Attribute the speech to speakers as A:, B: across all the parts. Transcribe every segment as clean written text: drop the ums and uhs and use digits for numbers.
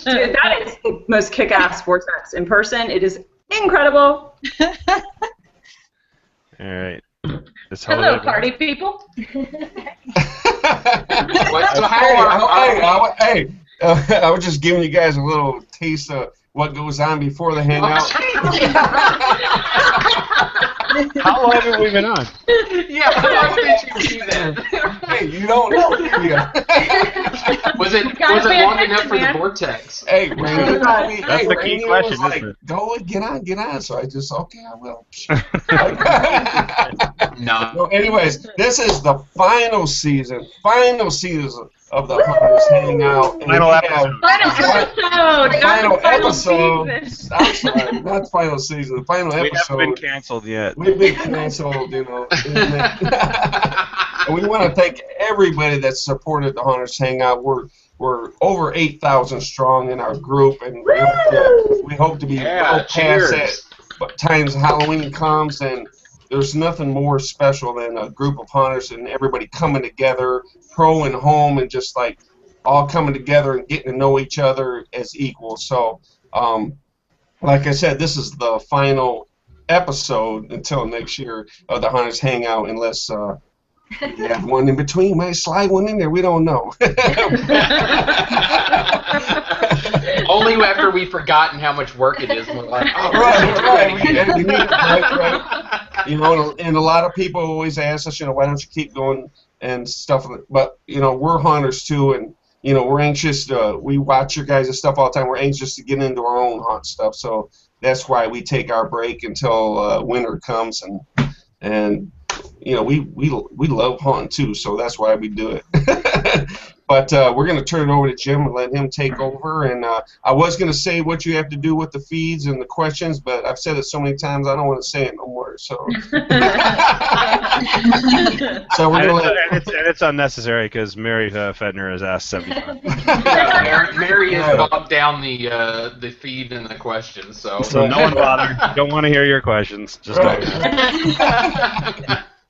A: Dude, that is the most kick-ass Vortex in person. It is incredible.
B: All right.
C: Hello, party people.
D: I was just giving you guys a little taste of what goes on before the hangout.
B: How long have we been on?
E: Yeah, how long did you do that?
D: Hey, you don't know.
E: Was it long enough for the Vortex?
D: Hey, Randy,
B: That's the key question,
D: was
B: isn't it?
D: Go get on. So I just, okay, I will.
E: No.
D: No, anyways, this is the final season of the Hunters Hangout.
B: Final episode.
D: Final episode. I'm sorry, not the final season. The final episode.
B: We haven't been canceled yet.
D: We've been canceled, you know. And we want to thank everybody that supported the Hunters Hangout. We're over 8,000 strong in our group, and we hope to be well past that. But times Halloween comes, and there's nothing more special than a group of hunters and everybody coming together, pro and home, and just like all coming together and getting to know each other as equals. So, like I said, this is the final episode until next year of the Hunters Hangout, unless you have one in between, might slide one in there. We don't know.
E: Only after we've forgotten how much work it is. We're like, oh,
D: right. We need it, right. You know, and a lot of people always ask us, you know, why don't you keep going and stuff. But, you know, we're hunters too, and, you know, we're anxious to, we watch your guys' stuff all the time. We're anxious to get into our own hunt stuff. So that's why we take our break until winter comes, and you know, we love hunting too, so that's why we do it. But we're going to turn it over to Jim and let him take over. And I was going to say what you have to do with the feeds and the questions, but I've said it so many times I don't want to say it no more. So, so we're going to let.
B: And it's unnecessary because Mary Fedner has asked 75.
E: Mary has bogged down the feed and the questions, so
B: no one bother. Don't want to hear your questions. Just don't.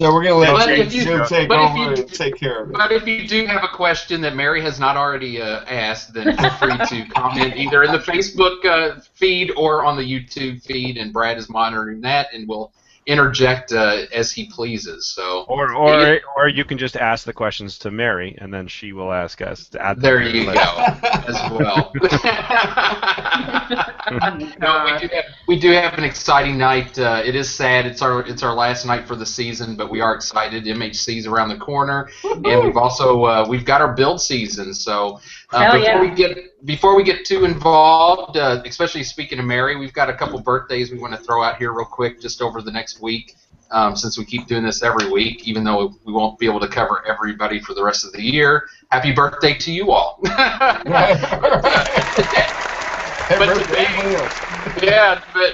D: So we're going to let Jim take over and take care of it.
E: But if you do have a question that Mary has not already asked, then feel free to comment either in the Facebook feed or on the YouTube feed, and Brad is monitoring that, and will interject as he pleases. So
B: or you can just ask the questions to Mary, and then she will ask us to add.
E: There you go, as well. No, we do have an exciting night. It is sad. It's our last night for the season, but we are excited. MHC's around the corner, and we've also we've got our build season. So before we get too involved, especially speaking of Mary, we've got a couple birthdays we want to throw out here real quick, just over the next week. Since we keep doing this every week, even though we won't be able to cover everybody for the rest of the year. Happy birthday to you all.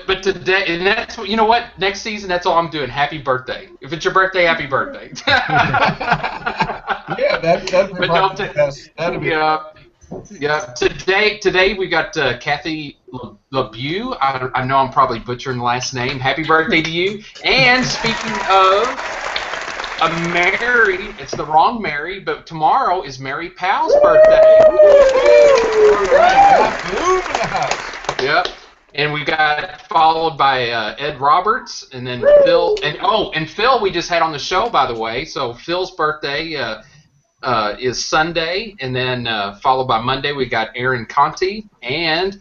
E: But today, and that's, you know what, next season, that's all I'm doing. Happy birthday. If it's your birthday, happy birthday.
D: Yeah, that'd be that'd be.
E: Yeah. Today we got Kathy LeBeau. I know I'm probably butchering the last name. Happy birthday to you. And speaking of a Mary, it's the wrong Mary, but tomorrow is Mary Powell's birthday. Yep. And we got followed by Ed Roberts, and then Phil, and Phil we just had on the show, by the way. So Phil's birthday is Sunday, and then followed by Monday we got Aaron Conti, and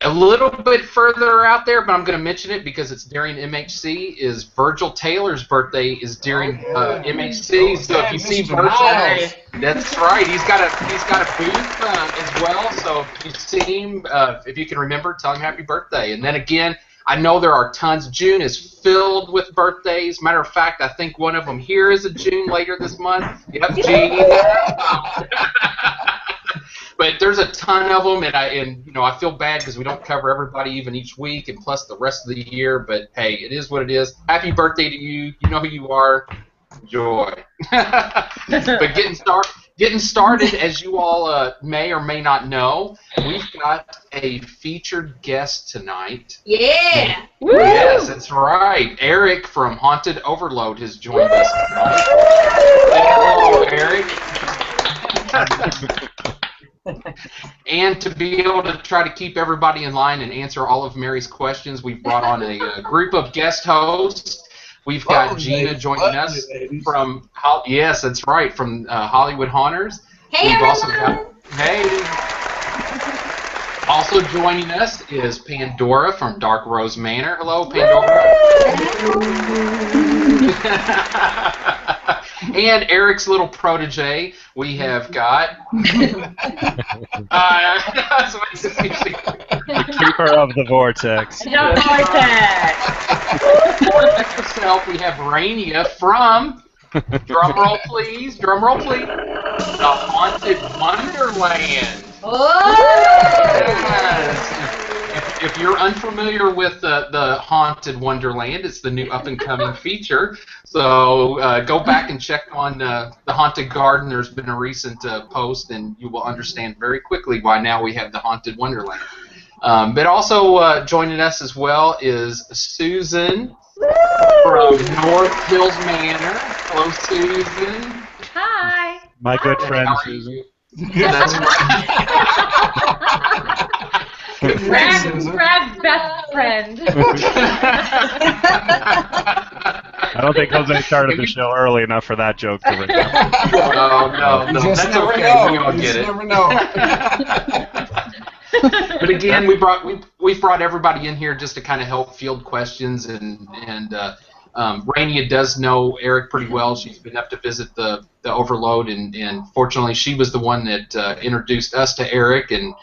E: a little bit further out there, but I'm going to mention it because it's during MHC, is Virgil Taylor's birthday is during MHC. So if you see Virgil, that's right. He's got a booth as well. So if you see him, if you can remember, tell him happy birthday. And then again, I know there are tons. June is filled with birthdays. Matter of fact, I think one of them here is a June later this month. Yep, Gene. But there's a ton of them, and I feel bad because we don't cover everybody even each week, and plus the rest of the year. But hey, it is what it is. Happy birthday to you. You know who you are. Joy. But getting started, as you all may or may not know, we've got a featured guest tonight.
C: Yeah.
E: Woo! Yes, that's right. Eric from Haunted Overload has joined us tonight. Hello, Eric. And to be able to try to keep everybody in line and answer all of Mary's questions, we've brought on a group of guest hosts. We've got Gina joining us from, yes, that's right, from Hollywood Haunters.
C: Hey,
E: We've
C: everyone.
E: also got, hey. Also joining us is Pandora from Dark Rose Manor. Hello, Pandora. And Eric's little protege, we have got.
B: The keeper of the vortex.
C: The vortex.
E: Herself, we have Rainia from. Drumroll, please. Drumroll, please. The Haunted Wonderland.
C: Oh!
E: Yes. If you're unfamiliar with the Haunted Wonderland, it's the new up-and-coming feature. So go back and check on the Haunted Garden. There's been a recent post, and you will understand very quickly why now we have the Haunted Wonderland. But also joining us as well is Susan from North Hills Manor. Hello, Susan.
C: Hi.
B: My good friend
E: How are
B: Susan.
E: you? That's right.
C: Brad's best friend.
B: I don't think Jose started the show early enough for that joke to ring out.
E: No.
D: You just
E: That's
D: never
E: okay.
D: know.
E: We all
D: You
E: get
D: just
E: it.
D: never know.
E: But again, we've brought everybody in here just to kind of help field questions, and Rainia does know Eric pretty well. She's been up to visit the Overload, and fortunately, she was the one that introduced us to Eric and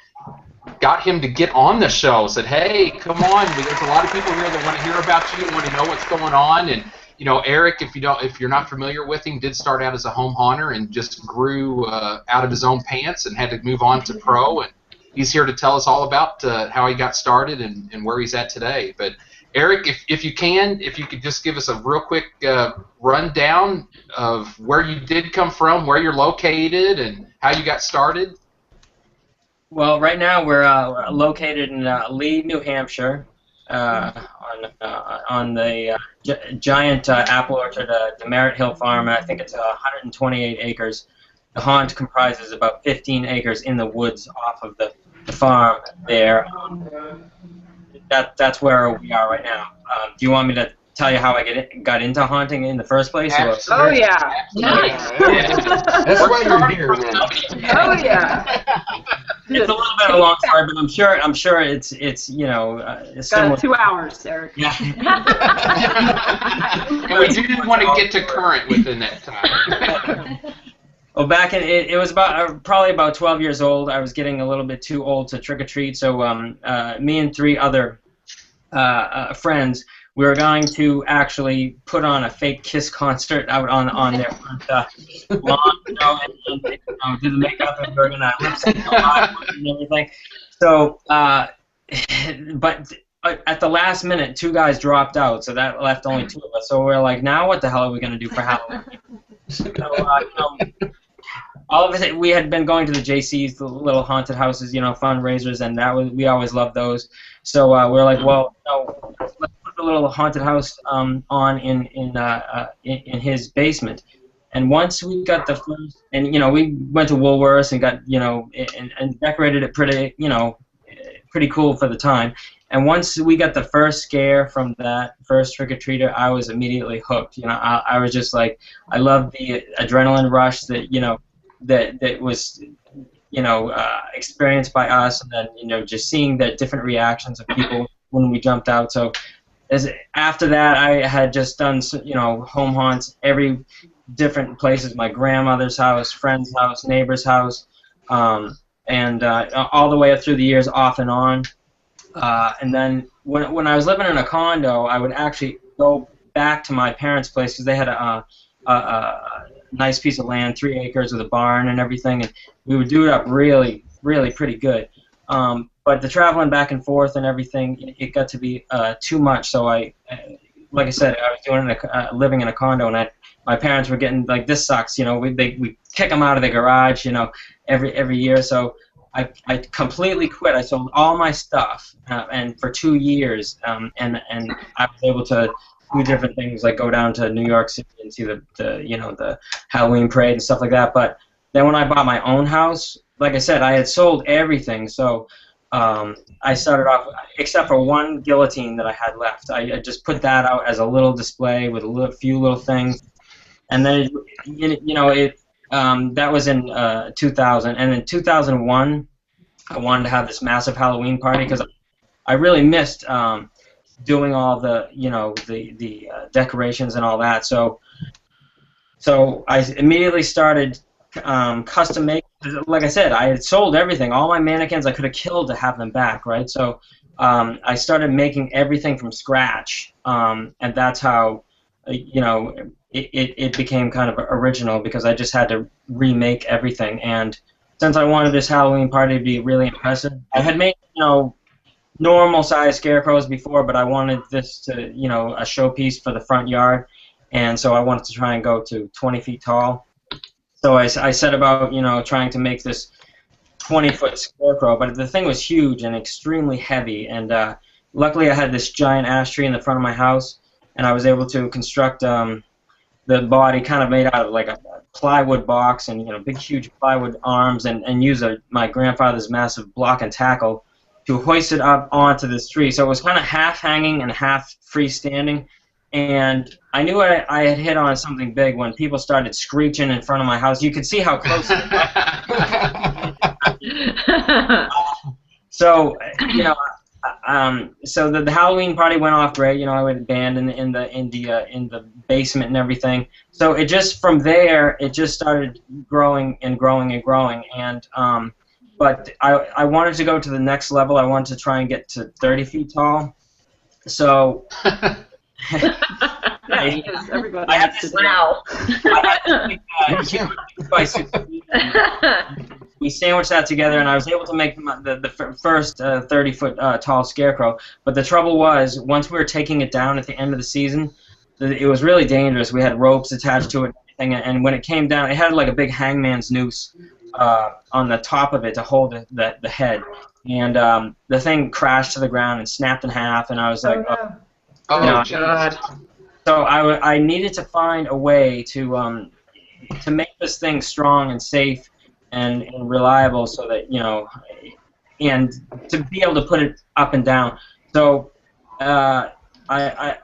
E: got him to get on the show. Said, "Hey, come on! There's a lot of people here that want to hear about you and want to know what's going on." And Eric, if you're not familiar with him, did start out as a home haunter and just grew out of his own pants and had to move on to pro. And he's here to tell us all about how he got started and where he's at today. But Eric, if you could just give us a real quick rundown of where you did come from, where you're located, and how you got started.
F: Well, right now we're located in Lee, New Hampshire, on the giant apple orchard, the Merritt Hill Farm. I think it's 128 acres. The haunt comprises about 15 acres in the woods off of the farm there. That's where we are right now. Do you want me to tell you how I got into haunting in the first place? Or?
A: Oh yeah.
C: Nice.
D: That's why you're here, man.
A: Oh yeah.
F: It's a little bit of a long story, but I'm sure it's similar.
A: Got 2 hours, Eric.
F: Yeah.
E: And we do want to get to current within that time.
F: Well, back in it was probably about 12 years old. I was getting a little bit too old to trick or treat, so me and 3 other friends, we were going to actually put on a fake Kiss concert out on their front lawn, and do the makeup, and we were gonna lip sync and everything. So, but at the last minute, 2 guys dropped out, so that left only 2 of us. So we're like, now what the hell are we gonna do for Halloween? So, all of us, we had been going to the JCs, the little haunted houses, fundraisers, and we always loved those. So we're like, well, let's put the little haunted house on in his basement. And once we got the first, and we went to Woolworths and got and decorated it pretty cool for the time. And once we got the first scare from that first trick-or-treater, I was immediately hooked. I was just like, I loved the adrenaline rush that that was experienced by us, and then just seeing the different reactions of people when we jumped out. So after that, I had just done home haunts every different places: my grandmother's house, friend's house, neighbor's house, and all the way up through the years, off and on. And then when I was living in a condo, I would actually go back to my parents' place because they had a nice piece of land, 3 acres with a barn and everything, and we would do it up really, really pretty good. But the traveling back and forth and everything, it got to be too much. So like I said, I was doing living in a condo, and my parents were getting like, this sucks. We kick them out of the garage, every year. So I completely quit. I sold all my stuff, and for 2 years, and I was able to do different things, like go down to New York City and see the Halloween parade and stuff like that. But then when I bought my own house, like I said, I had sold everything, so I started off, except for one guillotine that I had left. I just put that out as a little display with a few little things, and then that was in 2000, and in 2001, I wanted to have this massive Halloween party because I really missed doing all the the decorations and all that. So I immediately started custom make. Like I said, I had sold everything. All my mannequins I could have killed to have them back, right? So I started making everything from scratch, and that's how it became kind of original, because I just had to remake everything. And since I wanted this Halloween party to be really impressive, I had made normal size scarecrows before, but I wanted this to a showpiece for the front yard, and so I wanted to try and go to 20 feet tall. So I set about trying to make this 20-foot scarecrow, but the thing was huge and extremely heavy. And luckily, I had this giant ash tree in the front of my house, and I was able to construct the body kind of made out of like a plywood box, and big, huge plywood arms, and use my grandfather's massive block and tackle to hoist it up onto this tree. So it was kind of half hanging and half freestanding. And I knew I had hit on something big when people started screeching in front of my house. You could see how close it was. So, so the Halloween party went off great. I had a band in the basement and everything. So it just, from there, it just started growing and growing and growing. And but I wanted to go to the next level. I wanted to try and get to 30 feet tall. So
A: everybody
F: I had
A: has to
F: this
A: wow.
F: We sandwiched that together, and I was able to make the first 30-foot tall scarecrow. But the trouble was, once we were taking it down at the end of the season, it was really dangerous. We had ropes attached to it and everything, and when it came down, it had like a big hangman's noose on the top of it to hold the head. And the thing crashed to the ground and snapped in half, and I was like,
E: Oh, God.
F: So I needed to find a way to make this thing strong and safe and reliable, so that and to be able to put it up and down. So I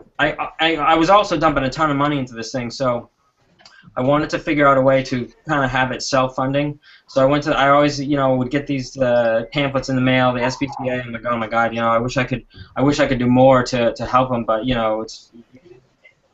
F: was also dumping a ton of money into this thing, so I wanted to figure out a way to kind of have it self-funding. So I always would get these pamphlets in the mail, the SPCA, and I'm like, oh my God, I wish I could do more to help them, but it's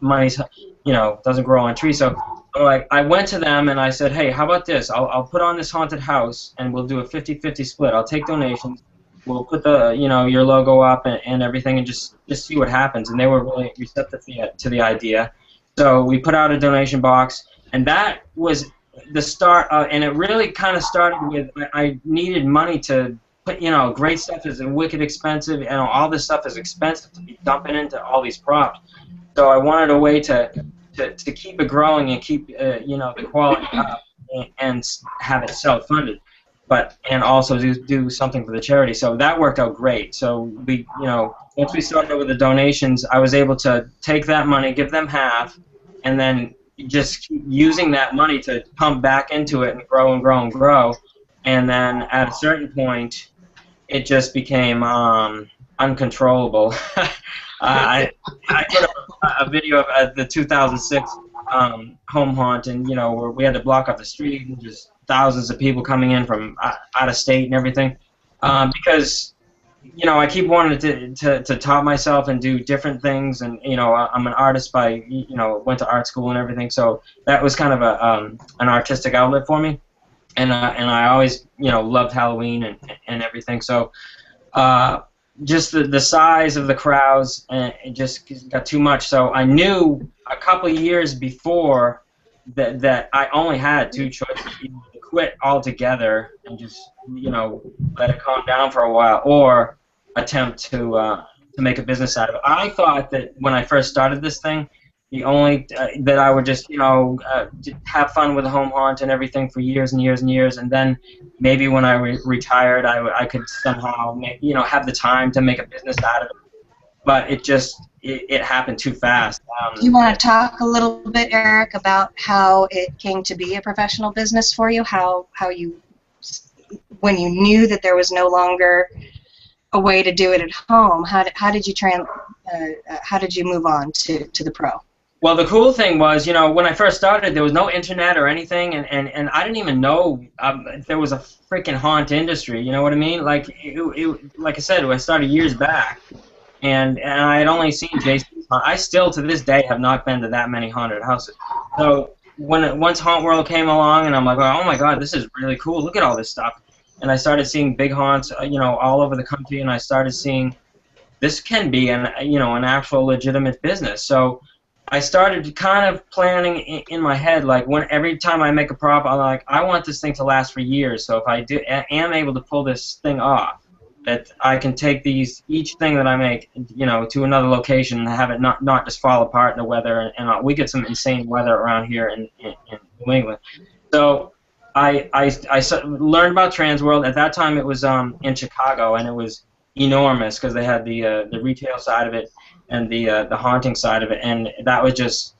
F: money's doesn't grow on trees. So I went to them and I said, hey, how about this? I'll put on this haunted house and we'll do a 50-50 split. I'll take donations. We'll put the your logo up and everything, and just see what happens. And they were really receptive to the idea. So we put out a donation box, and that was the start. And it really kind of started with, I needed money to put, great stuff is wicked expensive, and all this stuff is expensive to be dumping into all these props. So I wanted a way to keep it growing and keep the quality up and have it self-funded, and also do something for the charity. So that worked out great. So we once we started with the donations, I was able to take that money, give them half, and then just keep using that money to pump back into it and grow and grow and grow. And then at a certain point, it just became uncontrollable. I put up a video of the 2006 home haunt, and where we had to block off the street, and just thousands of people coming in from out of state and everything, because I keep wanting to top myself and do different things, and I'm an artist by went to art school and everything, so that was kind of an artistic outlet for me, and I always loved Halloween and everything, so just the size of the crowds, it just got too much. So I knew a couple of years before that I only had two choices: either to quit altogether and just let it calm down for a while, or attempt to make a business out of it. I thought that when I first started this thing, the only that I would just have fun with the home haunt and everything for years and years and years, and then maybe when I retired, I could somehow have the time to make a business out of it. But it happened too fast.
G: Do you want to talk a little bit, Eric, about how it came to be a professional business for you? How you when you knew that there was no longer a way to do it at home, how did you move on to the pro?
F: Well, the cool thing was, you know, when I first started, there was no internet or anything, and I didn't even know there was a freaking haunt industry. You know what I mean? Like, like I said, I started years back, and I had only seen JC's haunt. I still, to this day, have not been to that many haunted houses. So once Haunt World came along, and I'm like, oh my God, this is really cool. Look at all this stuff. And I started seeing big haunts, you know, all over the country, and I started seeing this can be an actual legitimate business. So I started kind of planning in my head, like every time I make a prop, I'm like, I want this thing to last for years. So if I am able to pull this thing off, that I can take each thing that I make, you know, to another location and have it not just fall apart in the weather. And we get some insane weather around here in New England. So I learned about Transworld. At that time, it was in Chicago, and it was enormous because they had the retail side of it and the haunting side of it, and that was just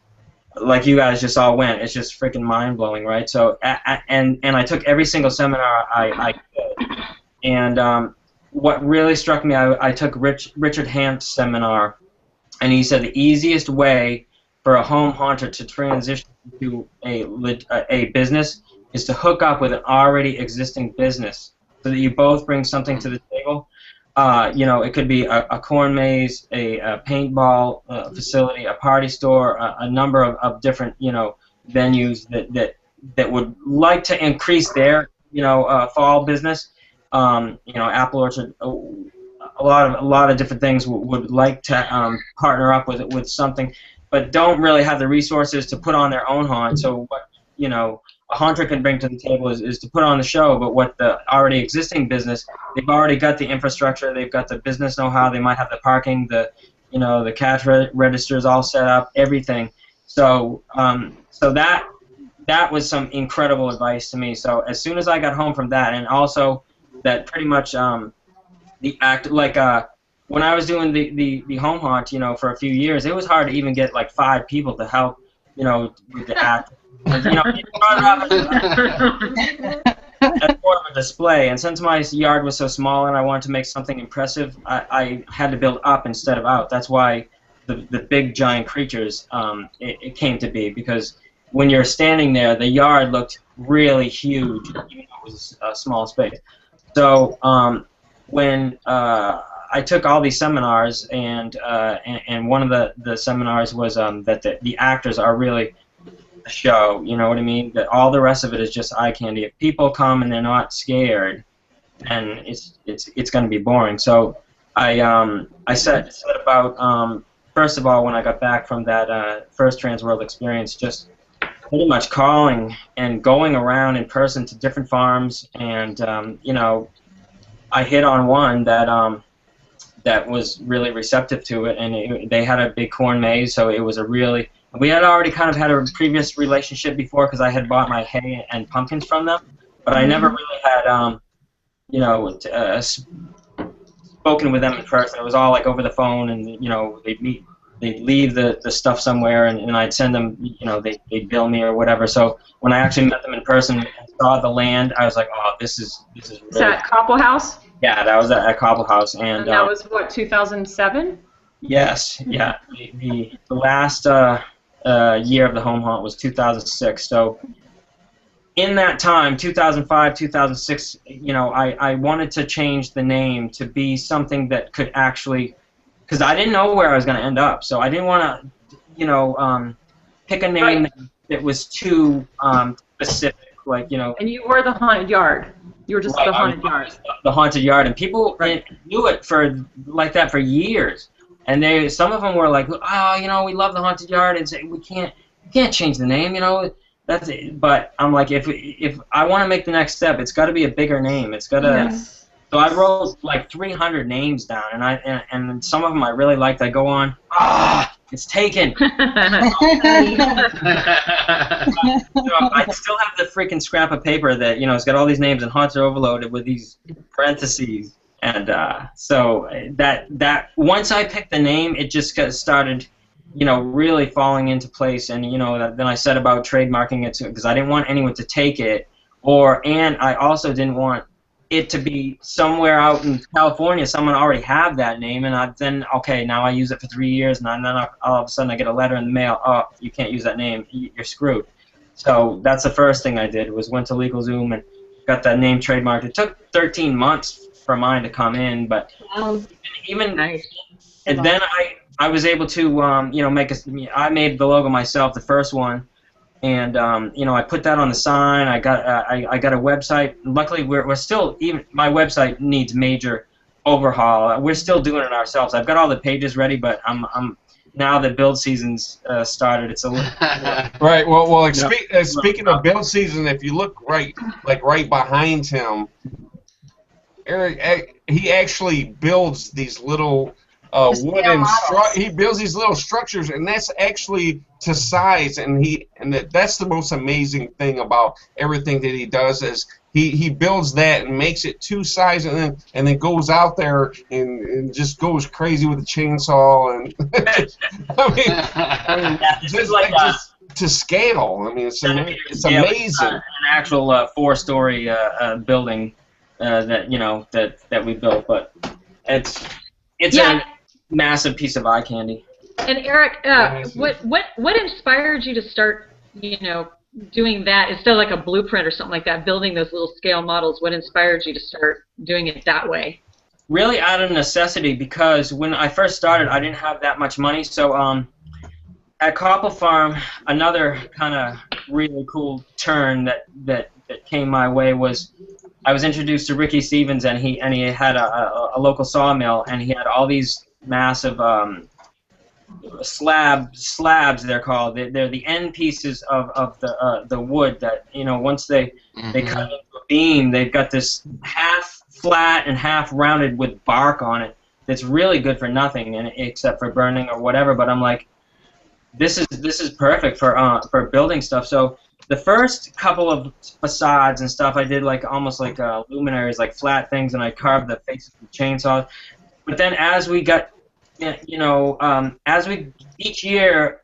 F: like you guys just all went. It's just freaking mind blowing, right? So and I took every single seminar I could, and what really struck me, I took Richard Hamp's seminar, and he said the easiest way for a home haunter to transition to a business is to hook up with an already existing business, so that you both bring something to the table. You know, it could be a corn maze, a paintball facility, a party store, a number of different, you know, venues that would like to increase their, you know, fall business. You know, Apple Orchard, a lot of different things would like to partner up with something, but don't really have the resources to put on their own haunt. So what, you know, a haunter can bring to the table is to put on the show, but what the already existing business, they've already got the infrastructure, they've got the business know-how, they might have the parking, you know, the cash registers all set up, everything. So so that was some incredible advice to me. So as soon as I got home from that, and also that pretty much the act, like when I was doing the home haunt, you know, for a few years, it was hard to even get like 5 people to help, you know, with the act. You know, it started off as more of a display, and since my yard was so small and I wanted to make something impressive, I had to build up instead of out. That's why the big giant creatures it came to be, because when you're standing there, the yard looked really huge, even though it was a small space. So when I took all these seminars, and one of the seminars was that the actors are really a show, you know what I mean? That all the rest of it is just eye candy. If people come and they're not scared, and it's going to be boring. So I set about first of all, when I got back from that first Transworld experience, just pretty much calling and going around in person to different farms, and you know, I hit on one that was really receptive to it, and they had a big corn maze, so it was a really. We had already kind of had a previous relationship before, because I had bought my hay and pumpkins from them, but I never really had, you know, spoken with them in person. It was all like over the phone, and you know, they'd leave the stuff somewhere, and I'd send them, you know, they'd bill me or whatever. So when I actually met them in person and saw the land, I was like, oh, this is really.
A: Is that Copple House?
F: Yeah, that was at Cobble House, and
A: that was what, 2007?
F: Yes, yeah. The last year of the home haunt was 2006. So in that time, 2005, 2006, you know, I wanted to change the name to be something that could actually, because I didn't know where I was going to end up. So I didn't want to, you know, pick a name that was too specific, like, you know.
A: And you were the haunted yard. You were just the haunted yard.
F: The haunted yard, and people knew it for like that for years. And some of them were like, oh, you know, we love the haunted yard, and say we can't change the name, you know. That's it. But I'm like, if I want to make the next step, it's got to be a bigger name. It's got to. Yes. So I wrote like 300 names down, and some of them I really liked. I go on, it's taken. You know, I still have the freaking scrap of paper that, you know, it's got all these names, and haunts are overloaded with these parentheses. And so that once I picked the name, it just started, you know, really falling into place. And you know, then I set about trademarking it because I didn't want anyone to take it, and I also didn't want it to be somewhere out in California, someone already have that name, and then okay, now I use it for 3 years, and then all of a sudden I get a letter in the mail. Oh, you can't use that name. You're screwed. So that's the first thing I did, was went to LegalZoom and got that name trademarked. It took 13 months for mine to come in, but even
C: Nice.
F: and then I was able to I made the logo myself, the first one. And I put that on the sign. I got a website. Luckily, we're still, even my website needs major overhaul. We're still doing it ourselves. I've got all the pages ready, but I'm now that build season's started. It's a little
D: Right. Well, speaking of build season, if you look right behind him, Eric, he actually builds these little wooden. He builds these little structures, and that's actually to size. And that's the most amazing thing about everything that he does is he builds that and makes it to size, and then goes out there and just goes crazy with the chainsaw and just to scale. I mean, it's amazing.
F: An actual 4-story building that we built, but it's a massive piece of eye candy.
C: And Eric, what inspired you to start, doing that instead of like a blueprint or something like that, building those little scale models? What inspired you to start doing it that way?
F: Really out of necessity, because when I first started, I didn't have that much money. So at Copple Farm, another kind of really cool turn that came my way was I was introduced to Ricky Stevens, and he had a local sawmill, and he had all these massive slabs. They're called. They're the end pieces of the wood that once they cut into a beam, they've got this half flat and half rounded with bark on it. That's really good for nothing, except for burning or whatever. But I'm like, this is perfect for building stuff. So the first couple of facades and stuff, I did almost like luminaries, like flat things, and I carved the faces with chainsaws. But then as we got, each year,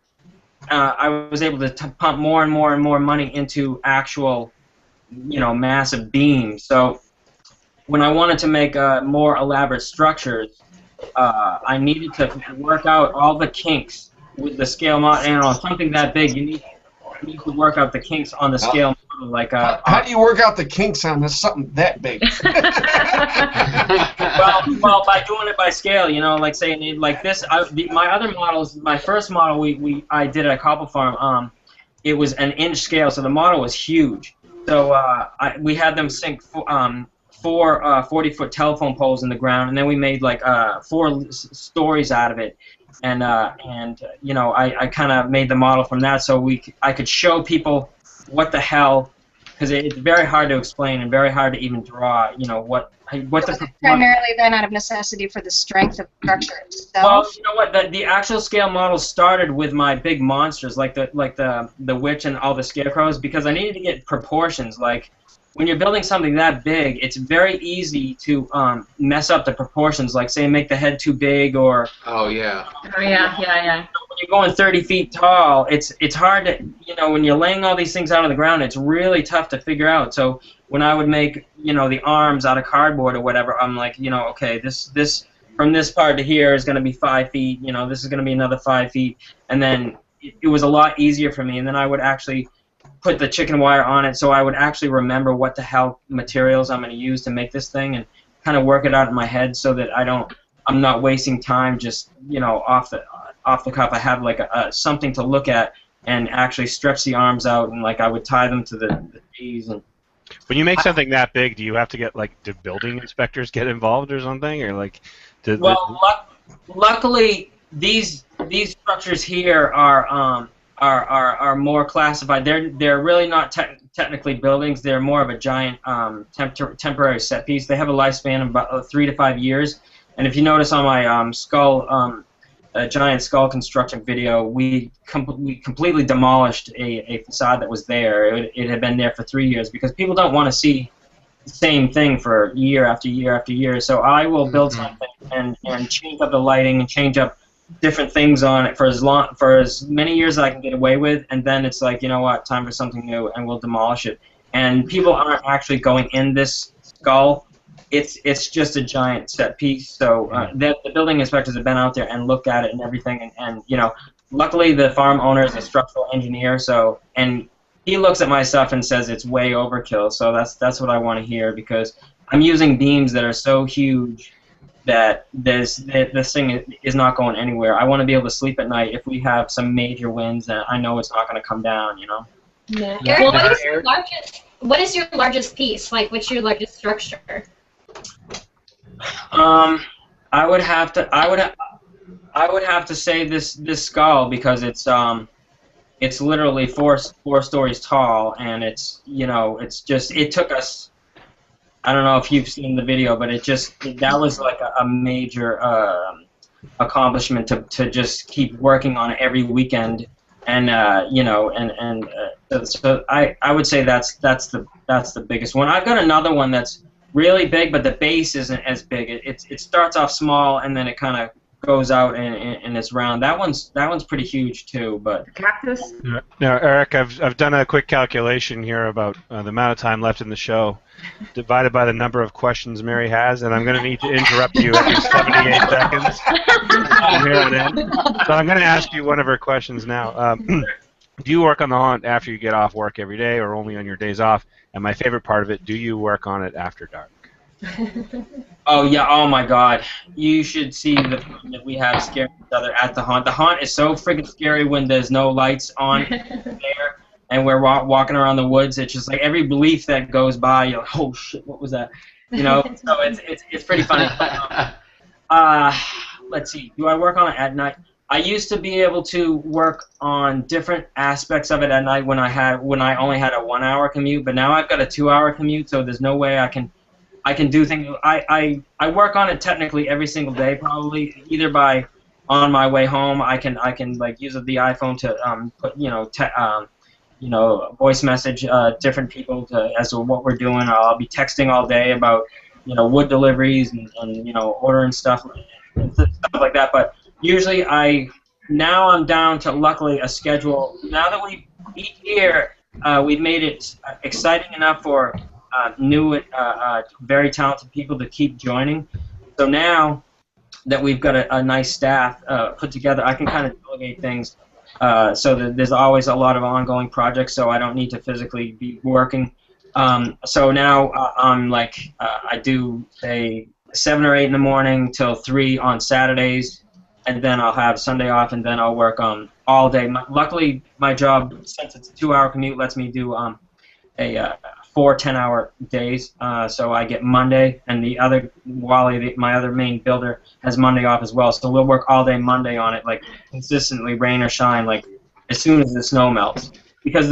F: I was able to pump more and more and more money into actual, massive beams. So when I wanted to make more elaborate structures, I needed to work out all the kinks with the scale model. Something that big, you need to work out the kinks on the scale model.
D: How do you work out the kinks on something that big?
F: well, by doing it by scale, like saying like this. My other models, my first model I did at Copple Farm, it was an inch scale, so the model was huge. So we had them sink four 40-foot telephone poles in the ground, and then we made 4 stories out of it. And I kind of made the model from that, so I could show people what the hell, because it's very hard to explain and very hard to even draw. What the
G: primarily then out of necessity for the strength of structure itself.
F: Well, you know what? The actual scale model started with my big monsters, like the witch and all the scarecrows, because I needed to get proportions. Like when you're building something that big, it's very easy to mess up the proportions. Like say make the head too big, or
E: oh yeah.
C: Yeah.
F: When you're going 30 feet tall, it's hard to, when you're laying all these things out on the ground, it's really tough to figure out. So when I would make, the arms out of cardboard or whatever, I'm like, okay, this from this part to here is going to be 5 feet, this is going to be another 5 feet, and then it was a lot easier for me, and then I would actually put the chicken wire on it, so I would actually remember what the hell materials I'm going to use to make this thing, and kind of work it out in my head so that I'm not wasting time just, off the cuff. I have something to look at and actually stretch the arms out, and I would tie them to the knees. And
B: when you make something that big, do you have to get do building inspectors get involved or something, or
F: luckily these structures here are more classified. They're really not technically buildings. They're more of a giant temporary set piece. They have a lifespan of about 3 to 5 years. And if you notice on my giant skull construction video, we completely demolished a facade that was there. It had been there for 3 years because people don't want to see the same thing for year after year after year. So I will build something and change up the lighting and change up different things on it for as many years as I can get away with, and then it's like, you know what, time for something new, and we'll demolish it. And people aren't actually going in this skull it's just a giant set piece. So the building inspectors have been out there and looked at it and everything, and you know, luckily the farm owner is a structural engineer, so and he looks at my stuff and says it's way overkill. So that's what I want to hear, because I'm using beams that are so huge that this thing is not going anywhere. I want to be able to sleep at night if we have some major winds, and I know it's not going to come down, you know.
H: Yeah. Eric, what is your largest piece? Like, what's your largest structure?
F: I would have to say this skull, because it's literally four stories tall, and it's, you know, it's just, it took us, I don't know if you've seen the video, but that was like a major accomplishment to just keep working on it every weekend, and you know, so I would say that's the biggest one. I've got another one that's really big, but the base isn't as big. It starts off small, and then it kind of goes out and it's round. That one's pretty huge too. But
A: Cactus.
B: Now, Eric, I've done a quick calculation here about the amount of time left in the show, divided by the number of questions Mary has, and I'm going to need to interrupt you every 78 seconds from here on in. So I'm going to ask you one of her questions now. Do you work on the haunt after you get off work every day, or only on your days off? And my favorite part of it, do you work on it after dark?
F: Oh yeah! Oh my God! You should see the fun that we have scaring each other at the haunt. The haunt is so freaking scary when there's no lights on there, and we're walking around the woods. It's just like every leaf that goes by, you're like, oh shit, what was that? You know. So it's pretty funny. Let's see. Do I work on it at night? I used to be able to work on different aspects of it at night when I only had a 1-hour commute, but now I've got a 2-hour commute, so there's no way I can do things. I work on it technically every single day, probably either by on my way home. I can like use the iPhone to put voice message different people as to what we're doing. I'll be texting all day about wood deliveries and ordering stuff like that. But usually now I'm down to luckily a schedule. Now that each year we've made it exciting enough for new, very talented people to keep joining. So now that we've got a nice staff put together, I can kind of delegate things so that there's always a lot of ongoing projects, so I don't need to physically be working. So now I'm like, I do, say, 7 or 8 in the morning till 3 on Saturdays, and then I'll have Sunday off, and then I'll work all day. Luckily, my job, since it's a 2-hour commute, lets me do 4 10-hour days. So I get Monday, and the other Wally, my other main builder, has Monday off as well. So we'll work all day Monday on it, like consistently, rain or shine, like as soon as the snow melts. Because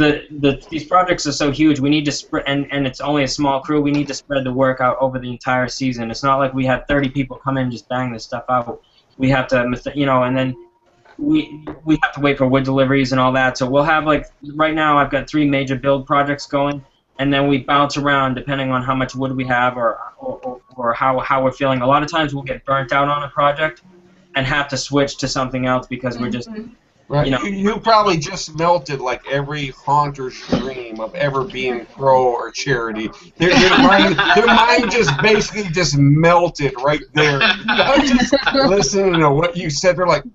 F: these projects are so huge, we need to spread, and it's only a small crew. We need to spread the work out over the entire season. It's not like we have 30 people come in and just bang this stuff out. We have to, and then we have to wait for wood deliveries and all that. So we'll have, like, right now I've got 3 major build projects going, and then we bounce around depending on how much wood we have or how we're feeling. A lot of times we'll get burnt out on a project and have to switch to something else because we're just,
D: right. You probably just melted like every haunter's dream of ever being pro or charity. Their mind just basically just melted right there. I was just listening to what you said. They're like,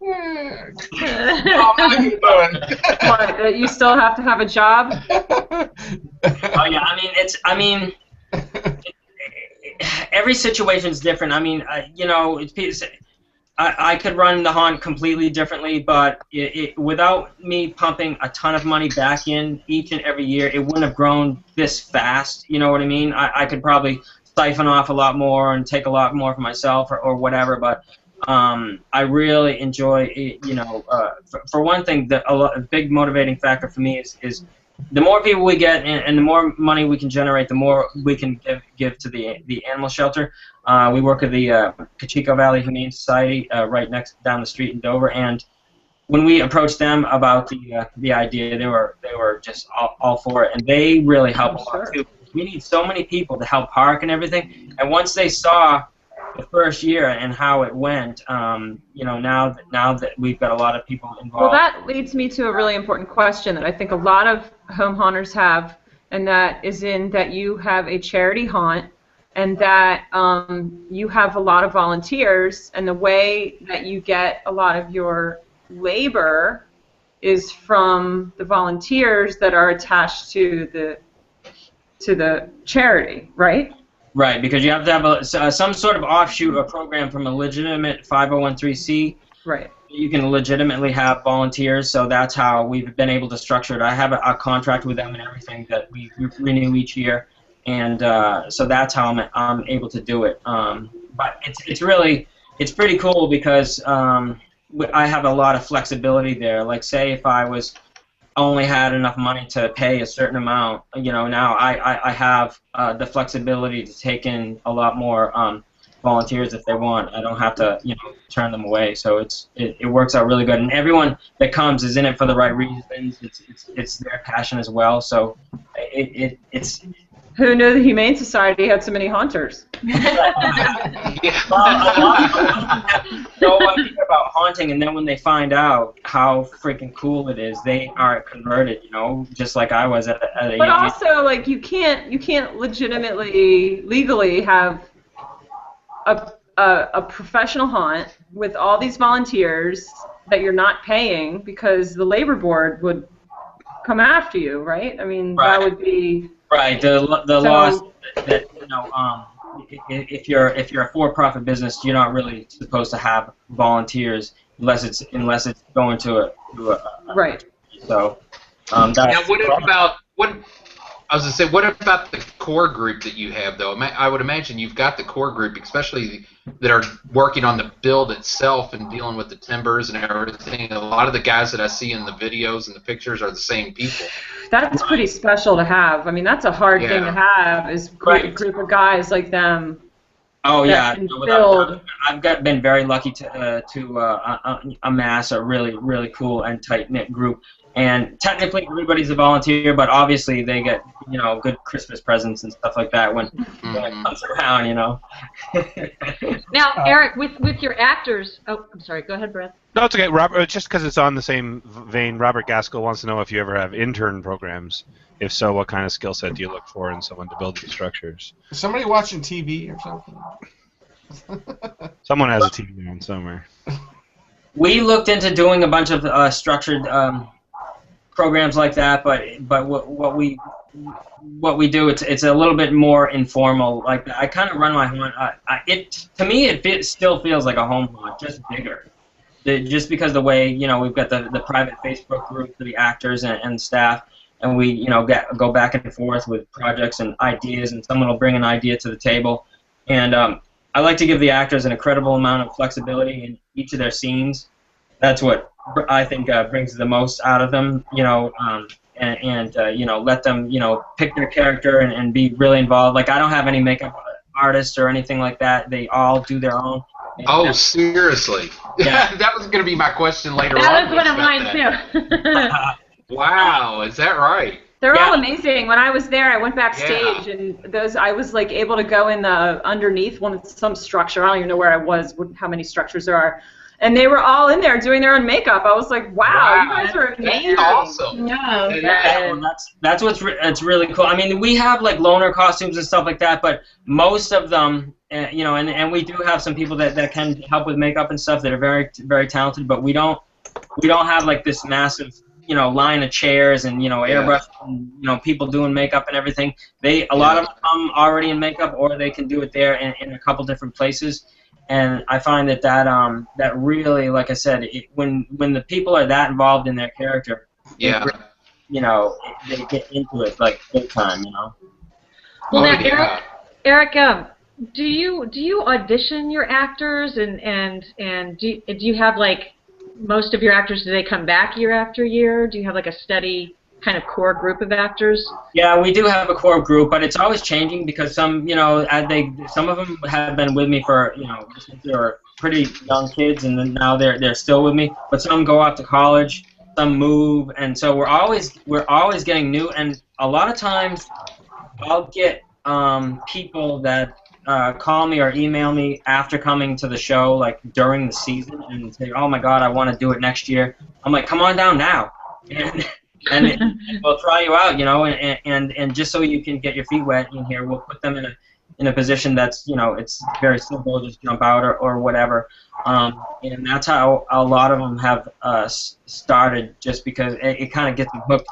A: What, you still have to have a job?
F: Oh yeah, every situation is different. I mean, I could run the haunt completely differently, but without me pumping a ton of money back in each and every year, it wouldn't have grown this fast. You know what I mean? I could probably siphon off a lot more and take a lot more for myself or whatever, but I really enjoy it. For one thing, a big motivating factor for me is the more people we get and the more money we can generate, the more we can give to the animal shelter. We work with the Cachico Valley Humane Society right down the street in Dover, and when we approached them about the idea, they were just all for it, and they really help a lot too. We need so many people to help park and everything, and once they saw the first year and how it went, now that we've got a lot of people involved.
A: Well, that leads me to a really important question that I think a lot of home haunters have, and that is that you have a charity haunt and that you have a lot of volunteers, and the way that you get a lot of your labor is from the volunteers that are attached to the charity, right?
F: Right, because you have to have some sort of offshoot or program from a legitimate 501(c)(3).
A: Right.
F: You can legitimately have volunteers, so that's how we've been able to structure it. I have a contract with them and everything that we renew each year, and so that's how I'm able to do it. But it's pretty cool because I have a lot of flexibility there. Like, say if I only had enough money to pay a certain amount, now I have the flexibility to take in a lot more volunteers if they want. I don't have to, turn them away. So it works out really good, and everyone that comes is in it for the right reasons. It's their passion as well. So it's.
A: Who knew the Humane Society had so many haunters?
F: No idea about haunting, and then when they find out how freaking cool it is, they are converted. Just like I was at a
A: But
F: young
A: also, like, you can't legally have a professional haunt with all these volunteers that you're not paying, because the labor board would come after you, right? I mean,
F: Right.
A: that would be
F: right. The laws that if you're a for-profit business, you're not really supposed to have volunteers unless it's going to a
A: right.
F: So
E: Now, what about the core group that you have, though? I would imagine you've got the core group, especially that are working on the build itself and dealing with the timbers and everything. A lot of the guys that I see in the videos and the pictures are the same people.
A: That's pretty special to have. I mean, that's a hard thing to have, is a group of guys like them.
F: Oh yeah,
A: can build.
F: I've been very lucky to amass a really, really cool and tight-knit group. And technically everybody's a volunteer, but obviously they get good Christmas presents and stuff like that when it comes around.
C: Now, Eric, with your actors. Oh, I'm sorry. Go ahead, Brett.
B: No, it's okay. Robert, just because it's on the same vein, Robert Gaskell wants to know if you ever have intern programs. If so, what kind of skill set do you look for in someone to build these structures?
D: Is somebody watching TV or something?
B: Someone has a TV on somewhere.
F: We looked into doing a bunch of structured programs like that, but what we do, it's a little bit more informal. Like, I kind of run my haunt. To me it still feels like a home haunt, just bigger. Just because the way we've got the private Facebook group for the actors and staff, and we go back and forth with projects and ideas, and someone will bring an idea to the table, and I like to give the actors an incredible amount of flexibility in each of their scenes. That's what I think brings the most out of them, and let them, pick their character and be really involved. Like, I don't have any makeup artists or anything like that. They all do their own.
E: Oh, seriously?
F: Yeah.
E: That was going to be my question later on.
C: That was one of mine, too.
E: Wow, is that right?
A: They're all amazing. When I was there, I went backstage, and I was like able to go in the underneath some structure. I don't even know where I was, how many structures there are. And they were all in there doing their own makeup. I was like, wow, you guys are amazing.
E: That's awesome.
A: Yeah.
F: That's it's really cool. I mean, we have like loner costumes and stuff like that, but most of them, and we do have some people that can help with makeup and stuff that are very, very talented, but we don't have like this massive, line of chairs and airbrush and people doing makeup and everything. A lot of them come already in makeup, or they can do it there in a couple different places. And I find that really, like I said, when the people are that involved in their character, they get into it like big time,
C: Well, now, Eric, do you audition your actors, and do you have like most of your actors? Do they come back year after year? Do you have like a steady kind of core group of actors? Yeah,
F: we do have a core group, but it's always changing because some of them have been with me for since they were pretty young kids, and then now they're still with me. But some go off to college, some move, and so we're always getting new. And a lot of times, I'll get people that call me or email me after coming to the show, like during the season, and say, "Oh my God, I want to do it next year." I'm like, "Come on down now." And we'll try you out, and just so you can get your feet wet in here, we'll put them in a position that's, it's very simple, just jump out or whatever. And that's how a lot of them have started, just because it kind of gets them hooked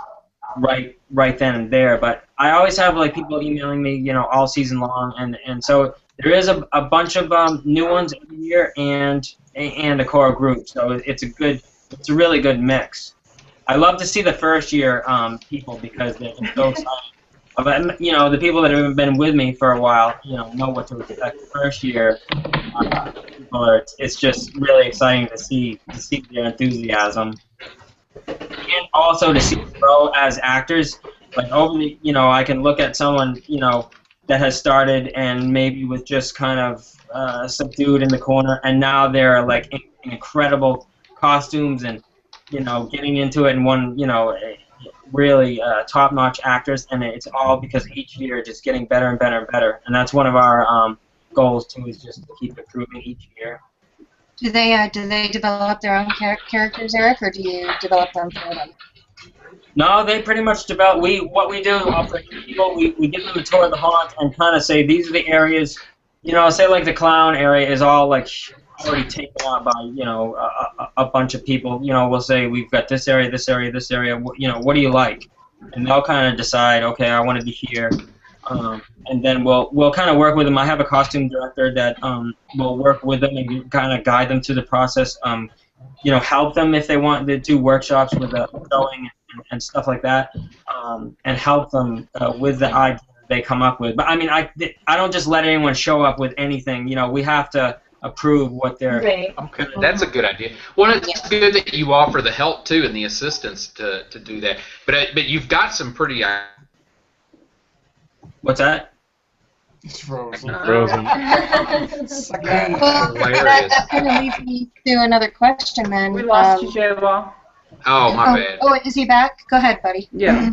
F: right then and there. But I always have like people emailing me, all season long, and so there is a bunch of new ones every year and a core group. So it's a really good mix. I love to see the first year people, because they're so excited. But, the people that have been with me for a while, know what to expect. The first year, it's just really exciting to see their enthusiasm, and also to see them grow as actors. Like over the, I can look at someone, that has started and maybe was just kind of subdued in the corner, and now they're like in incredible costumes and, getting into it, and one, really top-notch actors, and it's all because each year just getting better and better and better. And that's one of our goals too, is just to keep improving each year.
G: Do they develop their own characters, Eric, or do you develop them for them?
F: No, they pretty much develop. What we do for people, we give them a tour of the haunt and kind of say these are the areas. Say like the clown area is all like already taken out by a bunch of people. We'll say we've got this area, this area, this area. What do you like? And they'll kind of decide. Okay, I want to be here. And then we'll kind of work with them. I have a costume director that will work with them and kind of guide them through the process. Help them if they want to do workshops with sewing and stuff like that, and help them with the idea they come up with. But I mean, I don't just let anyone show up with anything. We have to approve what they're.
H: Right.
E: Okay, that's a good idea. Well, it's good that you offer the help too and the assistance to do that. But you've got some pretty.
F: What's that?
D: It's frozen.
B: Frozen.
G: Well, that kind of leads me to another question then.
A: We lost you, J-Law.
E: Oh, my bad.
G: Oh, is he back? Go ahead, buddy.
A: Yeah.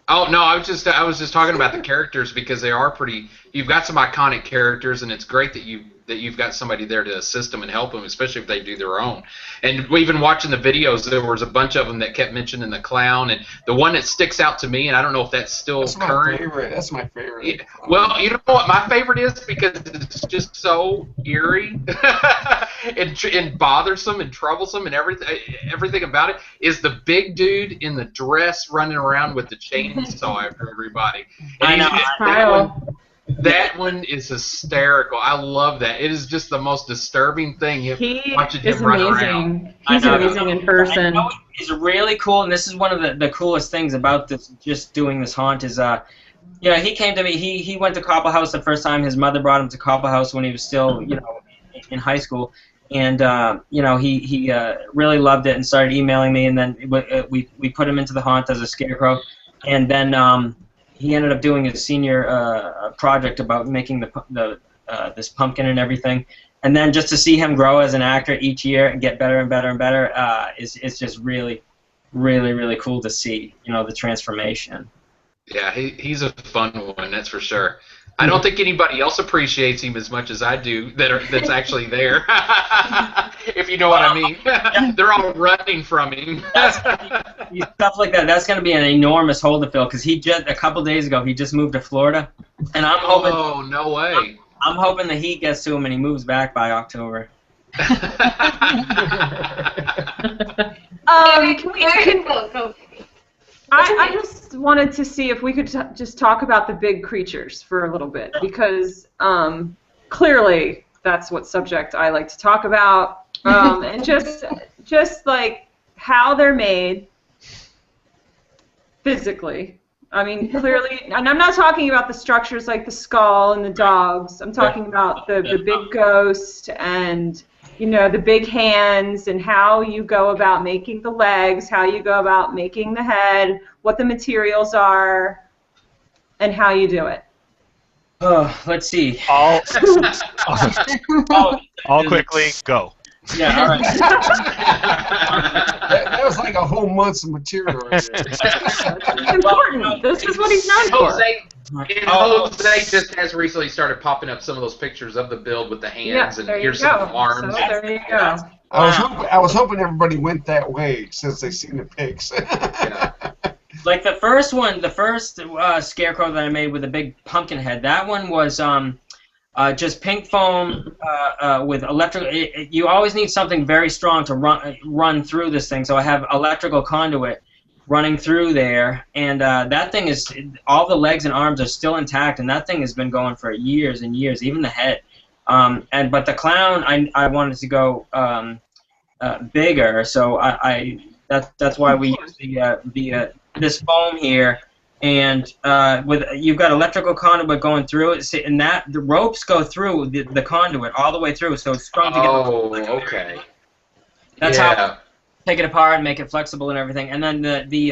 E: Oh no, I was just talking about the characters, because they are pretty. You've got some iconic characters, and it's great that you've got somebody there to assist them and help them, especially if they do their own. And even watching the videos, there was a bunch of them that kept mentioning the clown, and the one that sticks out to me, and I don't know if that's still current.
D: That's my favorite.
E: Yeah. Well, you know what my favorite is, because it's just so eerie and bothersome and troublesome, and everything about it is the big dude in the dress running around with the chainsaw after everybody. And
F: I know.
E: That one is hysterical. I love that. It is just the most disturbing thing. Watching him run around.
A: He's amazing in person.
F: I know he's really cool, and this is one of the coolest things about this, just doing this haunt is, he came to me. He went to Copple House the first time. His mother brought him to Copple House when he was still, in high school, and he really loved it and started emailing me, and then we put him into the haunt as a scarecrow, and then. He ended up doing his senior project about making this pumpkin and everything, and then just to see him grow as an actor each year and get better and better and better is just really, really, really cool to see. The transformation.
E: Yeah, he's a fun one, that's for sure. I don't think anybody else appreciates him as much as I do that's actually there. If you know what I mean. They're all running from him.
F: Stuff like that. That's going to be an enormous hole to fill, because a couple days ago he just moved to Florida, and I'm hoping.
E: Oh, no way.
F: I'm hoping the heat gets to him and he moves back by October.
A: I just wanted to see if we could just talk about the big creatures for a little bit, because clearly that's what subject I like to talk about, and just like how they're made physically. I mean, clearly, and I'm not talking about the structures like the skull and the dogs. I'm talking about the big ghost and the big hands, and how you go about making the legs, how you go about making the head, what the materials are, and how you do it.
F: Let's see.
B: All quickly, go.
F: Yeah, all right.
D: That was like a whole month's of material right there.
A: It's important. This is what he's known for.
E: Jose just has recently started popping up some of those pictures of the build with the hands, and here's some of the arms.
A: So there you go.
D: I was hoping everybody went that way since they seen the pics.
F: Like the first scarecrow that I made with a big pumpkin head, that one was just pink foam with electrical. You always need something very strong to run through this thing. So I have electrical conduit running through there, and that thing is, all the legs and arms are still intact, and that thing has been going for years and years, even the head. But the clown, I wanted to go bigger, so that's why we use this foam here. And you've got electrical conduit going through it, and the ropes go through the conduit all the way through, so it's strung together.
E: Oh, okay.
F: That's how take it apart and make it flexible and everything. And then the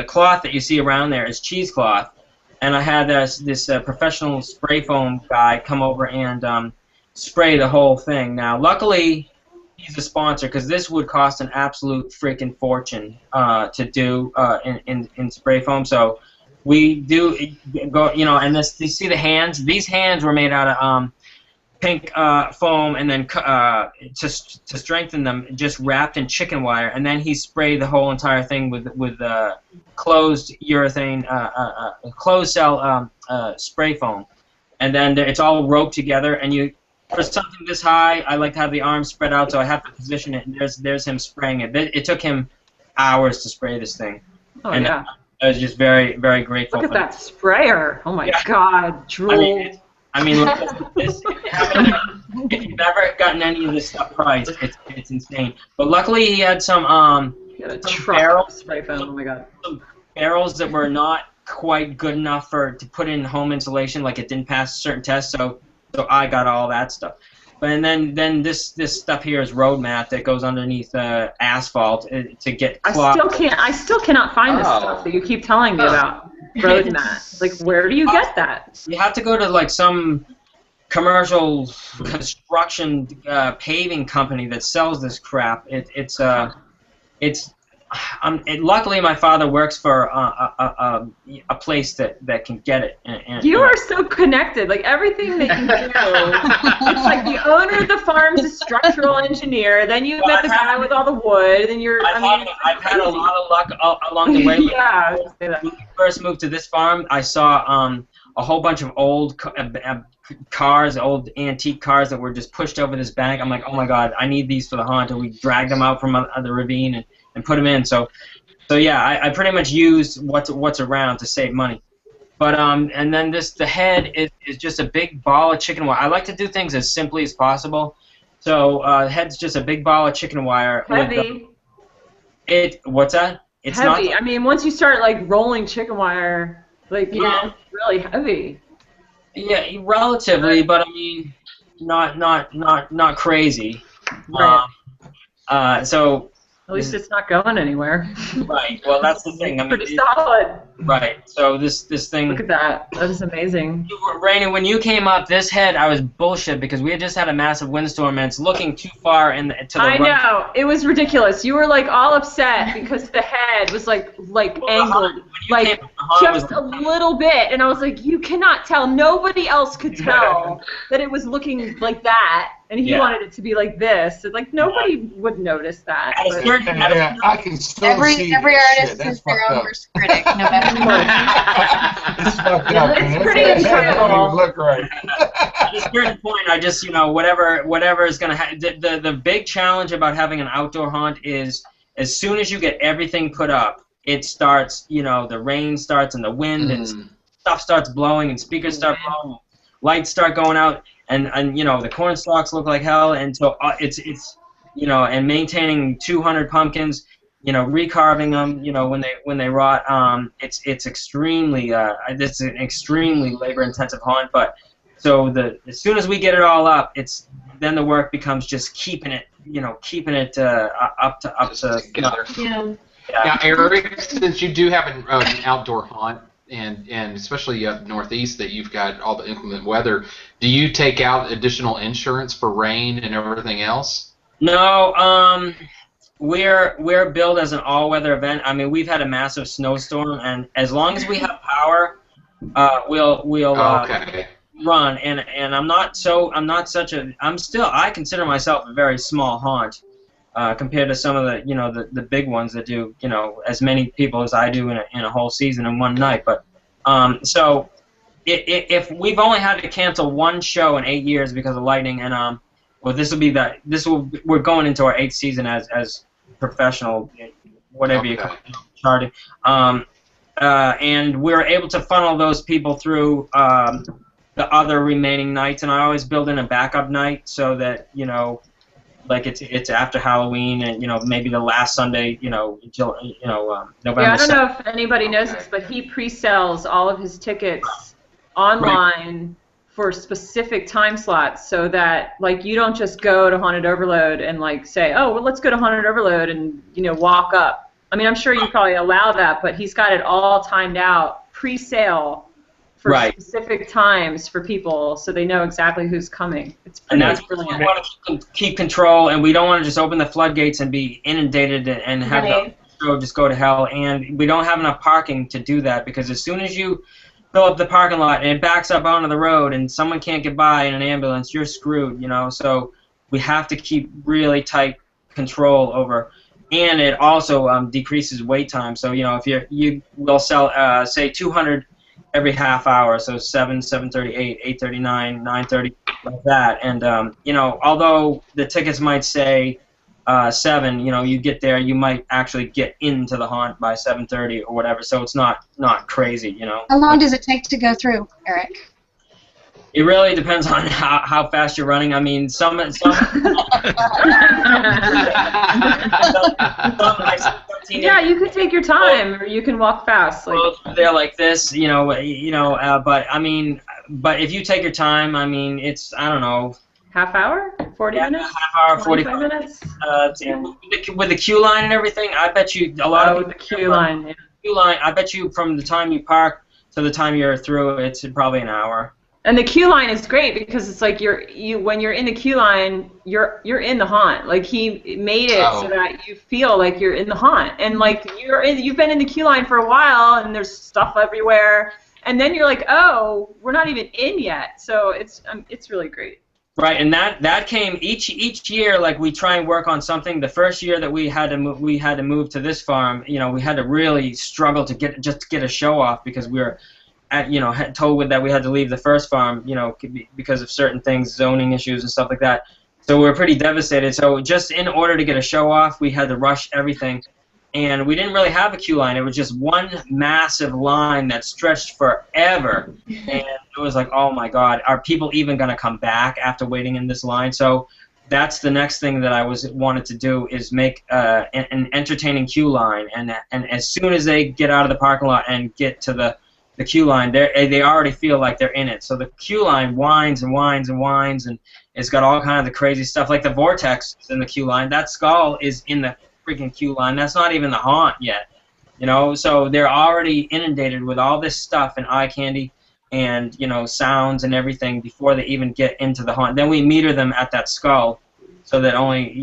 F: cloth that you see around there is cheesecloth. And I had this professional spray foam guy come over and spray the whole thing. Now, luckily, he's a sponsor, because this would cost an absolute freaking fortune to do in spray foam. So we do go, and you see the hands. These hands were made out of pink foam, and then to strengthen them, just wrapped in chicken wire, and then he sprayed the whole entire thing with closed urethane, closed cell spray foam, and then it's all roped together. And for something this high, I like to have the arms spread out, so I have to position it. And there's him spraying it. It took him hours to spray this thing.
A: Oh,
F: and
A: yeah.
F: I was just very, very grateful.
A: Look at that sprayer. Oh, my God. Drool.
F: I mean, look, if you've ever gotten any of this stuff priced, it's insane. But luckily, he had some barrels,
A: spray foam. Oh my God.
F: some barrels that were not quite good enough to put in home insulation, like it didn't pass certain tests. So I got all that stuff. But then this stuff here is road mat that goes underneath asphalt to get clogged.
A: I still cannot find this stuff that you keep telling me about. Road mat. Like, where do you get that?
F: You have to go to like some commercial construction paving company that sells this crap. Luckily, my father works for a place that can get it.
A: You are so connected. Like, everything that you do, it's like the owner of the farm's a structural engineer. Then you met the guy with all the wood. And
F: I've had a lot of luck along the way.
A: Yeah.
F: When we first moved to this farm, I saw a whole bunch of old cars, old antique cars that were just pushed over this bank. I'm like, oh my God, I need these for the haunt. And we dragged them out from the ravine and put them in. So yeah, I pretty much used what's around to save money. But and then the head is just a big ball of chicken wire. I like to do things as simply as possible. So the head's just a big ball of chicken wire.
A: Heavy.
F: What's that? It's
A: heavy.
F: Not.
A: I mean, once you start like rolling chicken wire, like it's really heavy.
F: Yeah, relatively, but I mean, not crazy.
A: Right.
F: So.
A: At least it's not going anywhere.
F: Right. Well, that's the thing. I mean,
A: pretty solid.
F: Right. So this thing.
A: Look at that. That is amazing.
F: Rainey, when you came up, this head, I was bullshit because we had just had a massive windstorm and it's looking too far to the right.
A: I know. It was ridiculous. You were like all upset because the head was like angled, like just a little bit, and I was like, you cannot tell. Nobody else could tell that it was looking like that. And he wanted it to be like this. So, like, nobody would notice that.
D: I can still see
G: every artist is their own worst critic, no matter what.
D: It's fucked up.
A: It's pretty incredible.
D: Look right.
F: At a certain point, I just, whatever is going to happen. The big challenge about having an outdoor haunt is as soon as you get everything put up, it starts, the rain starts and the wind and stuff starts blowing and speakers start blowing, lights start going out. And the corn stalks look like hell, and so it's and maintaining 200 pumpkins, recarving them, when they rot, it's extremely it's an extremely labor-intensive haunt. But so as soon as we get it all up, then the work becomes just keeping it up to
E: together.
A: Yeah.
E: Now, Eric, since you do have an outdoor haunt, and especially up northeast that you've got all the inclement weather, do you take out additional insurance for rain and everything else?
F: No, we're billed as an all-weather event. I mean, we've had a massive snowstorm, and as long as we have power, we'll run. And I consider myself a very small haunt. compared to some of the big ones that do as many people as I do in a whole season in one night. But so if we've only had to cancel one show in 8 years because of lightning, and well, we're going into our 8th season as professional, whatever you call it, charting. And we're able to funnel those people through the other remaining nights, and I always build in a backup night so that like it's after Halloween, and maybe the last Sunday, November.
A: Yeah, I don't know if anybody knows this, but he pre-sells all of his tickets online for specific time slots, so that like you don't just go to Haunted Overload and like say, oh, well, let's go to Haunted Overload and walk up. I mean, I'm sure you probably allow that, but he's got it all timed out, pre-sale for specific times for people, so they know exactly who's coming. It's pretty brilliant.
F: We want to keep control, and we don't want to just open the floodgates and be inundated and have the show just go to hell. And we don't have enough parking to do that, because as soon as you fill up the parking lot and it backs up onto the road and someone can't get by in an ambulance, you're screwed. So we have to keep really tight control over. And it also decreases wait time. So if you will sell say 200 every half hour, so 7, 7:38, 8:39, 9:30, like that. And although the tickets might say 7, you get there, you might actually get into the haunt by 7:30 or whatever. So it's not crazy,
G: How long does it take to go through, Eric?
F: It really depends on how fast you're running. I mean, some
A: yeah, you can take your time, or you can walk fast.
F: Like they're like this, but I mean, if you take your time, I mean, it's, I don't know,
A: half hour, 40 minutes,
F: half hour, 45 minutes. With the queue line and everything, I bet you a lot of
A: the queue line.
F: Queue line, I bet you from the time you park to the time you're through, it's probably an hour.
A: And the queue line is great because it's like when you're in the queue line, you're in the haunt. Like he made it so that you feel like you're in the haunt, and like you've been in the queue line for a while, and there's stuff everywhere, and then you're like, oh, we're not even in yet. So it's really great.
F: Right, and that came each year. Like we try and work on something. The first year that we had to move to this farm, we had to really struggle to get a show off because we were told that we had to leave the first farm, because of certain things, zoning issues and stuff like that. So we were pretty devastated. So just in order to get a show off, we had to rush everything. And we didn't really have a queue line. It was just one massive line that stretched forever. And it was like, oh my God, are people even going to come back after waiting in this line? So that's the next thing that I wanted to do, is make an entertaining queue line. And as soon as they get out of the parking lot and get to the queue line, they already feel like they're in it. So the queue line winds and winds and winds, and it's got all kind of the crazy stuff, like the vortex is in the queue line. That skull is in the freaking queue line. That's not even the haunt yet, So they're already inundated with all this stuff and eye candy and sounds and everything before they even get into the haunt. Then we meter them at that skull, so that only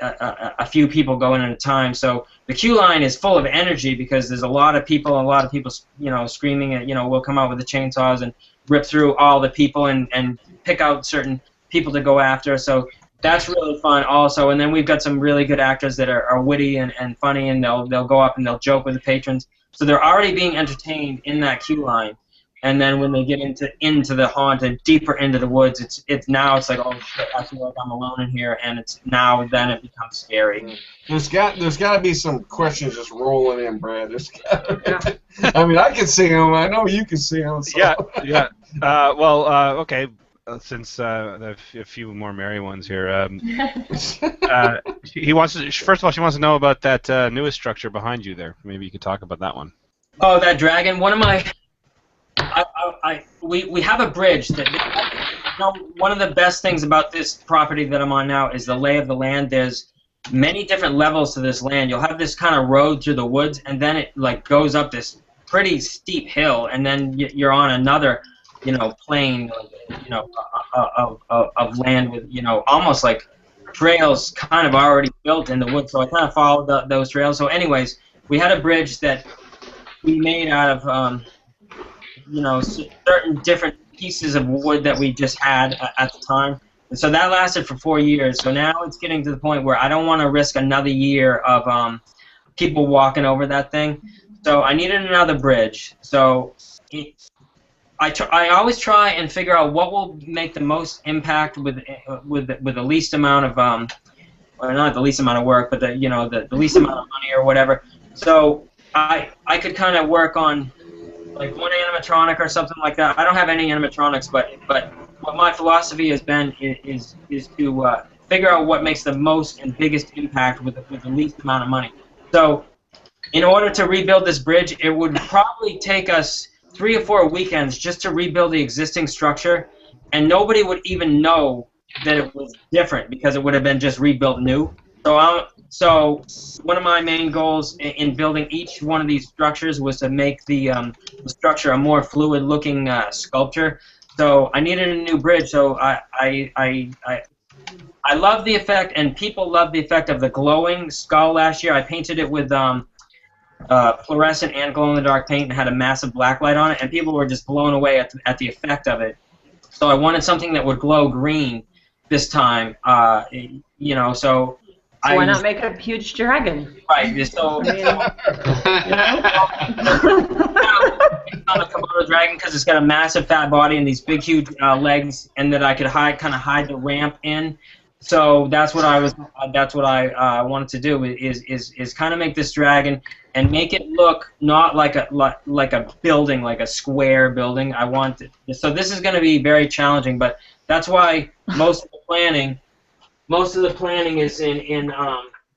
F: a few people go in at a time. So the queue line is full of energy because there's a lot of people, screaming, and we'll come out with the chainsaws and rip through all the people and pick out certain people to go after. So that's really fun also. And then we've got some really good actors that are witty and funny, and they'll go up and they'll joke with the patrons. So they're already being entertained in that queue line. And then when they get into the haunt and deeper into the woods, it's like, oh shit, I feel like I'm alone in here, and then it becomes scary.
D: There's got to be some questions just rolling in, Brad. I mean, I can see them. I know you can see them. So.
B: Yeah. Okay. Since a few more merry ones here. She wants to know about that newest structure behind you there. Maybe you could talk about that one.
F: Oh, that dragon. One of my. We have a bridge that one of the best things about this property that I'm on now is the lay of the land. There's many different levels to this land. You'll have this kind of road through the woods, and then it like goes up this pretty steep hill, and then you're on another plain of land with almost like trails kind of already built in the woods. So I kind of followed those trails. So anyways, we had a bridge that we made out of certain different pieces of wood that we just had at the time. So that lasted for 4 years. So now it's getting to the point where I don't want to risk another year of people walking over that thing. So I needed another bridge. So I always try and figure out what will make the most impact with the least amount of or not the least amount of work, but the least amount of money or whatever. So I could kind of work on like one animatronic or something like that. I don't have any animatronics, but what my philosophy has been is to figure out what makes the most and biggest impact with the least amount of money. So in order to rebuild this bridge, it would probably take us 3 or 4 weekends just to rebuild the existing structure, and nobody would even know that it was different because it would have been just rebuilt new. So one of my main goals in building each one of these structures was to make the structure a more fluid-looking sculpture. So I needed a new bridge. So I love the effect, and people love the effect of the glowing skull last year. I painted it with fluorescent and glow-in-the-dark paint and had a massive black light on it, and people were just blown away at the effect of it. So I wanted something that would glow green this time, so
A: why not make a huge dragon?
F: Right, so...
A: I mean,
F: on a Komodo dragon because it's got a massive fat body and these big huge legs, and that I could kind of hide the ramp in. So that's what I wanted to do is kind of make this dragon and make it look not like a building, like a square building. I want it. So this is going to be very challenging, but that's why most of the planning is in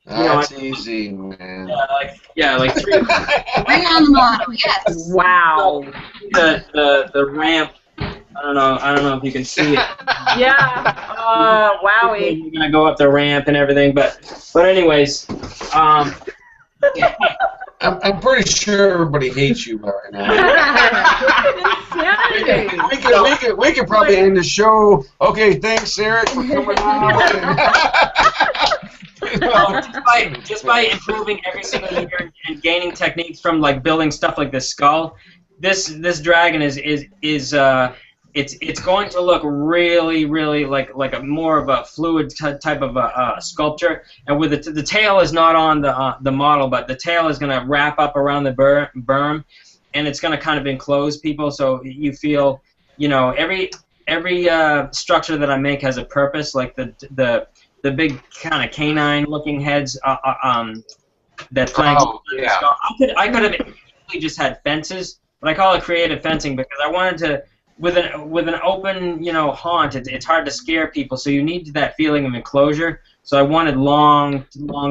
D: That's easy, man.
F: Like 3.
G: Bring on the model, yes.
A: wow.
F: The ramp. I don't know if you can see it.
A: Yeah. Wowie.
F: You're gonna go up the ramp and everything, but anyways,
D: I'm pretty sure everybody hates you right now.
A: Insanity.
D: We could probably end the show. Okay, thanks, Eric, for coming on.
F: Just by improving every single year and gaining techniques from like building stuff like this skull, this dragon is it's going to look really like a more of a fluid type of sculpture, and with the tail is not on the model, but the tail is going to wrap up around the berm, and it's going to kind of enclose people, so you feel every structure that I make has a purpose, like the big kind of canine-looking heads that flank.
E: Oh, yeah.
F: I could have easily just had fences, but I call it creative fencing because I wanted to, with an open haunt, it's hard to scare people, so you need that feeling of enclosure. So I wanted long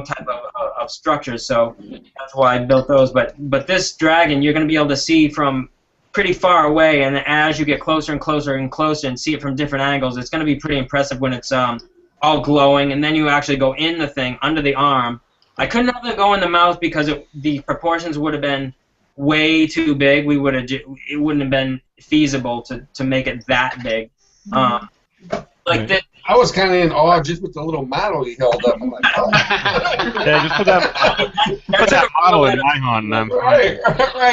F: type of structures, so that's why I built those. But this dragon, you're going to be able to see from pretty far away, and as you get closer and closer and closer and see it from different angles, it's going to be pretty impressive when it's all glowing, and then you actually go in the thing under the arm. I couldn't have it go in the mouth because the proportions would have been way too big. It wouldn't have been feasible to make it that big. This.
D: I was kind of in awe just with the little model he held up. I'm like, oh.
B: Yeah, just put that model in my hand.
D: Right.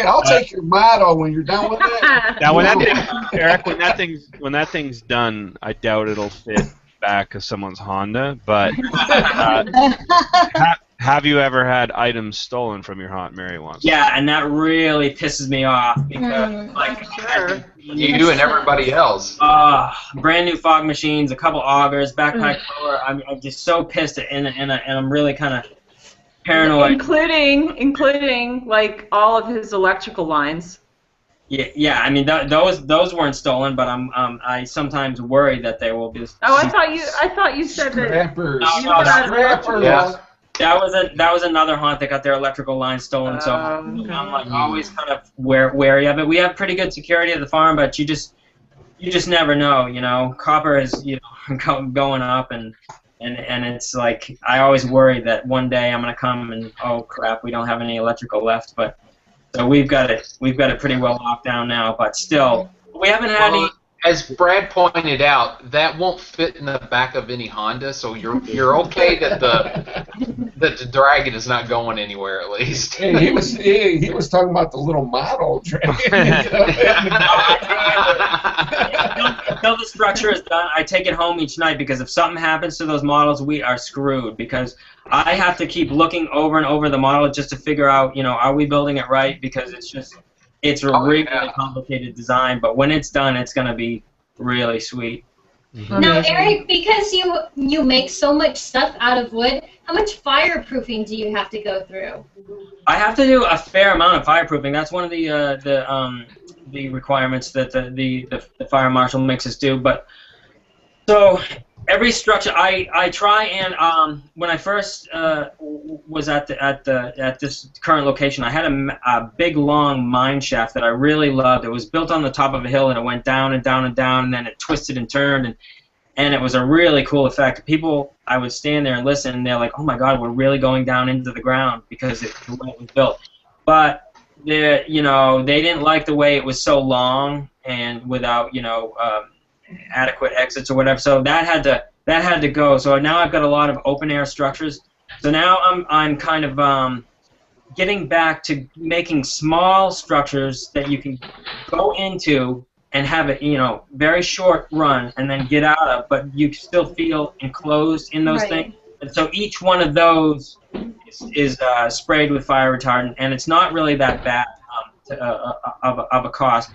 D: I'll take your model when you're done with it.
B: Now, Eric, when that thing's done, I doubt it'll fit back of someone's Honda. But have you ever had items stolen from your Haunt Mary once?
F: Yeah, and that really pisses me off because,
A: Sure.
E: You and everybody else.
F: Brand new fog machines, a couple augers, backpack thrower. I'm just so pissed, and I'm really kind of paranoid.
A: Including like all of his electrical lines.
F: Yeah. I mean, those weren't stolen, but I sometimes worry that they will be.
A: Oh, I thought you said that.
D: Scrappers.
F: Scrappers.
E: Yeah.
F: That was another haunt that got their electrical lines stolen, so I'm like always kind of wary of it. We have pretty good security at the farm, but you just never know. Copper is going up, and it's like I always worry that one day I'm gonna come and oh crap, we don't have any electrical left. But so we've got it pretty well locked down now. But still, we haven't had any.
E: As Brad pointed out, that won't fit in the back of any Honda, so you're okay that the Dragon is not going anywhere at least.
D: Hey, he was talking about the little model Dragon.
F: Don't until the structure is done, I take it home each night because if something happens to those models, we are screwed because I have to keep looking over and over the model just to figure out, are we building it right? Because it's a really complicated design, but when it's done, it's going to be really sweet.
H: Now, Eric, because you make so much stuff out of wood, how much fireproofing do you have to go through?
F: I have to do a fair amount of fireproofing. That's one of the requirements that the fire marshal makes us do. But so every structure, I try and when I first was at this current location, I had a big long mine shaft that I really loved. It was built on the top of a hill and it went down and down and down, and then it twisted and turned, and it was a really cool effect. People, I would stand there and listen, and they're like, "Oh my God, we're really going down into the ground because the way it was built." But they didn't like the way it was so long and without adequate exits or whatever. So that had to go. So now I've got a lot of open air structures. So now I'm kind of getting back to making small structures that you can go into and have a very short run and then get out of, but you still feel enclosed in those things. And so each one of those is sprayed with fire retardant, and it's not really that bad of a cost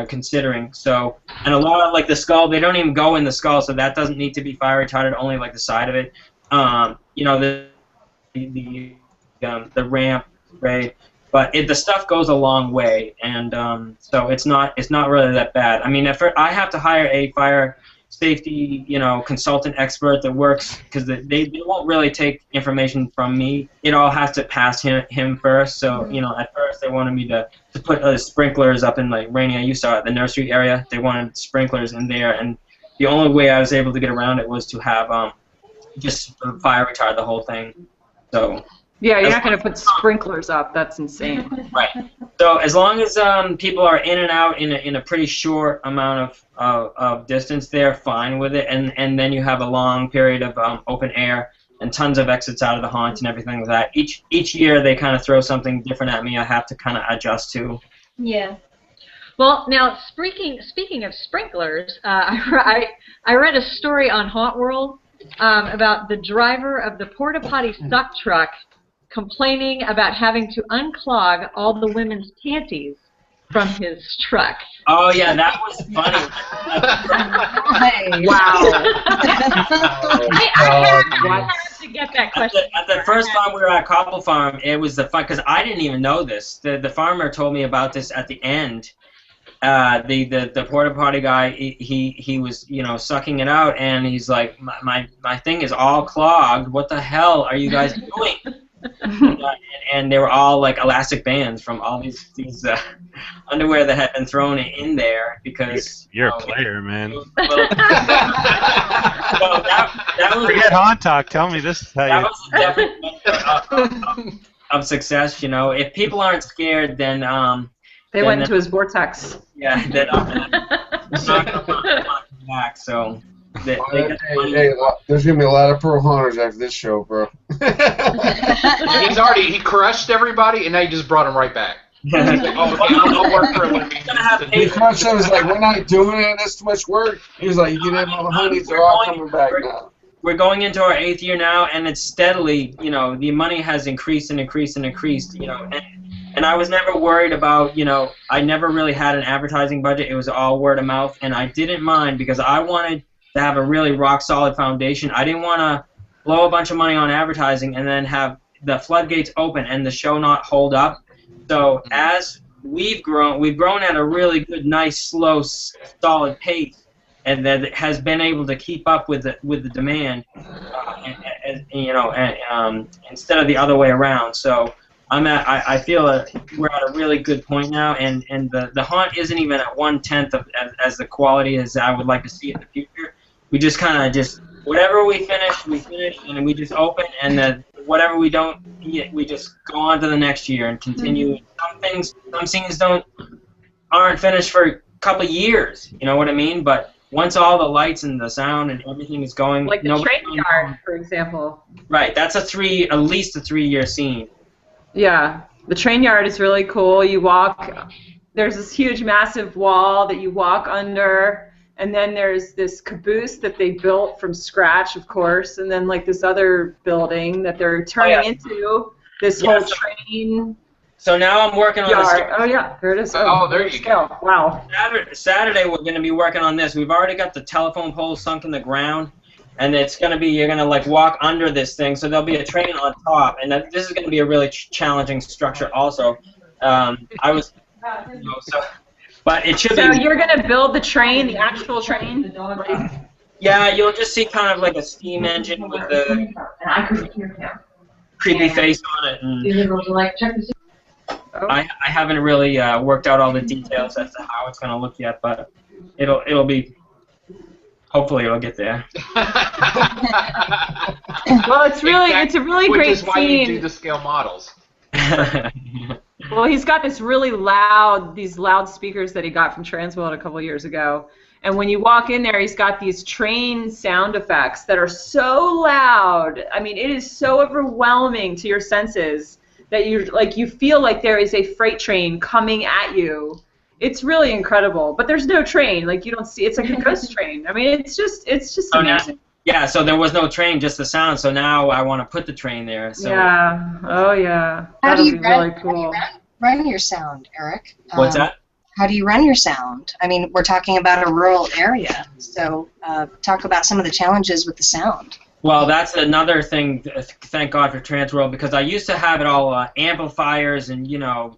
F: considering. So, and a lot of like the skull, they don't even go in the skull, so that doesn't need to be fire retardant. Only like the side of it. The ramp spray. But the stuff goes a long way, and so it's not really that bad. I mean, I have to hire a fire safety consultant expert that works because they won't really take information from me. It all has to pass him first. So at first they wanted me to put sprinklers up in like Rainy. You saw it, the nursery area. They wanted sprinklers in there, and the only way I was able to get around it was to have just fire retard the whole thing. So.
A: Yeah, you're not going to put sprinklers up. That's insane.
F: Right. So as long as people are in and out in a pretty short amount of distance, they're fine with it. And then you have a long period of open air and tons of exits out of the haunt and everything like that. Each year they kind of throw something different at me. I have to kind of adjust to.
H: Yeah.
C: Well, now speaking of sprinklers, I read a story on Haunt World about the driver of the porta potty suck truck complaining about having to unclog all the women's panties from his truck.
F: Oh yeah, that was funny.
C: Wow. I had to get that question.
F: At the first time we were at Cobble Farm, it was the fun because I didn't even know this. The farmer told me about this at the end. The porta potty guy, he was sucking it out, and he's like, my thing is all clogged. What the hell are you guys doing? And they were all like elastic bands from all these underwear that had been thrown in there because
B: you're a player, man.
F: So that was
B: forget haunt talk. Tell me this is how
F: that was definitely of success. If people aren't scared, then
A: they went into his vortex.
F: Yeah, they're not gonna come back. So.
D: Hey, there's gonna be a lot of pro hunters after this show, bro.
E: He crushed everybody, and now he just brought them right back. He's like, I'll work for a living.
D: He crushed them. He's like, we're not doing it. That's too much work. He was like, you can have all the honeys. They're all coming back now.
F: We're going into our 8th year now, and it's steadily, the money has increased and increased and increased, and I was never worried about, I never really had an advertising budget. It was all word of mouth, and I didn't mind because I wanted to have a really rock-solid foundation. I didn't want to blow a bunch of money on advertising and then have the floodgates open and the show not hold up. So as we've grown at a really good, nice, slow, solid pace, and that has been able to keep up with the demand, instead of the other way around. So I feel we're at a really good point now, and the haunt isn't even at 1/10 as the quality as I would like to see in the future. We just kind of whatever we finish, and we just open, and whatever we don't, we just go on to the next year and continue. Some scenes aren't finished for a couple of years. You know what I mean? But once all the lights and the sound and everything is going,
A: like the train yard, for example.
F: Right. That's at least a 3-year scene.
A: Yeah, the train yard is really cool. You walk. There's this huge, massive wall that you walk under. and then there's this caboose that they built from scratch, of course, and then like this other building that they're turning into this whole train.
F: So now I'm working on
A: yard. Oh yeah, there it is.
E: Oh, there you go.
A: Wow.
F: Saturday we're going to be working on this. We've already got the telephone pole sunk in the ground, and it's going to be, you're going to like walk under this thing, so there'll be a train on top, and this is going to be a really challenging structure also. But it should be.
A: So you're going to build the train, the actual train?
F: Yeah, you'll just see kind of like a steam engine with the creepy face on it. And I haven't really worked out all the details as to how it's going to look yet, but it'll be. Hopefully, it'll get there.
A: Well, it's a really great scene.
E: Which is why you do the scale models.
A: Well, he's got these loud speakers that he got from Transworld a couple years ago. And when you walk in there, he's got these train sound effects that are so loud. I mean, it is so overwhelming to your senses that you feel like there is a freight train coming at you. It's really incredible. But there's no train. Like, you don't see. It's like a ghost train. I mean, it's just amazing.
F: Yeah, so there was no train, just the sound. So now I want to put the train there. So.
A: Yeah. Oh, yeah.
G: How do you
A: really cool.
G: run your sound, Eric?
F: What's that?
G: How do you run your sound? I mean, we're talking about a rural area, so talk about some of the challenges with the sound.
F: Well, that's another thing. Thank God for Transworld, because I used to have it all amplifiers and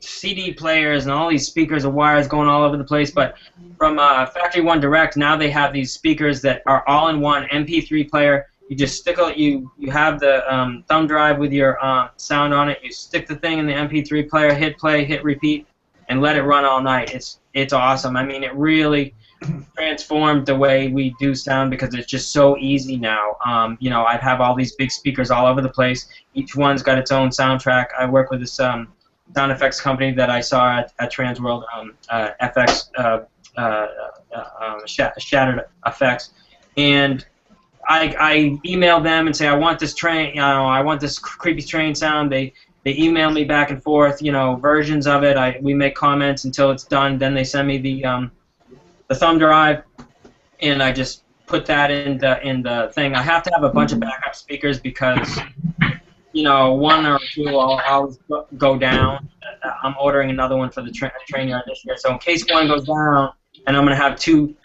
F: CD players and all these speakers and wires going all over the place. But from Factory One Direct, now they have these speakers that are all in one MP3 player. You just stick it. You have the thumb drive with your sound on it. You stick the thing in the MP3 player, hit play, hit repeat, and let it run all night. It's awesome. I mean, it really transformed the way we do sound because it's just so easy now. I'd have all these big speakers all over the place. Each one's got its own soundtrack. I work with this sound effects company that I saw at Transworld, FX, Shattered Effects, and I email them and say I want this train, I want this creepy train sound. They email me back and forth, versions of it. We make comments until it's done. Then they send me the thumb drive, and I just put that in the thing. I have to have a bunch of backup speakers because, one or two will always go down. I'm ordering another one for the train yard this year, so in case one goes down, and I'm going to have two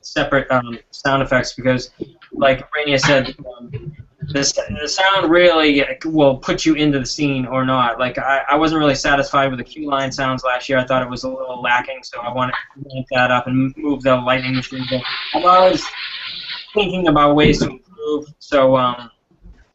F: separate sound effects because, like Rainier said, the sound really will put you into the scene or not. Like, I wasn't really satisfied with the Q line sounds last year. I thought it was a little lacking, so I wanted to ramp that up and move the lightning machine. I'm always thinking about ways to improve.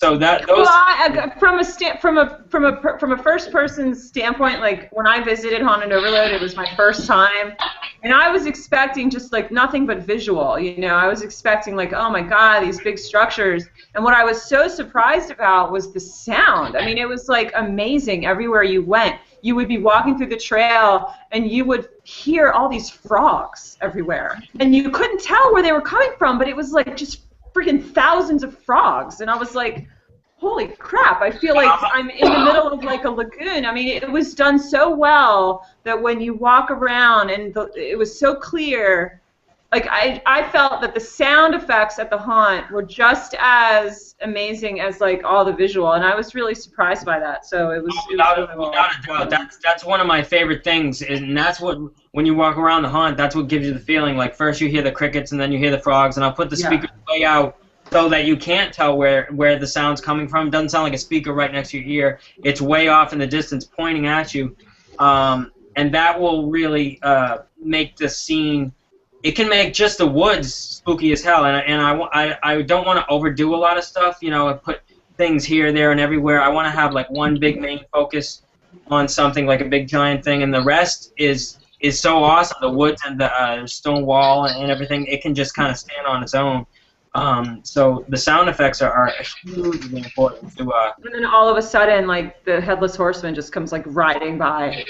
F: So that those.
A: Well, from a first person standpoint, like when I visited Haunted Overload, it was my first time, and I was expecting just like nothing but visual. I was expecting like, oh my God, these big structures. And what I was so surprised about was the sound. I mean, it was like amazing everywhere you went. You would be walking through the trail, and you would hear all these frogs everywhere, and you couldn't tell where they were coming from, but it was like just freaking thousands of frogs, and I was like, holy crap, I feel like I'm in the middle of like a lagoon. I mean, it was done so well that when you walk around and it was so clear, like I felt that the sound effects at the haunt were just as amazing as like all the visual, and I was really surprised by that. So it was
F: without a doubt. That's one of my favorite things, and that's what, when you walk around the haunt, that's what gives you the feeling. Like first you hear the crickets, and then you hear the frogs, and I'll put the speakers way out so that you can't tell where the sound's coming from. It doesn't sound like a speaker right next to your ear. It's way off in the distance, pointing at you, and that will really make the scene. It can make just the woods spooky as hell, and I don't want to overdo a lot of stuff. Put things here, there, and everywhere. I want to have like one big main focus on something, like a big giant thing, and the rest is so awesome. The woods and the stone wall and everything. It can just kind of stand on its own. So the sound effects are hugely important to.
A: And then all of a sudden, like the headless horseman just comes like riding by,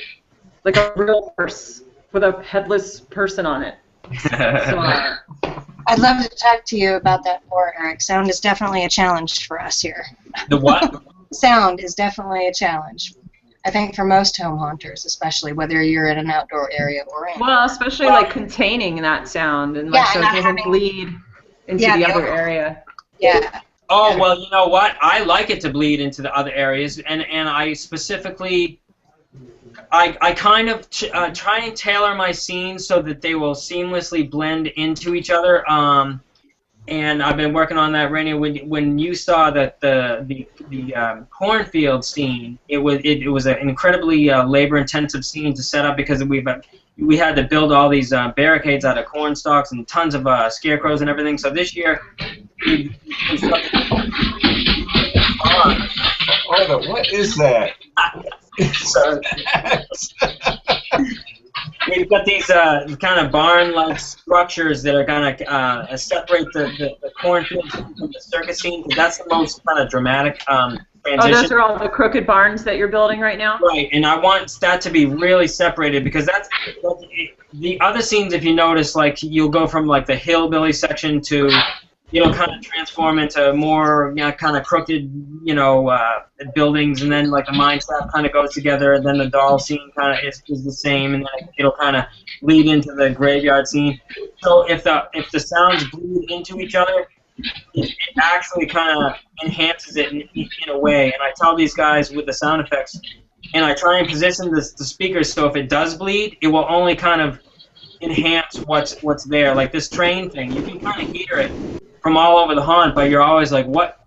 A: like a real horse with a headless person on it.
G: I'd love to talk to you about that more, Eric. Sound is definitely a challenge for us here.
F: The what?
G: Sound is definitely a challenge. I think for most home haunters, especially whether you're in an outdoor area or in.
A: Well, especially like containing that sound and like so it doesn't bleed into the other area.
G: Yeah.
F: Oh, well, you know what? I like it to bleed into the other areas, and I specifically, I kind of try and tailor my scenes so that they will seamlessly blend into each other. And I've been working on that, Rainey. When you saw that the cornfield scene, it was an incredibly labor-intensive scene to set up because we had to build all these barricades out of corn stalks and tons of scarecrows and everything. So this year, we constructed.
D: What is that?
F: So, we've got these kind of barn-like structures that are going to separate the cornfield from the circus scene, because that's the most kind of dramatic transition.
A: Oh, those are all the crooked barns that you're building right now?
F: Right, and I want that to be really separated, because that's the other scenes, if you notice, like you'll go from like the hillbilly section to, you know, kind of transform into more, you know, kind of crooked, you know, buildings, and then like the mine shaft kind of goes together, and then the doll scene kind of is the same, and then it'll kind of lead into the graveyard scene. So if the sounds bleed into each other, it actually kind of enhances it in a way. And I tell these guys with the sound effects, and I try and position the speakers so if it does bleed, it will only kind of enhance what's there. Like this train thing, you can kind of hear it from all over the haunt, but you're always like, what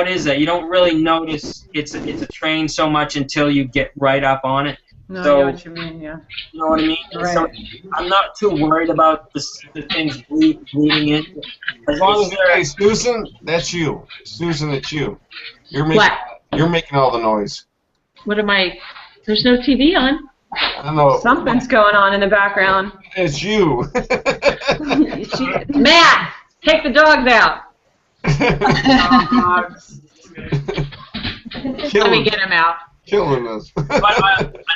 F: is that? You don't really notice it's a train so much until you get right up on it.
A: No,
F: So,
A: I know what you mean, yeah.
F: you know what I mean?
A: Right.
F: So I'm not too worried about the things bleeding in. As long as they're...
D: Hey, Susan, that's you. Susan, it's you. You're making all the noise.
C: What am I? There's no TV on.
D: I don't know.
A: Something's going on in the background.
D: It's you.
C: Matt, take the dogs out. Let me get him out.
D: Killing us.
F: But,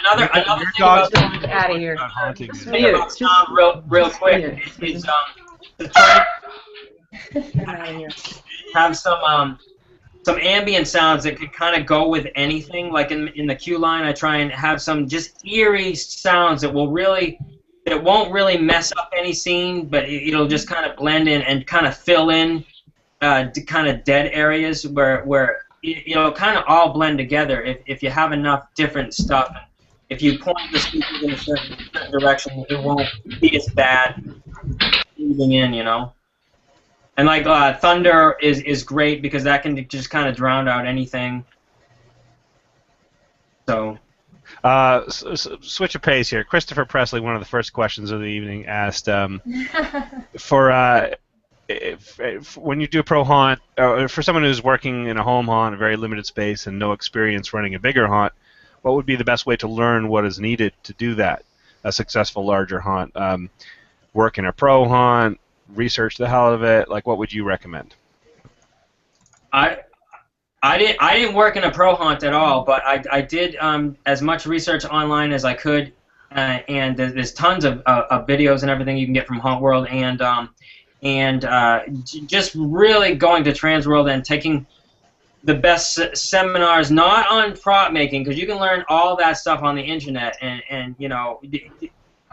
F: another thing
B: dog's
F: about
A: Out of here.
B: haunting you.
F: thing about sound real quick is to try and have some ambient sounds that could kind of go with anything. Like in the cue line, I try and have some just eerie sounds that won't really mess up any scene, but it'll just kind of blend in and kind of fill in kind of dead areas where it'll kind of all blend together if you have enough different stuff. If you point the speakers in a certain direction, it won't be as bad moving in, you know. And like thunder is great because that can just kind of drown out anything. So.
B: Switch of pace here. Christopher Presley, one of the first questions of the evening, asked if when you do a pro haunt, for someone who's working in a home haunt, a very limited space, and no experience running a bigger haunt, what would be the best way to learn what is needed to do that, a successful larger haunt? Work in a pro haunt, research the hell out of it. Like, what would you recommend?
F: I didn't work in a pro haunt at all, but I did as much research online as I could, and there's tons of videos and everything you can get from Haunt World, and just really going to Transworld and taking the best seminars, not on prop making, because you can learn all that stuff on the internet, and you know,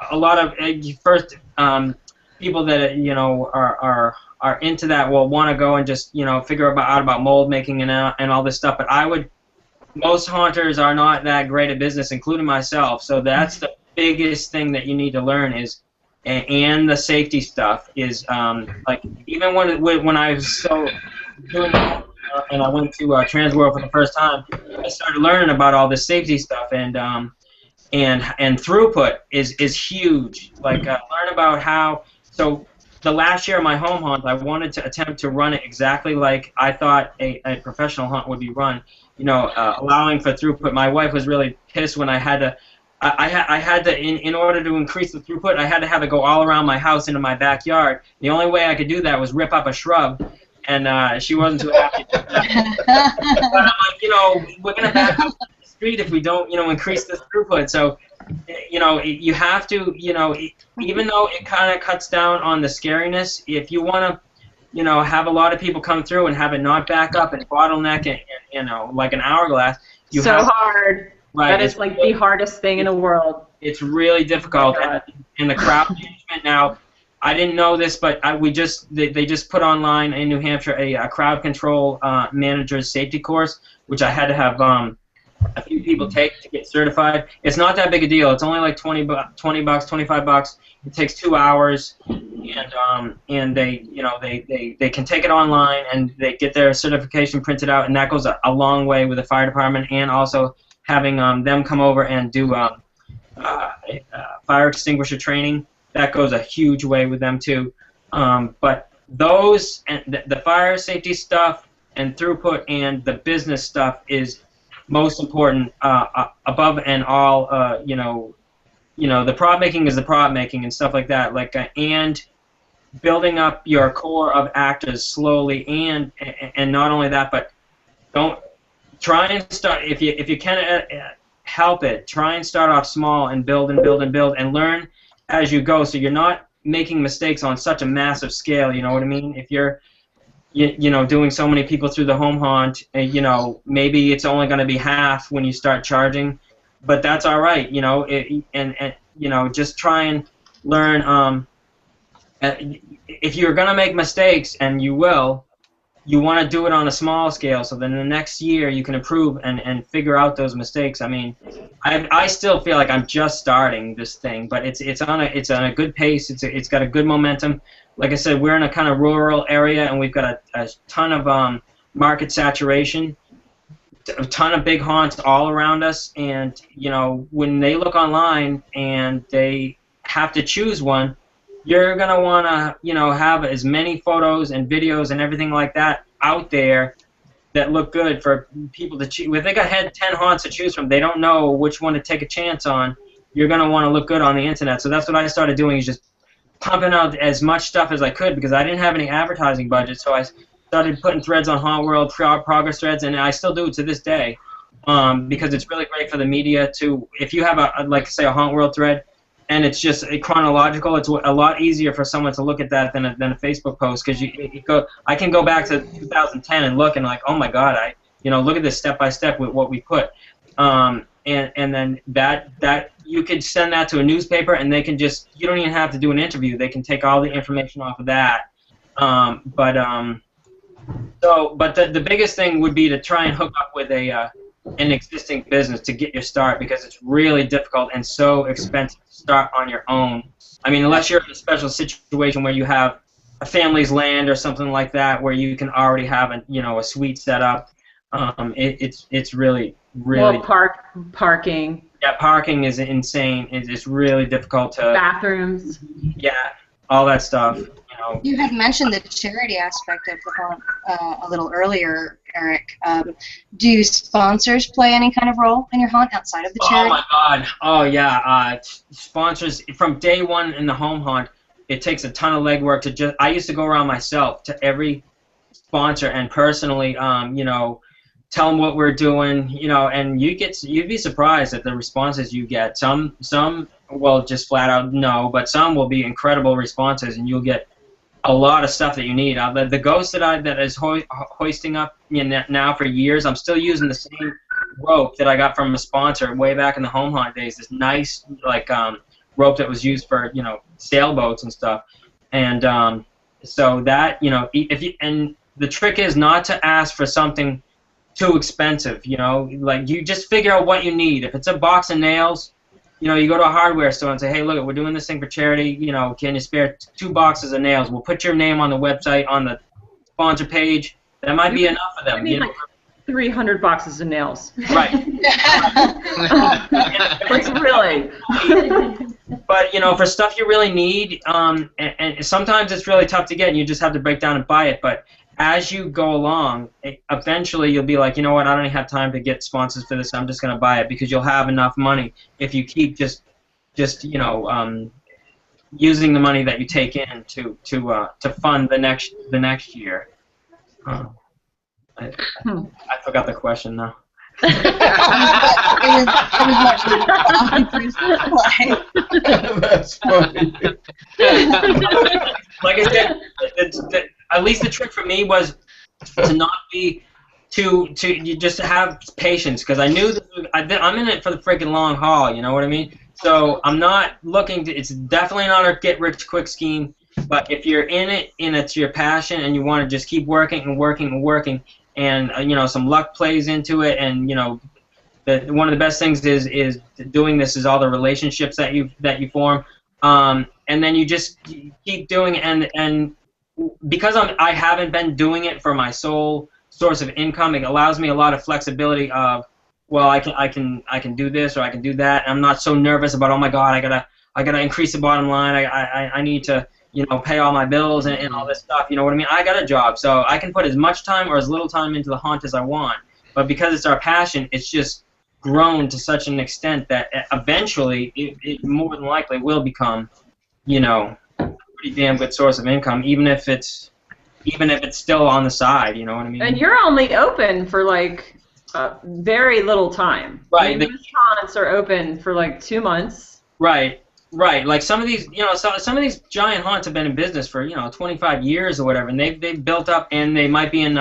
F: a lot of first people that you know are into that will want to go and just, you know, figure out about mold making and all this stuff. But most haunters are not that great at business, including myself. So that's the biggest thing that you need to learn is, and the safety stuff is like even when I was doing and I went to Transworld for the first time, I started learning about all this safety stuff, and throughput is huge. Like learn about how. So the last year of my home haunt, I wanted to attempt to run it exactly like I thought a professional haunt would be run. You know, allowing for throughput. My wife was really pissed when I had to. I had to, in order to increase the throughput, I had to have it go all around my house into my backyard. The only way I could do that was rip up a shrub, and she wasn't too happy. But I'm like, you know, we're gonna back up the street if we don't, you know, increase the throughput. So, you know, you have to, you know, even though it kind of cuts down on the scariness, if you want to, you know, have a lot of people come through and have it not back up and bottleneck and you know, like an hourglass, you
A: so
F: have
A: hard.
F: Right.
A: That is like the hardest thing in the world.
F: It's really difficult.
A: Oh,
F: and the crowd management now, I didn't know this, but they just put online in New Hampshire a crowd control manager's safety course, which I had to have a few people take to get certified. It's not that big a deal. It's only like $20, $25. It takes 2 hours, and they can take it online and they get their certification printed out, and that goes a long way with the fire department, and also having them come over and do fire extinguisher training. That goes a huge way with them too. But those and the fire safety stuff and throughput and the business stuff is most important above and all. The prop making is the prop making and stuff like that. And building up your core of actors slowly, and not only that, but don't try and start if you can help it. Try and start off small and build and build and build and learn as you go, so you're not making mistakes on such a massive scale. You know what I mean? If you're doing so many people through the home haunt, maybe it's only going to be half when you start charging, but that's all right. Just try and learn. If you're going to make mistakes, and you will, you want to do it on a small scale, so then the next year you can improve and figure out those mistakes. I mean, I still feel like I'm just starting this thing, but it's on a good pace. It's got a good momentum. Like I said, we're in a kind of rural area, and we've got a ton of market saturation, a ton of big haunts all around us, and when they look online and they have to choose one, you're going to want to, have as many photos and videos and everything like that out there that look good for people to choose. If they had 10 haunts to choose from, they don't know which one to take a chance on. You're going to want to look good on the internet. So that's what I started doing, is just pumping out as much stuff as I could, because I didn't have any advertising budget. So I started putting threads on Haunt World, progress threads, and I still do it to this day, because it's really great for the media to, if you have say a Haunt World thread, and it's just chronological, it's a lot easier for someone to look at that than a Facebook post, because I can go back to 2010 and look and oh my God, look at this step by step with what we put, and then that you could send that to a newspaper, and they can just, you don't even have to do an interview, they can take all the information off of that, but the biggest thing would be to try and hook up with an existing business to get your start, because it's really difficult and so expensive to start on your own. I mean, unless you're in a special situation where you have a family's land or something like that, where you can already have a suite set up. It's really
A: parking.
F: Yeah, parking is insane. It's really difficult to.
A: Bathrooms.
F: Yeah, all that stuff.
G: You had mentioned the charity aspect of the haunt a little earlier, Eric. Do sponsors play any kind of role in your haunt outside of the charity?
F: Oh my God! Oh yeah, sponsors from day one in the home haunt. It takes a ton of legwork to just. I used to go around myself to every sponsor and personally, tell them what we're doing, and you'd be surprised at the responses you get. Some will just flat out no, but some will be incredible responses, and you'll get a lot of stuff that you need. The ghost that is hoisting up now for years, I'm still using the same rope that I got from a sponsor way back in the home haunt days. This nice rope that was used for sailboats and stuff. And so that and the trick is not to ask for something too expensive. You just figure out what you need. If it's a box of nails, you go to a hardware store and say, hey, look, we're doing this thing for charity, can you spare 2 boxes of nails? We'll put your name on the website, on the sponsor page. That might be enough for them.
A: Like 300 boxes of nails.
F: Right.
A: It's really.
F: But, for stuff you really need, and sometimes it's really tough to get, and you just have to break down and buy it. But as you go along, eventually you'll be like, you know what, I don't even have time to get sponsors for this. I'm just going to buy it, because you'll have enough money if you keep just using the money that you take in to fund the next year. I forgot the question now.
D: That's funny.
F: Like I said, at least the trick for me was to not be to you just have patience, because I knew I'm in it for the freaking long haul. You know what I mean? So I'm not looking to. It's definitely not a get-rich-quick scheme. But if you're in it and it's your passion, and you want to just keep working and working and working, and some luck plays into it, and one of the best things is doing this is all the relationships that you form, and then you just keep doing it, and because I haven't been doing it for my sole source of income, it allows me a lot of flexibility of, well, I can do this or I can do that. And I'm not so nervous about, oh my God, I gotta increase the bottom line. I need to pay all my bills and all this stuff. You know what I mean? I got a job, so I can put as much time or as little time into the hunt as I want. But because it's our passion, it's just grown to such an extent that eventually it more than likely will become, a pretty damn good source of income, even if it's still on the side. You know what I mean?
A: And you're only open for like very little time.
F: Right.
A: I mean, most haunts are open for like 2 months.
F: Right. Right, like some of these, some of these giant haunts have been in business for 25 years or whatever, and they've built up, and they might be in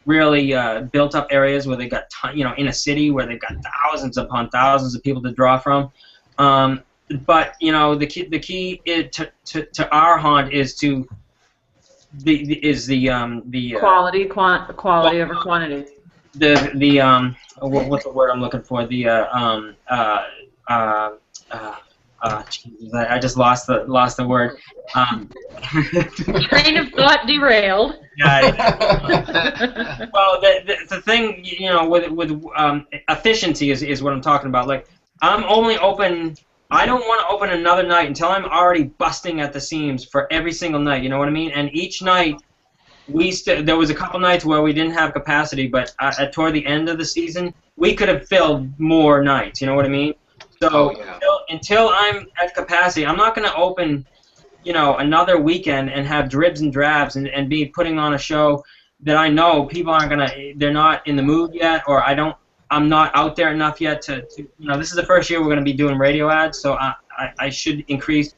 F: really built up areas where they got in a city where they've got thousands upon thousands of people to draw from. But the key to our haunt is the
A: Quality over quantity.
F: What's the word I'm looking for? Jesus, I just lost the word.
C: Train of thought derailed.
F: Yeah. Well, the thing, with efficiency is what I'm talking about. Like, I'm only open. I don't want to open another night until I'm already busting at the seams for every single night. You know what I mean? And each night, there was a couple nights where we didn't have capacity, but toward the end of the season, we could have filled more nights. You know what I mean? So until I'm at capacity, I'm not going to open, another weekend and have dribs and drabs and be putting on a show that I know people aren't they're not in the mood yet, or I'm not out there enough yet to this is the first year we're going to be doing radio ads, so I should increase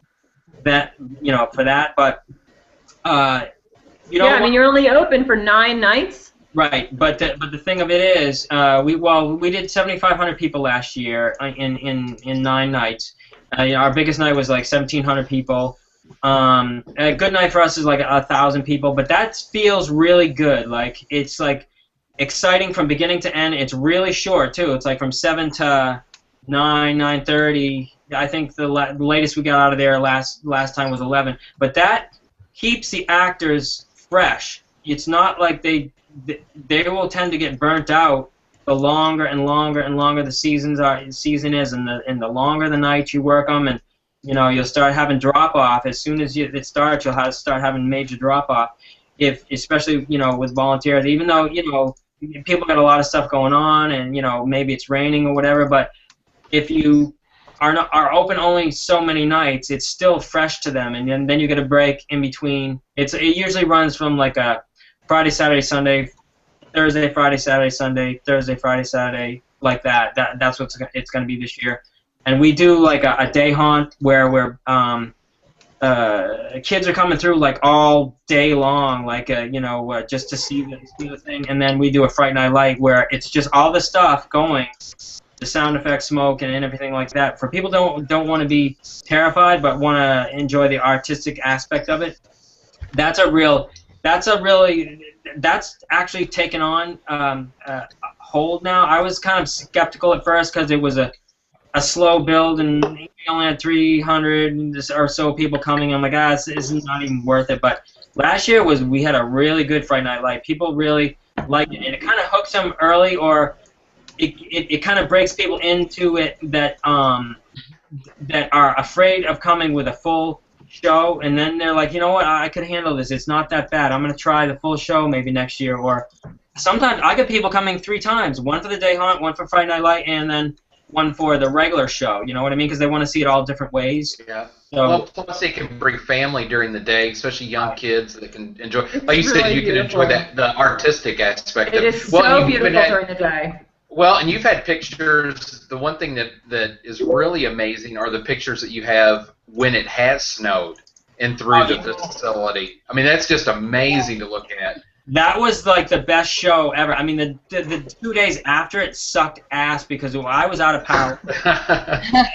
F: that, for that, but I mean,
A: you're only open for 9 nights.
F: Right, but the thing of it is, we did 7,500 people last year in 9 nights. Our biggest night was like 1,700 people. A good night for us is like 1,000 people, but that feels really good. Like, it's like exciting from beginning to end. It's really short too. It's like from 7 to 9:30. I think the latest we got out of there last time was 11. But that keeps the actors fresh. It's not like they will tend to get burnt out the longer and longer and longer the season is, and the longer the nights you work them, and you'll start having drop off as soon as it starts. You'll start having major drop off, especially with volunteers. Even though people got a lot of stuff going on, and maybe it's raining or whatever, but if you are open only so many nights, it's still fresh to them, and then you get a break in between. It usually runs from like a Friday, Saturday, Sunday, Thursday, Friday, Saturday, Sunday, Thursday, Friday, Saturday, like that. That's what it's going to be this year. And we do like a day haunt where kids are coming through like all day long, like just to see the thing. And then we do a Fright Night Light where it's just all the stuff going, the sound effects, smoke, and everything like that. For people don't want to be terrified but want to enjoy the artistic aspect of it. That's actually taken on hold now. I was kind of skeptical at first because it was a slow build and we only had 300 or so people coming. I'm like, this is not even worth it. But last year we had a really good Fright Night Light. People really liked it, and it kind of hooks them early, or it kind of breaks people into it that are afraid of coming with a full show, and then they're like, you know what, I could handle this. It's not that bad. I'm going to try the full show maybe next year. Or sometimes I get people coming 3 times, one for the day haunt, one for Friday Night Light, and then one for the regular show. You know what I mean? Because they want to see it all different ways.
E: Yeah.
F: So,
E: well, plus they can bring family during the day, especially young kids that can enjoy. Like you said, you can enjoy the artistic aspect of it.
A: It is so beautiful during the day.
E: Well, and you've had pictures. The one thing that is really amazing are the pictures that you have when it has snowed and through the facility. I mean, that's just amazing to look at.
F: That was like the best show ever. I mean, the 2 days after it sucked ass because I was out of power. All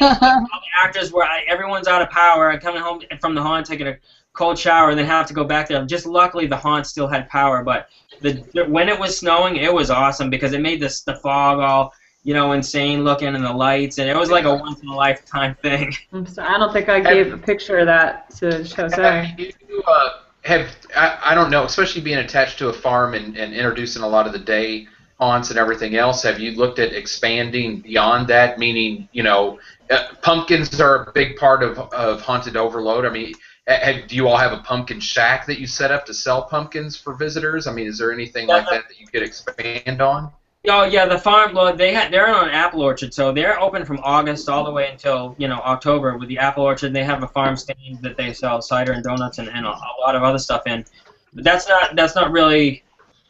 F: the actors were, everyone's out of power. I'm coming home from the haunt, taking a cold shower, and then have to go back there. Just luckily, the haunt still had power. But when it was snowing, it was awesome because it made the fog all, you know, insane looking, and the lights, and it was like a once in a lifetime thing.
A: I'm sorry, I don't think I gave a picture of that to Jose.
E: I don't know, especially being attached to a farm and introducing a lot of the day haunts and everything else, have you looked at expanding beyond that, meaning, you know, pumpkins are a big part of Haunted Overload. I mean, do you all have a pumpkin shack that you set up to sell pumpkins for visitors? I mean, is there anything like that you could expand on? Oh yeah, the farm. Well, they're on an apple orchard, so they're open from August all the way until, you know, October with the apple orchard. They have a farm stand that they sell cider and donuts and a lot of other stuff in. But that's not really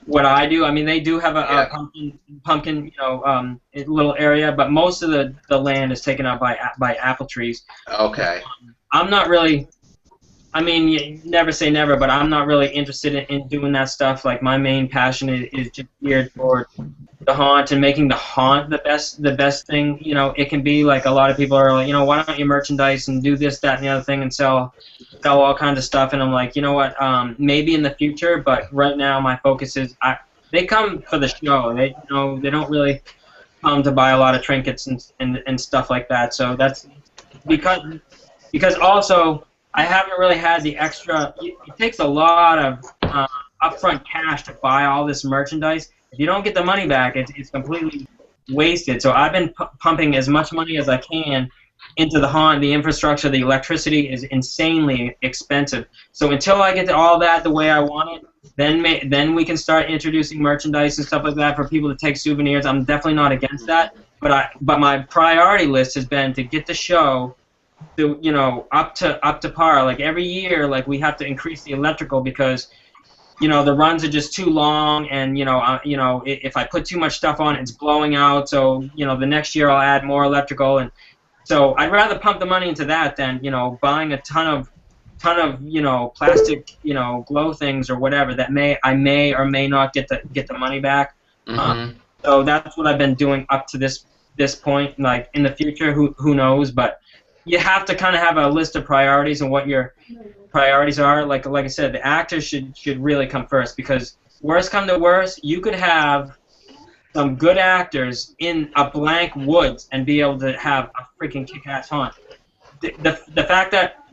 E: what I do. I mean, they do have a pumpkin, you know, little area, but most of the land is taken up by apple trees. Okay. I'm not really. I mean, you never say never, but I'm not really interested in doing that stuff. Like, my main passion is just geared toward the haunt and making the haunt the best thing, you know, it can be. Like, a lot of people are like, you know, why don't you merchandise and do this, that, and the other thing and sell all kinds of stuff. And I'm like, you know what, maybe in the future, but right now my focus is they come for the show. They, you know, they don't really come to buy a lot of trinkets and stuff like that. So that's because also I haven't really had the extra. It takes a lot of upfront cash to buy all this merchandise. If you don't get the money back, it's completely wasted. So I've been pumping as much money as I can into the haunt. The infrastructure, the electricity is insanely expensive. So until I get to all that the way I want it, then we can start introducing merchandise and stuff like that for people to take souvenirs. I'm definitely not against that. But my priority list has been to get the show to, you know, up to par. Like, every year, like, we have to increase the electrical because, you know, the runs are just too long, and you know, if I put too much stuff on, it's blowing out. So, you know, the next year I'll add more electrical, and so I'd rather pump the money into that than, you know, buying a ton of you know, plastic, you know, glow things or whatever that I may or may not get the money back. Mm-hmm. So that's what I've been doing up to this point. Like, in the future, who knows? But you have to kind of have a list of priorities and what your priorities are. Like I said, the actors should really come first, because worst come to worst, you could have some good actors in a blank woods and be able to have a freaking kick-ass haunt. The fact that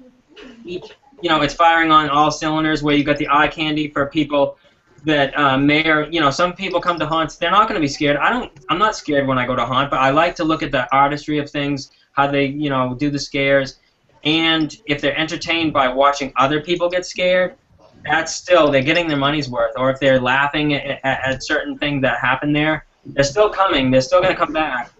E: each, you know, it's firing on all cylinders, where you got the eye candy for people that may, or, you know, some people come to haunts, they're not going to be scared. I'm not scared when I go to haunt, but I like to look at the artistry of things, how they, you know, do the scares, and if they're entertained by watching other people get scared, that's still, they're getting their money's worth. Or if they're laughing at certain things that happen there, they're still coming. They're still going to come back.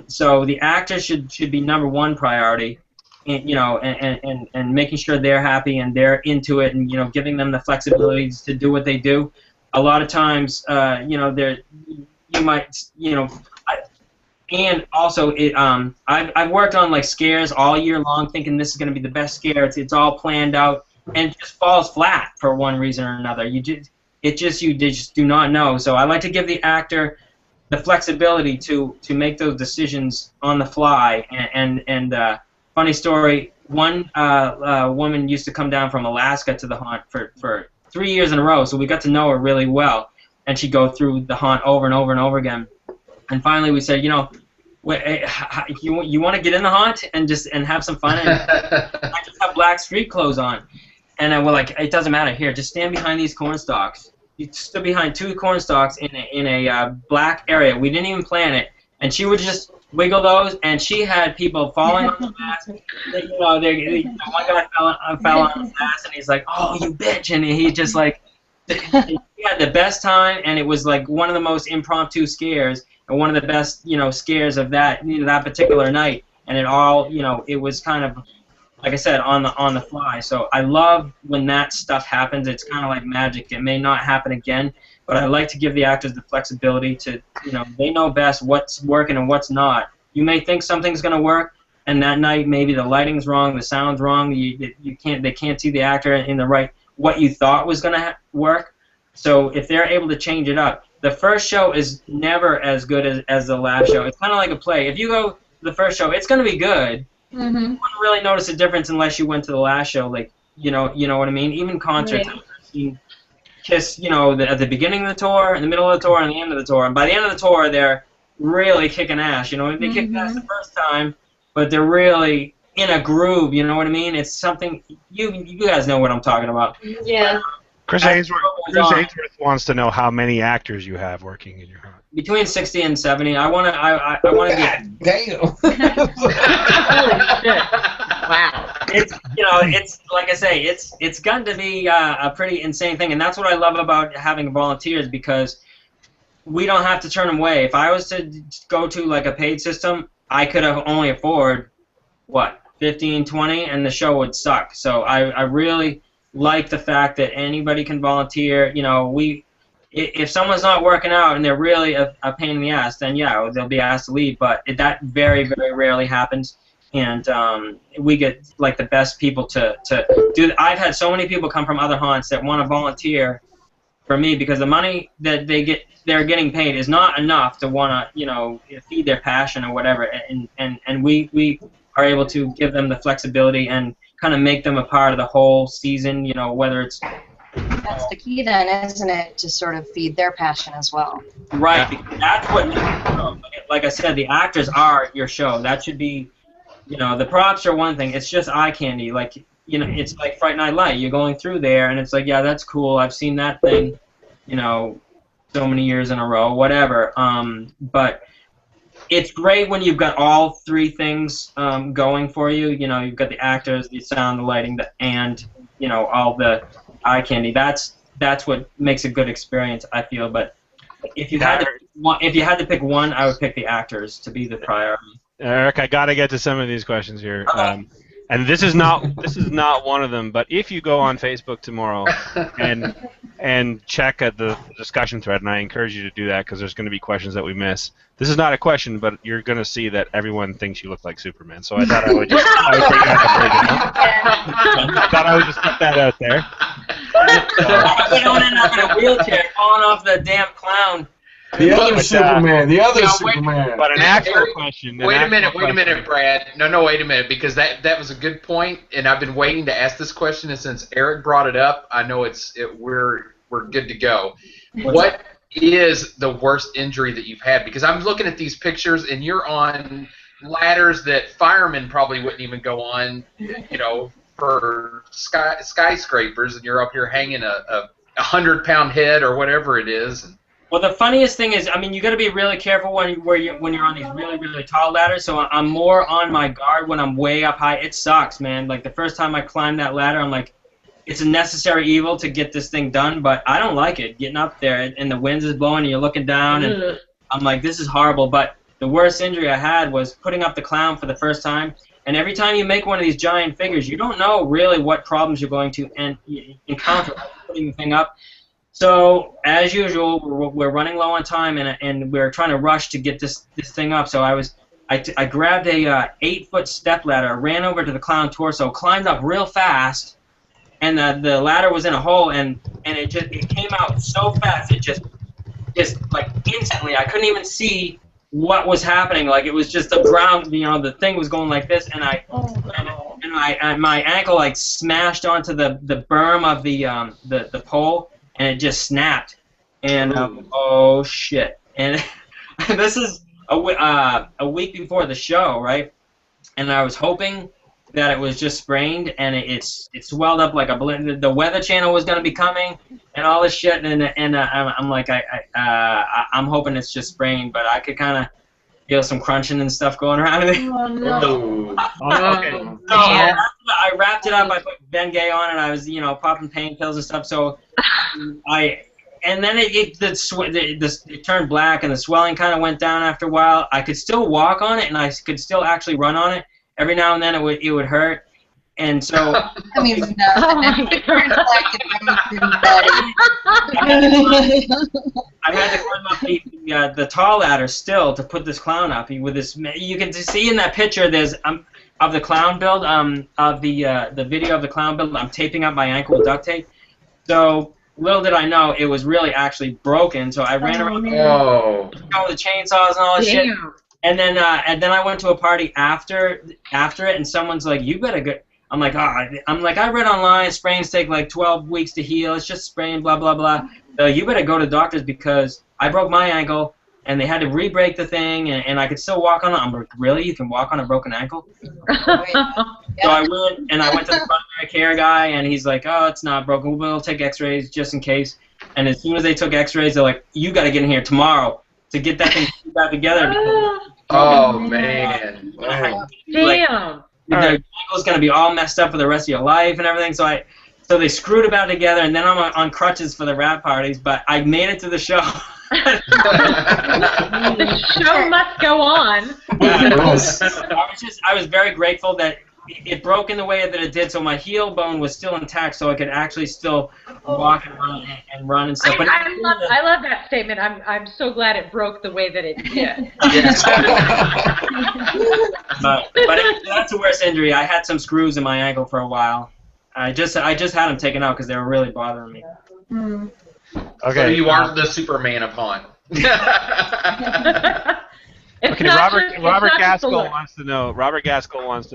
E: So the actors should be #1 priority, and, you know, and making sure they're happy and they're into it, and, you know, giving them the flexibility to do what they do. A lot of times, you know, you might, you know. And also, I've worked on, like, scares all year long, thinking this is going to be the best scare. It's all planned out, and it just falls flat for one reason or another. You just do not know. So I like to give the actor the flexibility to make those decisions on the fly. And funny story, one woman used to come down from Alaska to the haunt for 3 years in a row, so we got to know her really well, and she'd go through the haunt over and over and over again. And finally, we said, you know, you want to get in the haunt and have some fun, and I just have black street clothes on. And we're like, it doesn't matter. Here, just stand behind these corn stalks. You stood behind 2 corn stalks in a black area. We didn't even plan it, and she would just wiggle those, and she had people falling on the mask. You know, one guy fell on his ass, and he's like, "Oh, you bitch!" And he just, like, he had the best time, and it was like one of the most impromptu scares, and one of the best, you know, scares of that, you know, that particular night. And it all, you know, it was kind of, like I said, on the fly. So I love when that stuff happens. It's kind of like magic. It may not happen again, but I like to give the actors the flexibility to, you know, they know best what's working and what's not. You may think something's going to work, and that night maybe the lighting's wrong, the sound's wrong, they can't see the actor in the right, what you thought was going to work.
F: So if they're able to change it up, the first show is never as good as the last show. It's kind of like a play. If you go to the first show, it's going to be good. You wouldn't really notice a difference unless you went to the last show. Like, you know what I mean? Even concerts.
C: Right.
F: I've seen Kiss, at the beginning of the tour, in the middle of the tour, and the end of the tour. And by the end of the tour, they're really kicking ass. They kicked ass the first time, but they're really in a groove. You know what I mean? It's something you guys know what I'm talking about.
H: Yeah.
B: Chris Ainsworth wants to know how many actors you have working in your home.
F: Between 60 and 70. I want to get.
D: God damn.
C: Holy shit. Wow.
F: It's like I say, it's gotten to be a pretty insane thing, and that's what I love about having volunteers, because we don't have to turn them away. If I was to go to like a paid system, I could have only afford 15, 20, and the show would suck. So I really like the fact that anybody can volunteer. If someone's not working out and they're really a pain in the ass, then yeah, they'll be asked to leave. But that very, very rarely happens, and we get like the best people to do. I've had so many people come from other haunts that want to volunteer for me, because the money that they're getting paid is not enough to want to feed their passion or whatever, and we are able to give them the flexibility and kind of make them a part of the whole season. Whether it's
G: That's the key then, isn't it, to sort of feed their passion as well?
F: right. Because that's what makes the show. Like I said, the actors are your show. That should be, the props are one thing. It's just eye candy. Like, it's like Fright Night Light. You're going through there, and it's like, yeah, that's cool. I've seen that thing, so many years in a row, whatever. But it's great when you've got all three things going for you. You've got the actors, the sound, the lighting, and all the eye candy. That's what makes a good experience, I feel. But if you had to pick one, I would pick the actors to be the priority.
B: Eric, I got to get to some of these questions here. And this is not one of them. But if you go on Facebook tomorrow and check at the discussion thread, and I encourage you to do that because there's going to be questions that we miss. This is not a question, but you're going to see that everyone thinks you look like Superman. So I thought I would bring I thought I would just put that out there.
F: You don't end up in a wheelchair falling off the damn clown.
D: The other Superman. Superman.
B: But an actual question.
E: Wait a minute, Brad. No, wait a minute, because that was a good point, and I've been waiting to ask this question, and since Eric brought it up, I know we're good to go. What is the worst injury that you've had? Because I'm looking at these pictures, and you're on ladders that firemen probably wouldn't even go on, for skyscrapers, and you're up here hanging a 100-pound head or whatever it is.
F: Well, the funniest thing is, you got to be really careful when you're on these really, really tall ladders. So I'm more on my guard when I'm way up high. It sucks, man. Like the first time I climbed that ladder, I'm like, it's a necessary evil to get this thing done, but I don't like it getting up there and the wind is blowing and you're looking down, and I'm like, this is horrible. But the worst injury I had was putting up the clown for the first time. And every time you make one of these giant figures, you don't know really what problems you're going to encounter putting the thing up. So, as usual, we're running low on time, and we're trying to rush to get this thing up. So I grabbed a 8-foot step ladder, ran over to the clown torso, climbed up real fast, and the ladder was in a hole, and it came out so fast, it just like instantly, I couldn't even see what was happening. Like it was just the ground, the thing was going like this, and my ankle like smashed onto the berm of the pole. And it just snapped, and oh shit! And this is a week before the show, right? And I was hoping that it was just sprained, and it swelled up like a balloon. The Weather Channel was gonna be coming, and all this shit, and I'm like, I'm hoping it's just sprained, but I could kind of feel some crunching and stuff going around in it.
H: Oh no!
B: Okay.
F: So I wrapped it up. I put Bengay on it. I was, popping pain pills and stuff. So and then it turned black, and the swelling kind of went down after a while. I could still walk on it, and I could still actually run on it. Every now and then it would hurt, and so.
G: I mean,
F: I had to climb up the tall ladder still to put this clown up. With this, you can see in that picture. There's of the clown build. Of the video of the clown build. I'm taping up my ankle with duct tape. So little did I know it was really actually broken. So I ran around
E: Oh.
F: all the chainsaws and all this shit. And then I went to a party after it, and someone's like, "You better go." I'm like, I read online sprains take like 12 weeks to heal. It's just sprain, blah blah blah. So you better go to doctors because I broke my ankle, and they had to re-break the thing, and I could still walk on it. I'm like, really? You can walk on a broken ankle? So I went to the primary care guy, and he's like, "Oh, it's not broken. We'll take X-rays just in case." And as soon as they took X-rays, they're like, "You got to get in here tomorrow to get that thing back together."
E: Oh man!
C: Damn.
F: The ankle's gonna be all messed up for the rest of your life and everything. So they screwed it back together, and then I'm on crutches for the rap parties. But I made it to the show.
C: The show must go on.
F: I was very grateful that it broke in the way that it did, so my heel bone was still intact, so I could actually still walk and run and stuff.
C: I love that statement. I'm so glad it broke the way that it did.
F: but that's a worse injury. I had some screws in my ankle for a while. I just had them taken out because they were really bothering me.
B: Okay.
E: So you are the Superman of Haunt.
B: Okay, Robert Gaskell wants to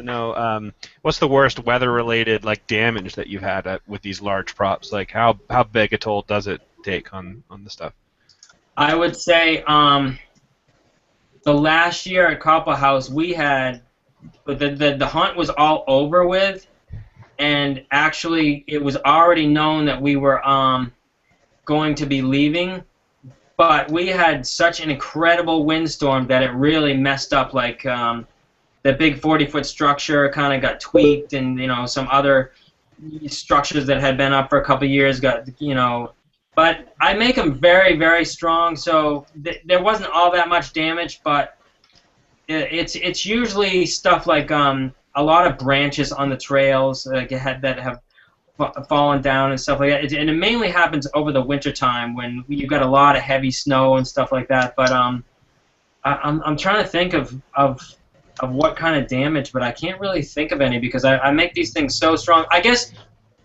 B: know. What's the worst weather-related damage that you've had with these large props? Like how big a toll does it take on the stuff?
F: I would say the last year at Copper House we had the hunt was all over with, and actually it was already known that we were going to be leaving. But we had such an incredible windstorm that it really messed up. Like the big 40-foot structure kind of got tweaked, and some other structures that had been up for a couple of years got But I make them very, very strong, so there wasn't all that much damage. But it's usually stuff like a lot of branches on the trails that have fallen down and stuff like that, and it mainly happens over the winter time when you've got a lot of heavy snow and stuff like that. But I'm trying to think of what kind of damage, but I can't really think of any because I make these things so strong. I guess.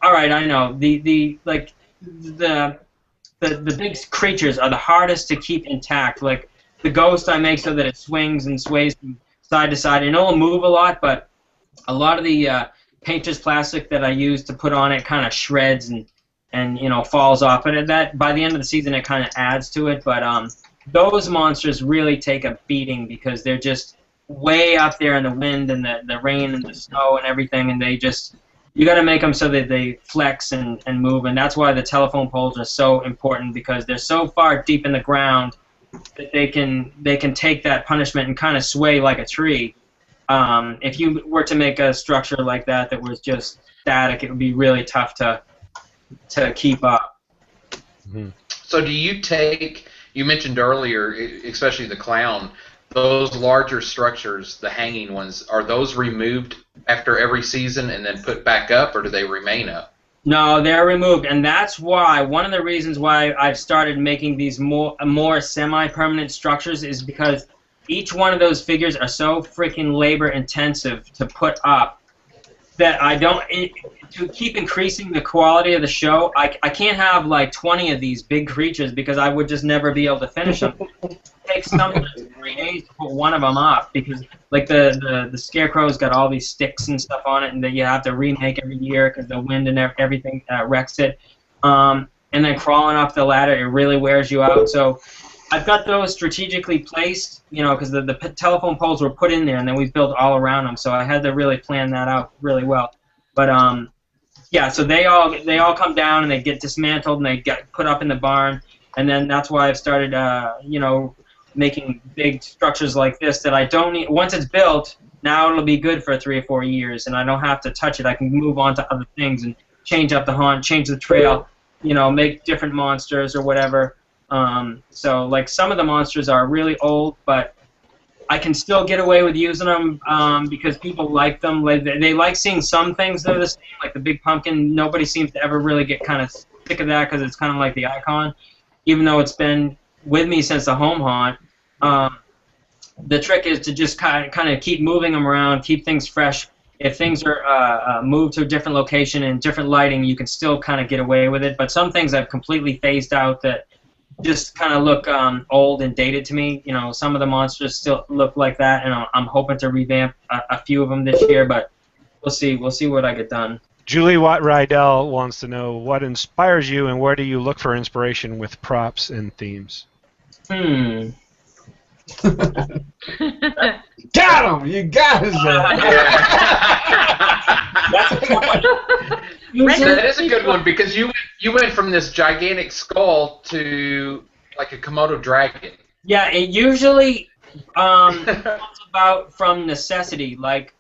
F: All right, I know the big creatures are the hardest to keep intact. Like the ghost, I make so that it swings and sways from side to side, and it'll move a lot, but a lot of the painter's plastic that I use to put on it kind of shreds and falls off. But that by the end of the season, it kind of adds to it. But those monsters really take a beating because they're just way up there in the wind and the rain and the snow and everything, and you got to make them so that they flex and move. And that's why the telephone poles are so important, because they're so far deep in the ground that they can take that punishment and kind of sway like a tree. If you were to make a structure like that was just static, it would be really tough to keep up.
B: Mm-hmm.
E: So do you take, you mentioned earlier, especially the clown, those larger structures, the hanging ones, are those removed after every season and then put back up, or do they remain up?
F: No, they're removed, and that's why, one of the reasons why I've started making these more semi-permanent structures is because each one of those figures are so freaking labor-intensive to put up that I don't, to keep increasing the quality of the show, I can't have like 20 of these big creatures because I would just never be able to finish them. It takes sometimes 3 days to put one of them up because like the Scarecrow's got all these sticks and stuff on it, and that you have to remake every year because the wind and everything wrecks it. And then crawling up the ladder, it really wears you out. So I've got those strategically placed, because the telephone poles were put in there, and then we built all around them. So I had to really plan that out really well. But yeah, so they all come down and they get dismantled and they get put up in the barn, and then that's why I've started, making big structures like this that I don't need. Once it's built, now it'll be good for 3 or 4 years, and I don't have to touch it. I can move on to other things and change up the haunt, change the trail, make different monsters or whatever. So like some of the monsters are really old, but I can still get away with using them because people like them. They like seeing some things that are the same, like the big pumpkin. Nobody seems to ever really get kind of sick of that because it's kind of like the icon, even though it's been with me since the home haunt. The trick is to just kind of keep moving them around, keep things fresh. if things are moved to a different location and different lighting, you can still kind of get away with it. But some things I've completely phased out that just kind of look old and dated to me. You know, some of the monsters still look like that, and I'm hoping to revamp a few of them this year. But we'll see. We'll see what I get done.
B: Julie Watt Rydell wants to know what inspires you and where do you look for inspiration with props and themes?
D: Got him! You got it,
F: That's a tough one.
E: That is a good one because you went from this gigantic skull to like a Komodo dragon.
F: Yeah, it usually comes about from necessity. Like,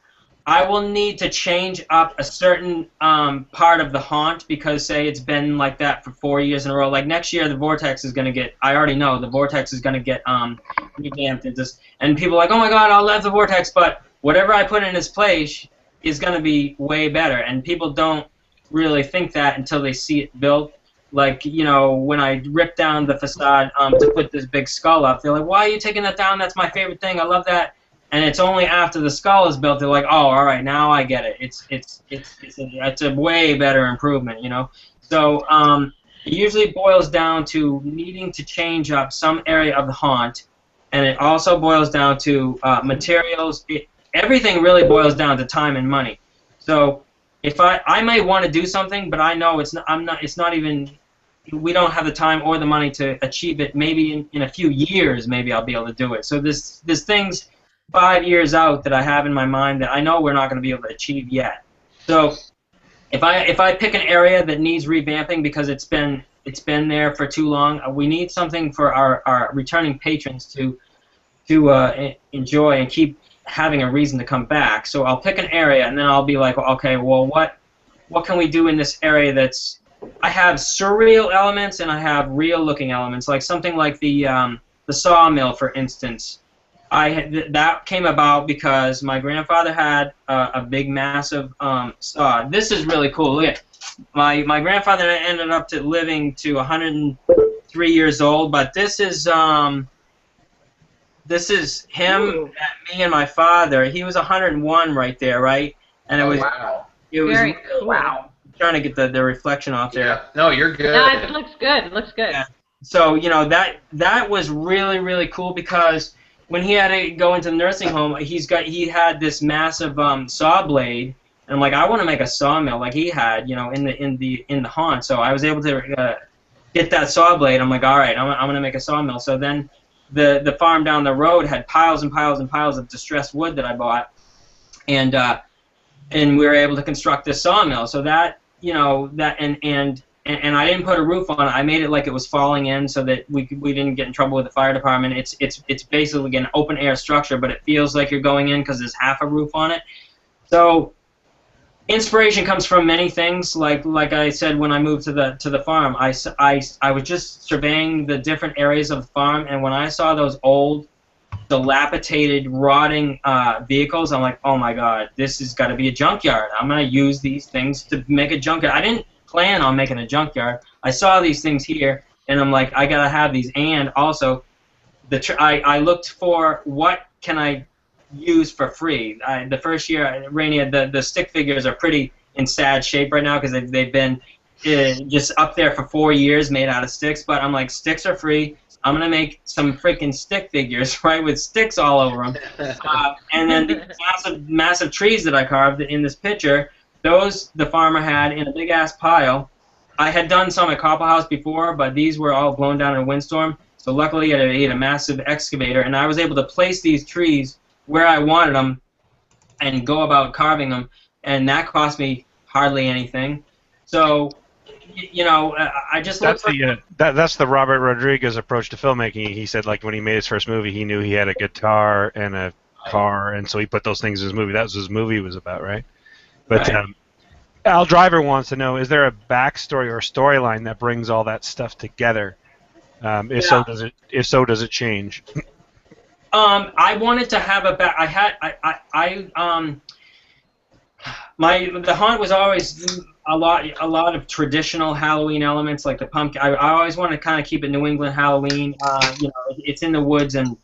F: I will need to change up a certain part of the haunt because, say, it's been like that for 4 years in a row. Like, next year, the Vortex is going to get, I already know, the Vortex is going to get revamped. And people are like, oh my god, I'll love the Vortex, but whatever I put in its place is going to be way better. And people don't really think that until they see it built. Like, you know, when I ripped down the facade to put this big skull up, they're like, why are you taking that down? That's my favorite thing. I love that. And it's only after the skull is built they're like, oh, all right, now I get it. It's a way better improvement, you know. So it usually boils down to needing to change up some area of the haunt, and it also boils down to materials. Everything really boils down to time and money. So if I may want to do something, but I know it's not even. We don't have the time or the money to achieve it. Maybe in a few years, maybe I'll be able to do it. So there's things 5 years out that I have in my mind that I know we're not going to be able to achieve yet. So if I pick an area that needs revamping because it's been there for too long, we need something for our returning patrons to enjoy and keep having a reason to come back. So I'll pick an area and then I'll be like, okay, well, what can we do in this area that's I have surreal elements and I have real-looking elements, like something like the sawmill, for instance. That came about because my grandfather had a big, massive saw. This is really cool. Look at my grandfather ended up living to 103 years old, but this is him, me, and my father. He was 101 right there, right? And it was
E: wow.
F: It was
C: Very cool.
F: wow. I'm trying to get the reflection off there.
E: Yeah. No, you're good.
C: No, it looks good. It looks good.
F: Yeah. So you know that was really, really cool because when he had to go into the nursing home, he had this massive saw blade, and I'm like, I want to make a sawmill like he had, you know, in the haunt. So I was able to get that saw blade. I'm like, all right, I'm gonna make a sawmill. So then the farm down the road had piles and piles and piles of distressed wood that I bought, and we were able to construct this sawmill. So that, you know, that and I didn't put a roof on it. I made it like it was falling in so that we didn't get in trouble with the fire department. It's basically an open air structure, but it feels like you're going in because there's half a roof on it. So inspiration comes from many things. Like I said, when I moved to the farm, I was just surveying the different areas of the farm, and when I saw those old, dilapidated, rotting vehicles, I'm like, oh my god, this has got to be a junkyard. I'm gonna use these things to make a junkyard. I didn't plan on making a junkyard. I saw these things here, and I'm like, I gotta have these. And also, I looked for what can I use for free. The first year, Rainier, the stick figures are pretty in sad shape right now because they've been just up there for 4 years, made out of sticks. But I'm like, sticks are free. I'm gonna make some freaking stick figures, right, with sticks all over them. And then the massive trees that I carved in this picture. Those the farmer had in a big-ass pile. I had done some at Copper House before, but these were all blown down in a windstorm. So luckily he had a massive excavator, and I was able to place these trees where I wanted them and go about carving them, and that cost me hardly anything. So, you know, I just
B: that's the Robert Rodriguez approach to filmmaking. He said, like, when he made his first movie, he knew he had a guitar and a car, and so he put those things in his movie. That was what his movie was about, right? But
F: right.
B: Al Driver wants to know: is there a backstory or storyline that brings all that stuff together? If so, does it change?
F: I wanted to have a back. The haunt was always a lot of traditional Halloween elements, like the pumpkin. I always wanted to kind of keep it New England Halloween. You know, it's in the woods, and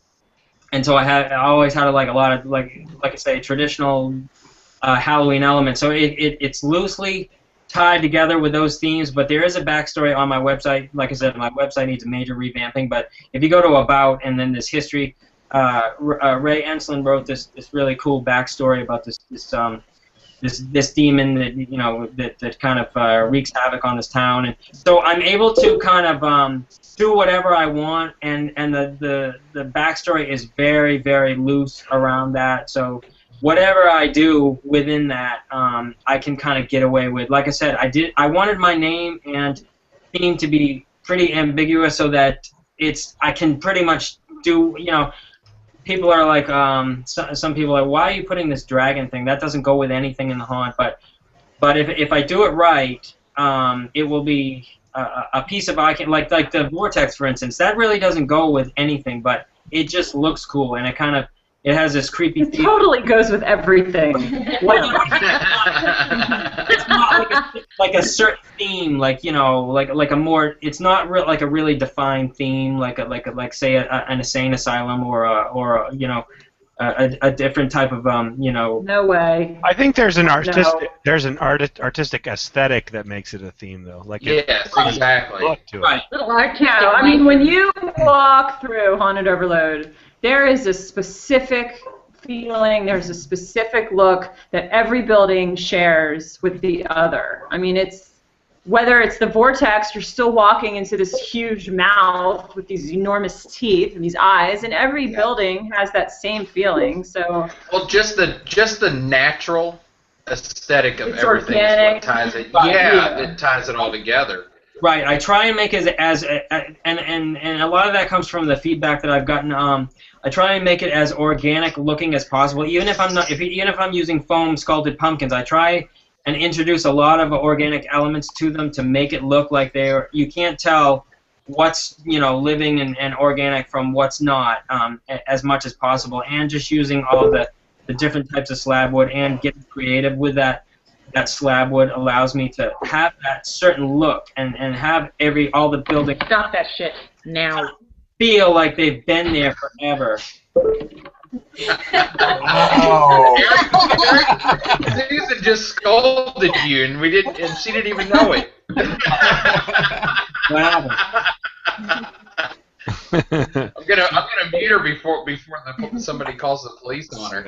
F: so I always had like a lot of like I say, traditional Halloween element. So it's loosely tied together with those themes, but there is a backstory on my website. Like I said, my website needs a major revamping, but if you go to About and then this history, Ray Ensslin wrote this really cool backstory about this demon that kind of wreaks havoc on this town, and so I'm able to kind of do whatever I want, and the backstory is very, very loose around that. So whatever I do within that, I can kind of get away with. Like I said, I wanted my name and theme to be pretty ambiguous so that I can pretty much do, people are like, some people are like, why are you putting this dragon thing? That doesn't go with anything in the haunt. But if I do it right, it will be a piece of icon, like the vortex, for instance. That really doesn't go with anything, but it just looks cool, and it has this creepy
A: feel. It totally goes with everything.
F: It's not like a certain theme, like a more. It's not like a really defined theme, like say an insane asylum or a different type of
A: No way.
B: I think there's an artistic aesthetic that makes it a theme, though. Like
E: yes, exactly.
B: Look to
F: Right.
C: Little artistic.
A: Yeah, I mean, when you walk through Haunted Overload, there is a specific feeling, there's a specific look that every building shares with the other. I mean, whether it's the vortex, you're still walking into this huge mouth with these enormous teeth and these eyes, and every building has that same feeling. So,
E: well, just the natural aesthetic of
A: It's
E: everything
A: organic.
E: is what ties it.
A: Yeah.
E: It ties it all together.
F: Right. I try and make it and a lot of that comes from the feedback that I've gotten. I try and make it as organic looking as possible. Even if I'm using foam sculpted pumpkins, I try and introduce a lot of organic elements to them to make it look like you can't tell what's living and organic from what's not, as much as possible, and just using all of the different types of slab wood and getting creative with that slab wood allows me to have that certain look and have all the buildings
C: Stop that shit now.
F: feel like they've been there forever.
D: Oh.
E: Susan just scolded you, and she didn't even know it.
F: What happened?
E: I'm gonna mute her before somebody calls the police on her.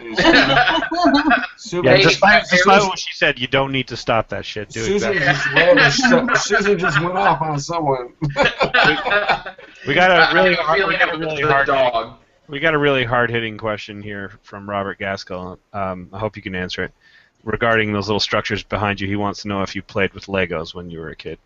B: Yeah, despite what she said, you don't need to stop that shit. Do
D: Susan
B: exactly.
D: Susan just went off on someone.
B: We got a really hard-hitting question here from Robert Gaskell. I hope you can answer it. Regarding those little structures behind you, he wants to know if you played with Legos when you were a kid.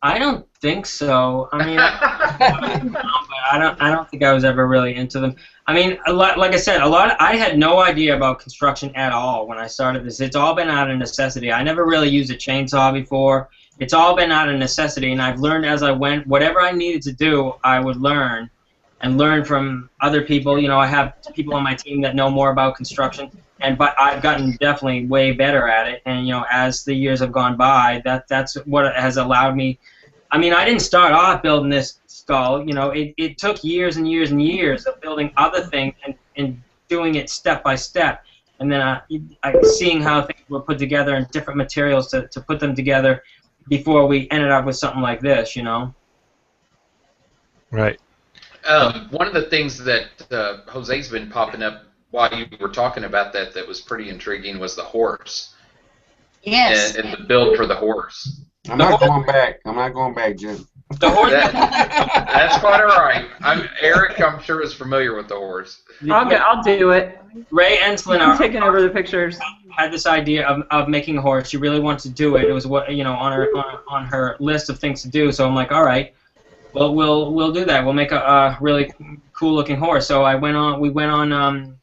F: I don't think so. I mean, I don't think I was ever really into them. I mean, like I said, I had no idea about construction at all when I started this. It's all been out of necessity. I never really used a chainsaw before. It's all been out of necessity, and I've learned as I went. Whatever I needed to do, I would learn, and learn from other people. I have people on my team that know more about construction, but I've gotten definitely way better at it. And as the years have gone by, that's what has allowed me. I mean, I didn't start off building this skull. It took years and years and years of building other things and doing it step by step, and then seeing how things were put together and different materials to put them together before we ended up with something like this.
B: Right.
E: One of the things that Jose's been popping up while you were talking about that was pretty intriguing was the horse.
G: Yes.
E: And the build for the horse.
D: I'm not going back, Jim.
F: The horse.
E: That's quite all right. Eric, I'm sure, is familiar with the horse.
A: I'll do it.
F: Ray Ensslin,
A: I'm taking over the pictures.
F: Had this idea of making a horse. She really wanted to do it. It was on her list of things to do. So I'm like, all right, well we'll do that. We'll make a really cool looking horse. So we went on.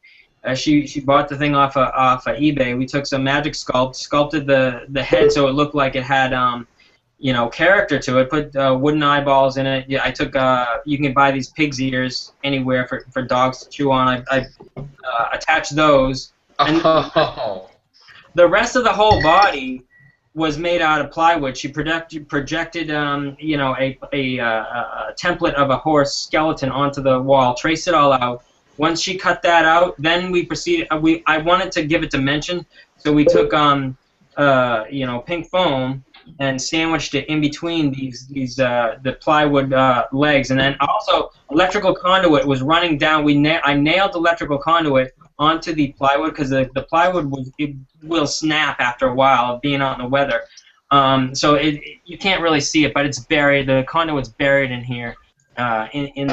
F: She bought the thing off of eBay. We took some magic sculpted the head so it looked like it had character to it. Put wooden eyeballs in it. Yeah, I took you can buy these pig's ears anywhere for dogs to chew on. I attached those. And the rest of the whole body was made out of plywood. She projected a template of a horse skeleton onto the wall, traced it all out, Once she cut that out, then we proceeded. I wanted to give it dimension, so we took pink foam and sandwiched it in between the plywood legs, and then also electrical conduit was running down. I nailed electrical conduit onto the plywood because the plywood will snap after a while of being out in the weather. So you can't really see it, but it's buried. The conduit's buried in here, in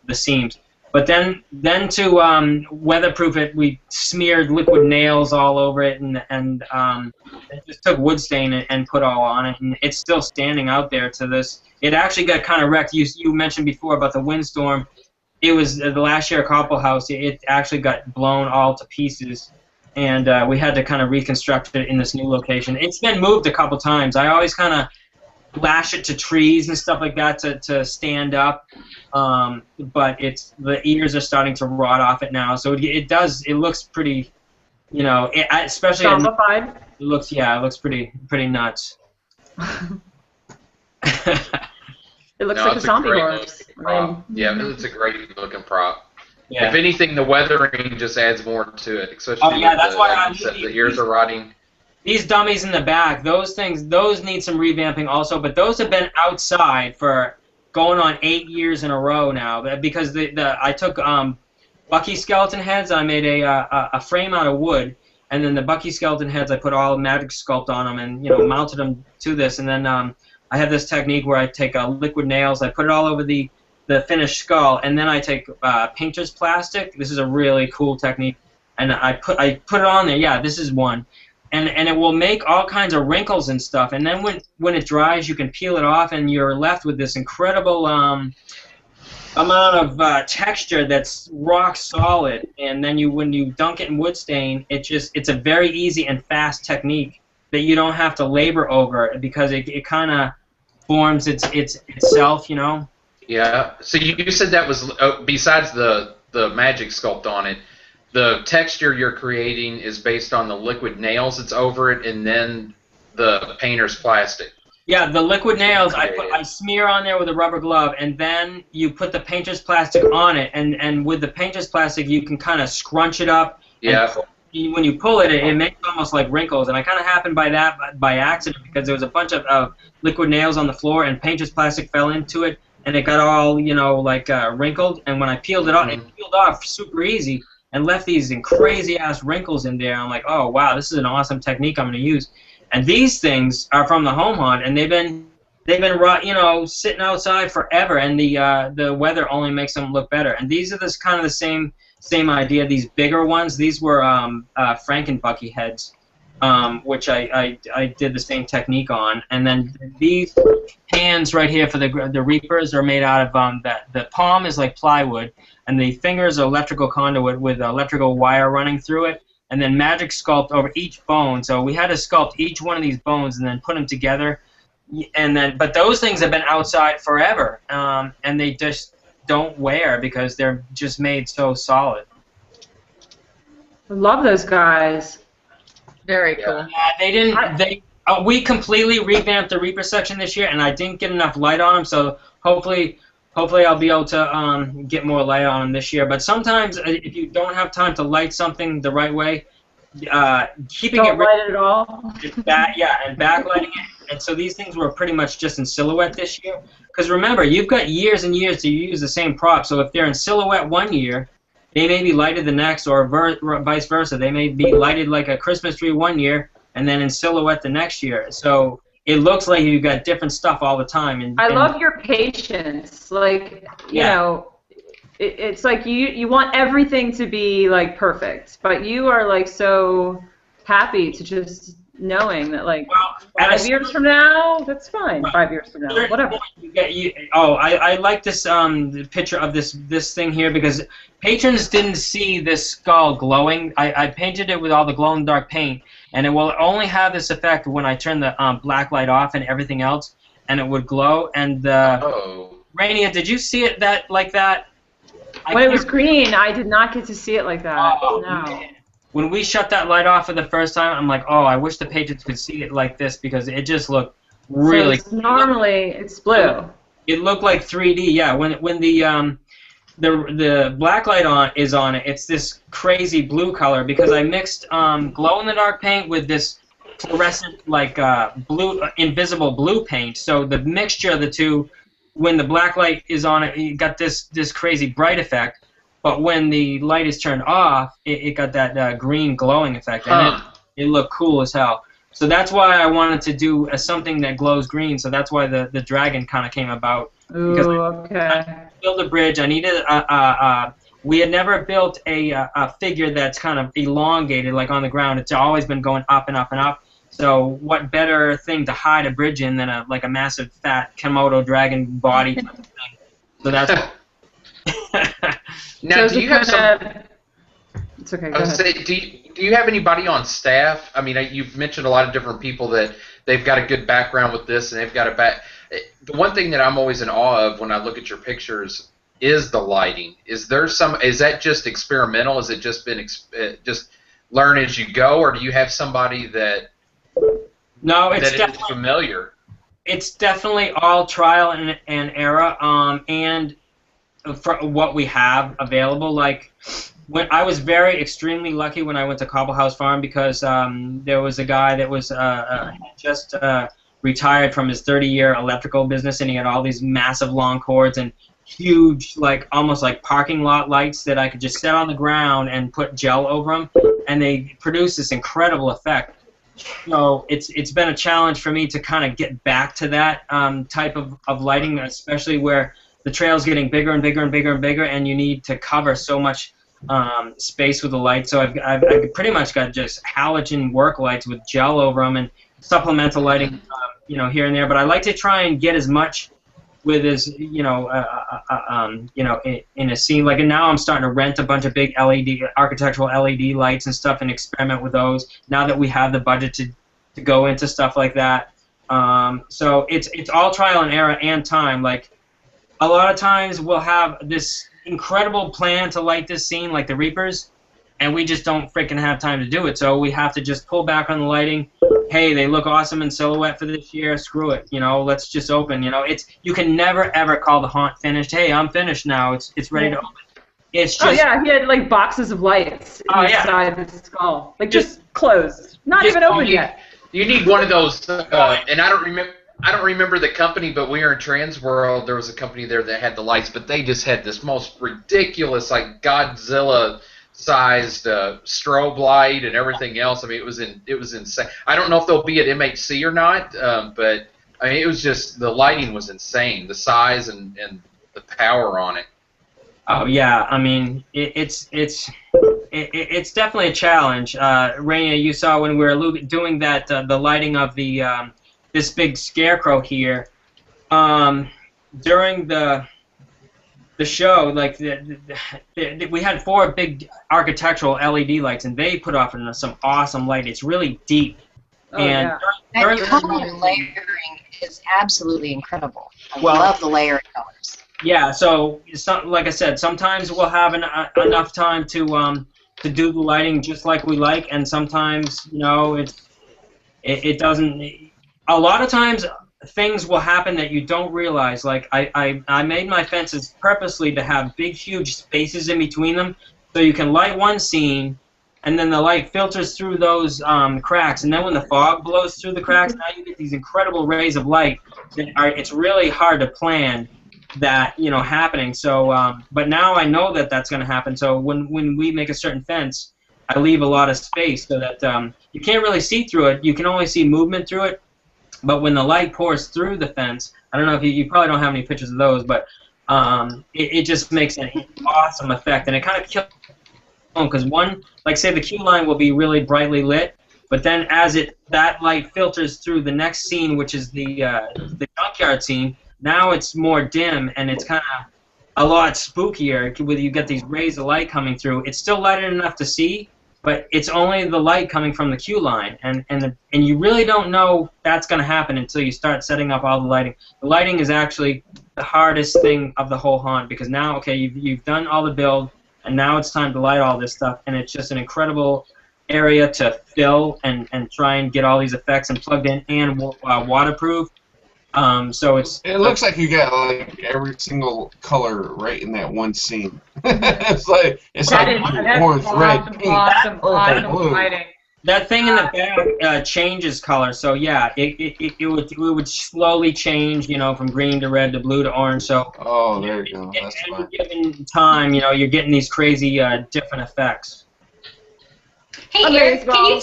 F: the seams. But then to weatherproof it, we smeared liquid nails all over it, and just took wood stain and put all on it, and it's still standing out there to this. It actually got kind of wrecked. You mentioned before about the windstorm. It was the last year at Copple House. It actually got blown all to pieces, and we had to kind of reconstruct it in this new location. It's been moved a couple times. I always kind of lash it to trees and stuff like that to stand up, but the ears are starting to rot off it now. So it looks pretty, especially
A: zombified.
F: It looks pretty nuts.
A: It looks like a zombie horse.
E: Yeah, it's a great looking prop.
F: Yeah.
E: If anything, the weathering just adds more to it, especially
F: that's why
E: the ears are rotting.
F: These dummies in the back, those need some revamping also, but those have been outside for going on 8 years in a row now, because I took Bucky skeleton heads. I made a frame out of wood, and then the Bucky skeleton heads I put all magic sculpt on them and mounted them to this, and then I have this technique where I take liquid nails, I put it all over the finished skull, and then I take painter's plastic. This is a really cool technique, and I put it on there. Yeah, this is one. And it will make all kinds of wrinkles and stuff. And then when it dries, you can peel it off, and you're left with this incredible amount of texture that's rock solid. And then when you dunk it in wood stain, it's a very easy and fast technique that you don't have to labor over, because it kind of forms itself,
E: Yeah. So you said that was besides the magic sculpt on it. The texture you're creating is based on the liquid nails that's over it, and then the painter's plastic.
F: Yeah, the liquid nails I smear on there with a rubber glove, and then you put the painter's plastic on it, and with the painter's plastic you can kind of scrunch it up.
E: Yeah.
F: And when you pull it, it makes almost like wrinkles, and I kind of happened by accident, because there was a bunch of liquid nails on the floor, and painter's plastic fell into it, and it got all wrinkled. And when I peeled it off, it peeled off super easy, and left these crazy-ass wrinkles in there. I'm like, oh, wow, this is an awesome technique I'm going to use. And these things are from the home hunt, and they've been sitting outside forever, and the weather only makes them look better. And these are kind of the same idea. These bigger ones, these were Frankenbucky heads, which I did the same technique on. And then these hands right here for the reapers are made out of the palm is like plywood, and the fingers are electrical conduit with electrical wire running through it, and then magic sculpt over each bone. So we had to sculpt each one of these bones and then put them together. But those things have been outside forever, and they just don't wear because they're just made so solid.
A: I love those guys.
C: Very cool.
F: We completely revamped the Reaper section this year, and I didn't get enough light on them, so hopefully I'll be able to get more light on them this year. But sometimes if you don't have time to light something the right way, keeping
A: don't light it at all.
F: And backlighting it. And so these things were pretty much just in silhouette this year. Because remember, you've got years and years to use the same prop. So if they're in silhouette one year, they may be lighted the next, or vice versa. They may be lighted like a Christmas tree one year, and then in silhouette the next year. So it looks like you've got different stuff all the time.
A: I love your patience. It's like you want everything to be like perfect, but you are like so happy to just knowing that 5 years from now, that's fine. 5 years from now, whatever.
F: I like this picture of this thing here, because patrons didn't see this skull glowing. I painted it with all the glow-in-the-dark paint, and it will only have this effect when I turn the black light off and everything else, and it would glow. And Rainia, did you see it like that?
A: When it was green, I did not get to see it like that.
F: Oh,
A: no.
F: Man. When we shut that light off for the first time, I'm like, oh, I wish the patrons could see it like this, because it just looked really.
A: So normally it's blue.
F: It looked like 3D, yeah. When the black light is on it. It's this crazy blue color because I mixed glow in the dark paint with this fluorescent blue invisible blue paint. So the mixture of the two, when the black light is on it, you got this crazy bright effect. But when the light is turned off, it got that green glowing effect, and it looked cool as hell. So that's why I wanted to do something that glows green. So that's why the dragon kind of came about. Because I built a bridge. I needed we had never built a figure that's kind of elongated, like on the ground. It's always been going up and up and up. So what better thing to hide a bridge in than a massive fat Komodo dragon body type of thing? So that's.
E: Now,
A: so
E: do you have some?
A: It's okay.
E: I was say, do you have anybody on staff? I mean, you've mentioned a lot of different people that they've got a good background with this, and they've got a back. The one thing that I'm always in awe of when I look at your pictures is the lighting. Is that just experimental? Has it just been just learn as you go, or do you have somebody that?
F: No, it's
E: that is familiar.
F: It's definitely all trial and error, and for what we have available. Like, when I was extremely lucky when I went to Cobble House Farm because there was a guy that was just retired from his 30-year electrical business, and he had all these massive long cords and huge, almost like parking lot lights that I could just set on the ground and put gel over them, and they produce this incredible effect. So it's been a challenge for me to kind of get back to that type of lighting, especially where the trail's getting bigger and bigger and bigger and bigger, and you need to cover so much space with the light. So I've pretty much got just halogen work lights with gel over them and supplemental lighting, here and there. But I like to try and get as much with as in a scene. Like, and now I'm starting to rent a bunch of big architectural LED lights and stuff and experiment with those. Now that we have the budget to go into stuff like that, so it's all trial and error and time. Like, a lot of times we'll have this incredible plan to light this scene, like the Reapers, and we just don't freaking have time to do it. So we have to just pull back on the lighting. Hey, they look awesome in silhouette for this year. Screw it, let's just open. You can never ever call the haunt finished. Hey, I'm finished now. It's ready to open. It's just.
A: Oh yeah, he had boxes of lights inside the skull, just closed, not even open yet.
E: You need one of those, and I don't remember the company, but we were in Trans World. There was a company there that had the lights, but they just had this most ridiculous, Godzilla-sized strobe light and everything else. I mean, it was insane. I don't know if they'll be at MHC or not, but I mean, it was just the lighting was insane, the size and the power on it.
F: Oh yeah, I mean, it's definitely a challenge. Raina, you saw when we were doing that the lighting of the this big scarecrow here during the show. We had 4 big architectural LED lights, and they put off some awesome light. It's really deep.
G: And color layering is absolutely incredible. I love the layering colors.
F: Yeah, so like I said, sometimes we'll have enough time to do the lighting just like we like, and sometimes it doesn't. A lot of times things will happen that you don't realize. Like I made my fences purposely to have big, huge spaces in between them, so you can light one scene, and then the light filters through those cracks, and then when the fog blows through the cracks, now you get these incredible rays of light. It's really hard to plan that happening. So but now I know that that's going to happen. So when we make a certain fence, I leave a lot of space so that you can't really see through it. You can only see movement through it. But when the light pours through the fence, I don't know if you probably don't have any pictures of those, but it just makes an awesome effect, and it kind of kills because say the queue line will be really brightly lit, but then as that light filters through the next scene, which is the junkyard scene, now it's more dim and it's kind of a lot spookier. Whether you get these rays of light coming through, it's still lighted enough to see, but it's only the light coming from the queue line, and you really don't know that's going to happen until you start setting up all the lighting. The lighting is actually the hardest thing of the whole haunt, because now, okay, you've done all the build, and now it's time to light all this stuff, and it's just an incredible area to fill and try and get all these effects and plugged in and waterproof. So it's.
D: It looks like you got like every single color right in that one scene. it's like
A: That's
D: orange, red,
A: awesome,
D: pink,
A: awesome,
D: purple,
A: awesome
D: blue.
A: lighting.
F: That thing in the back changes color, so yeah, it would slowly change, you know, from green to red to blue to orange. So
D: Oh, there you go.
F: at
D: That's
F: any
D: fine.
F: given time, you know, you're getting these crazy different effects.
H: Hey,
A: Amaze
H: Eric,
A: ball.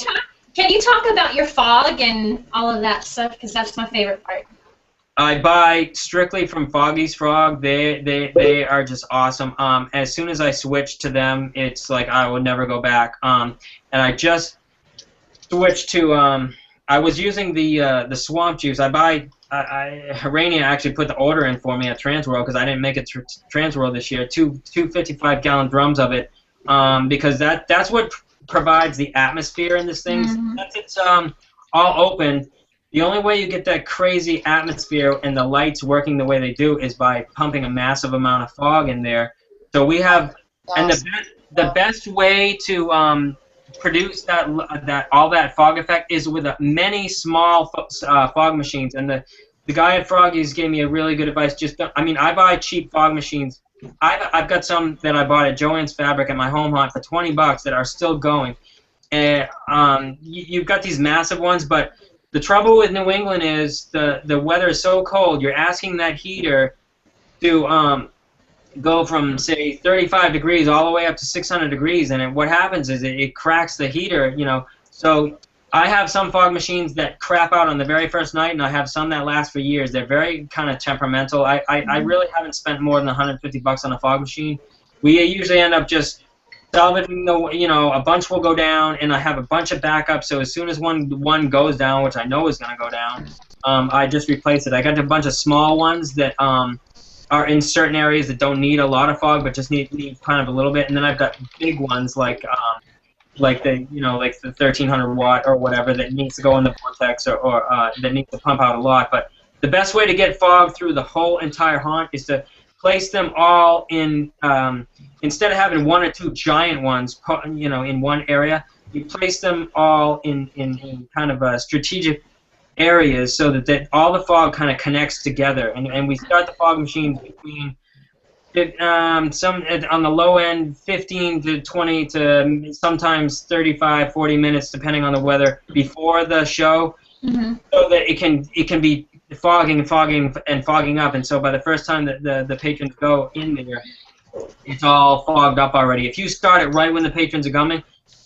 H: can you talk about your fog and all of that stuff? Because that's my favorite part.
F: I buy strictly from Foggy's Frog. They are just awesome. As soon as I switch to them, it's like I will never go back. And I just switched to. I was using the swamp juice. Harania actually put the order in for me at Transworld because I didn't make it through Transworld this year. Two 55-gallon drums of it, because that's what provides the atmosphere in this thing.
H: Mhm.
F: Since it's all open, the only way you get that crazy atmosphere and the lights working the way they do is by pumping a massive amount of fog in there. So we have, and the best way to produce that all that fog effect is with many small fog machines. And the guy at Froggy's gave me a really good advice. I buy cheap fog machines. I've got some that I bought at Joann's Fabric at my home hunt for $20 that are still going. And you've got these massive ones, but the trouble with New England is the weather is so cold. You're asking that heater to go from, say, 35 degrees all the way up to 600 degrees, and what happens is it cracks the heater, you know. So I have some fog machines that crap out on the very first night, and I have some that last for years. They're very kind of temperamental. I really haven't spent more than $150 on a fog machine. We usually end up just salvaging a bunch will go down, and I have a bunch of backups. So as soon as one goes down, which I know is going to go down, I just replace it. I got a bunch of small ones that are in certain areas that don't need a lot of fog, but just need kind of a little bit. And then I've got big ones like the 1300 watt or whatever that needs to go in the vortex or that needs to pump out a lot. But the best way to get fog through the whole entire haunt is to place them all in. Instead of having one or two giant ones, in one area, you place them all in kind of strategic areas so that all the fog kind of connects together. And we start the fog machines between some on the low end 15 to 20 to sometimes 35, 40 minutes depending on the weather before the show, so that it can be fogging up. And so by the first time that the patrons go in there, it's all fogged up already. If you start it right when the patrons are coming,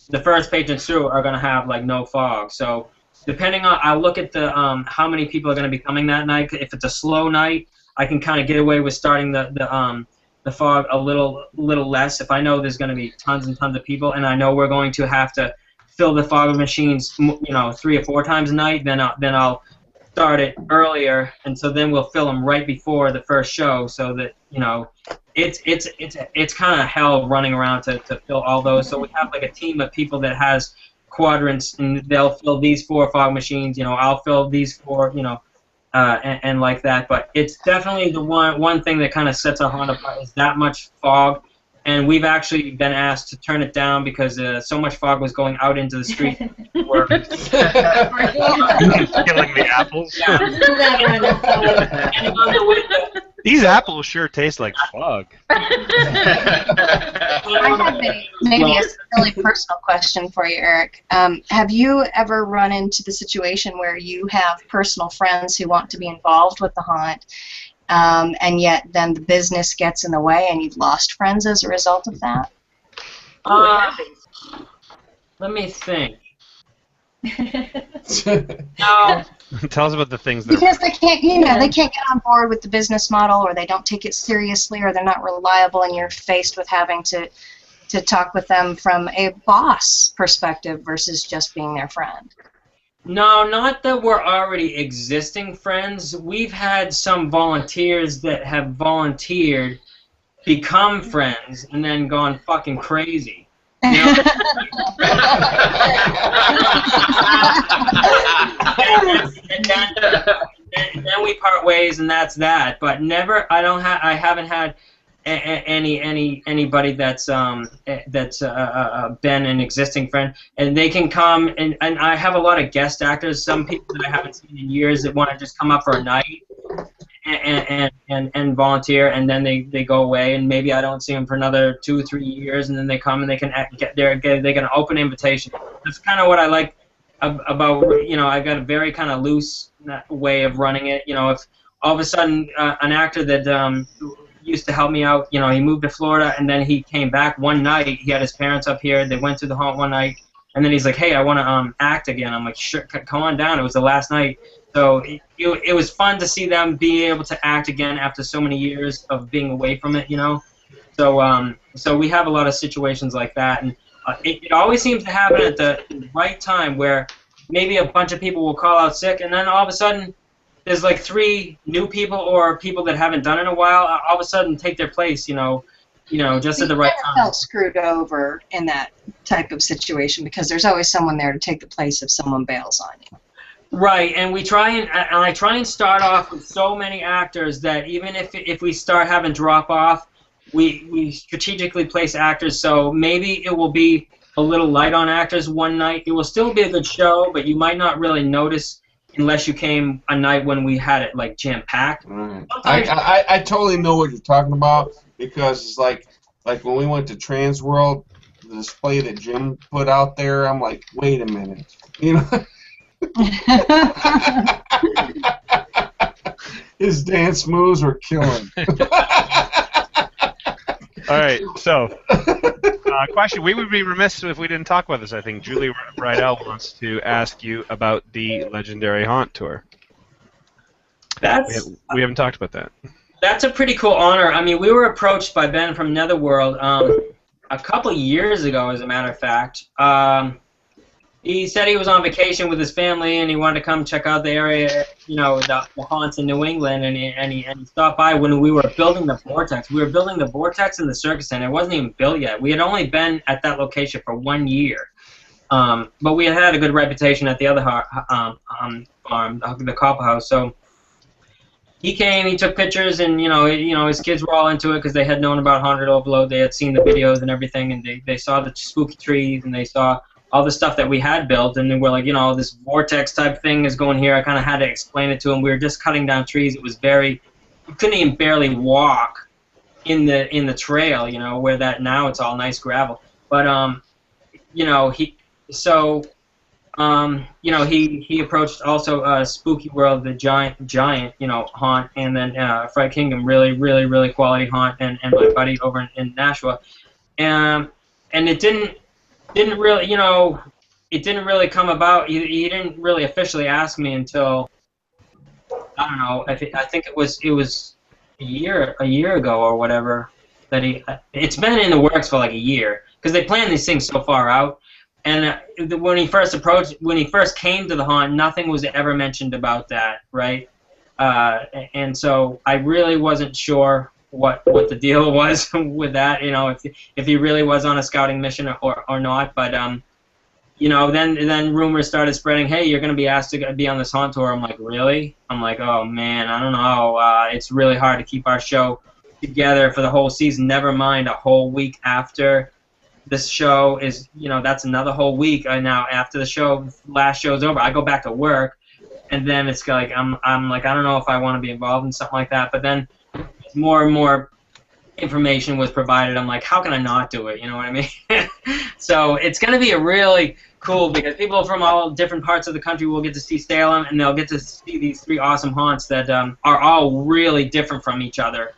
F: the first patrons through are going to have like no fog. So depending on, I'll look at the how many people are going to be coming that night. If it's a slow night, I can kind of get away with starting the fog a little less. If I know there's going to be tons and tons of people, and I know we're going to have to fill the fog machines, 3 or 4 times a night, then I'll start it earlier, and so then we'll fill them right before the first show, so that it's kind of hell running around to fill all those. So we have like a team of people that has quadrants, and they'll fill these 4 fog machines. I'll fill these 4, and like that. But it's definitely the one thing that kind of sets our haunt apart is that much fog. And we've actually been asked to turn it down because so much fog was going out into the street.
B: Killing the apples.
F: Yeah.
B: These apples sure taste like fog.
G: I have maybe a really personal question for you, Eric. Have you ever run into the situation where you have personal friends who want to be involved with the haunt, and yet then the business gets in the way and you've lost friends as a result of that?
F: Let me think. No.
B: Tell us about the things that
G: because they can't, they can't get on board with the business model, or they don't take it seriously, or they're not reliable, and you're faced with having to talk with them from a boss perspective versus just being their friend.
F: No, not that we're already existing friends. We've had some volunteers that have volunteered, become friends, and then gone fucking crazy. And then we part ways, and that's that. But never, I haven't had anybody that's been an existing friend, and they can come, and I have a lot of guest actors. Some people that I haven't seen in years that want to just come up for a night, and volunteer, and then they go away, and maybe I don't see them for another 2 or 3 years, and then they come and they can they get an open invitation. That's kind of what I like about, you know, I've got a very kind of loose way of running it. You know, if all of a sudden an actor that used to help me out, you know, he moved to Florida, and then he came back one night. He had his parents up here. They went to the haunt one night, and then he's like, "Hey, I want to act again." I'm like, "Sure, come on down." It was the last night, so it was fun to see them be able to act again after so many years of being away from it, you know. So we have a lot of situations like that, and it always seems to happen at the right time, where maybe a bunch of people will call out sick, and then all of a sudden there's like 3 new people or people that haven't done it in a while, all of a sudden take their place, you know, just at the right time.
G: Felt screwed over in that type of situation because there's always someone there to take the place if someone bails on you.
F: Right, and I try and start off with so many actors that even if we start having drop off, we strategically place actors, so maybe it will be a little light on actors one night. It will still be a good show, but you might not really notice unless you came a night when we had it like jam-packed.
D: Right. I totally know what you're talking about, because it's like when we went to Trans World, the display that Jim put out there, I'm like, wait a minute, you know. His dance moves were killing.
B: All right, so question. We would be remiss if we didn't talk about this. I think Julie Brydell wants to ask you about the Legendary Haunt Tour. We haven't talked about that.
F: That's a pretty cool honor. I mean, we were approached by Ben from Netherworld a couple years ago, as a matter of fact. He said he was on vacation with his family and he wanted to come check out the area, you know, the haunts in New England, and he stopped by when we were building the Vortex. We were building the Vortex in the Circus Center. It wasn't even built yet. We had only been at that location for 1 year. But we had a good reputation at the other farm, the Copper House. So he came, he took pictures, and you know, his kids were all into it because they had known about Haunted Overload. They had seen the videos and everything, and they saw the spooky trees, and they saw all the stuff that we had built, and then we're like, you know, this vortex type thing is going here. I kind of had to explain it to him. We were just cutting down trees. It was you couldn't even barely walk in the trail, you know, where that now it's all nice gravel. But you know, he approached also Spooky World, the giant, you know, haunt, and then Fright Kingdom, really quality haunt, and my buddy over in Nashua, and it didn't really, you know, it didn't really come about. He didn't really officially ask me until, I don't know, I think it was a year ago or whatever that it's been in the works for like a year, because they plan these things so far out. And when he first came to the haunt, nothing was ever mentioned about that, right? And so I really wasn't sure what the deal was with that, you know, if he really was on a scouting mission or not. But you know, then rumors started spreading. Hey, you're going to be asked to be on this haunt tour. I'm like, really? I'm like, oh man, I don't know. It's really hard to keep our show together for the whole season. Never mind a whole week after this show is, you know, that's another whole week. Now after the last show's over, I go back to work, and then it's like I'm like, I don't know if I want to be involved in something like that. But then more and more information was provided. I'm like, how can I not do it? You know what I mean? So it's going to be a really cool, because people from all different parts of the country will get to see Salem, and they'll get to see these 3 awesome haunts that are all really different from each other.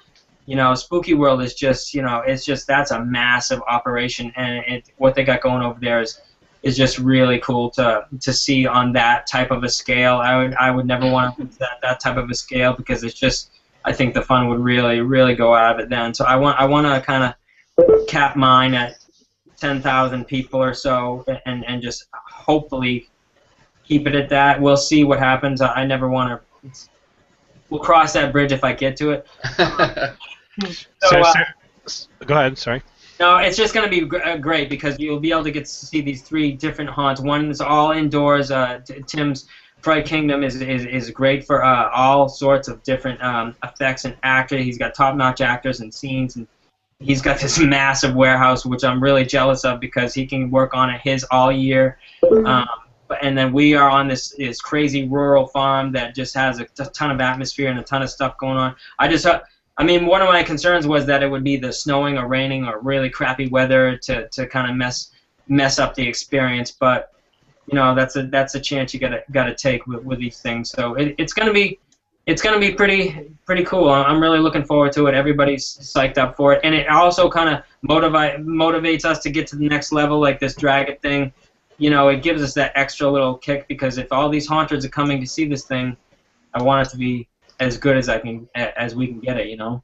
F: You know, Spooky World is just, you know, that's a massive operation, and what they got going over there is just really cool to see on that type of a scale. I would never want to do that type of a scale, because it's just, I think the fun would really go out of it then. So I want to kind of cap mine at 10,000 people or so, and just hopefully keep it at that. We'll see what happens. I never want to. We'll cross that bridge if I get to it.
B: Go ahead. Sorry.
F: No, it's just going to be great, because you'll be able to get to see these 3 different haunts. One is all indoors. Tim's Fright Kingdom is great for all sorts of different effects and actors. He's got top-notch actors and scenes, and he's got this massive warehouse, which I'm really jealous of, because he can work on it all year. and then we are on this crazy rural farm that just has a ton of atmosphere and a ton of stuff going on. I mean, one of my concerns was that it would be the snowing or raining or really crappy weather to kind of mess up the experience. But you know, that's a chance you gotta take with these things. So it's gonna be pretty cool. I'm really looking forward to it. Everybody's psyched up for it, and it also kind of motivates us to get to the next level, like this Dragon thing. You know, it gives us that extra little kick, because if all these haunters are coming to see this thing, I want it to be as good as we can get it. You know.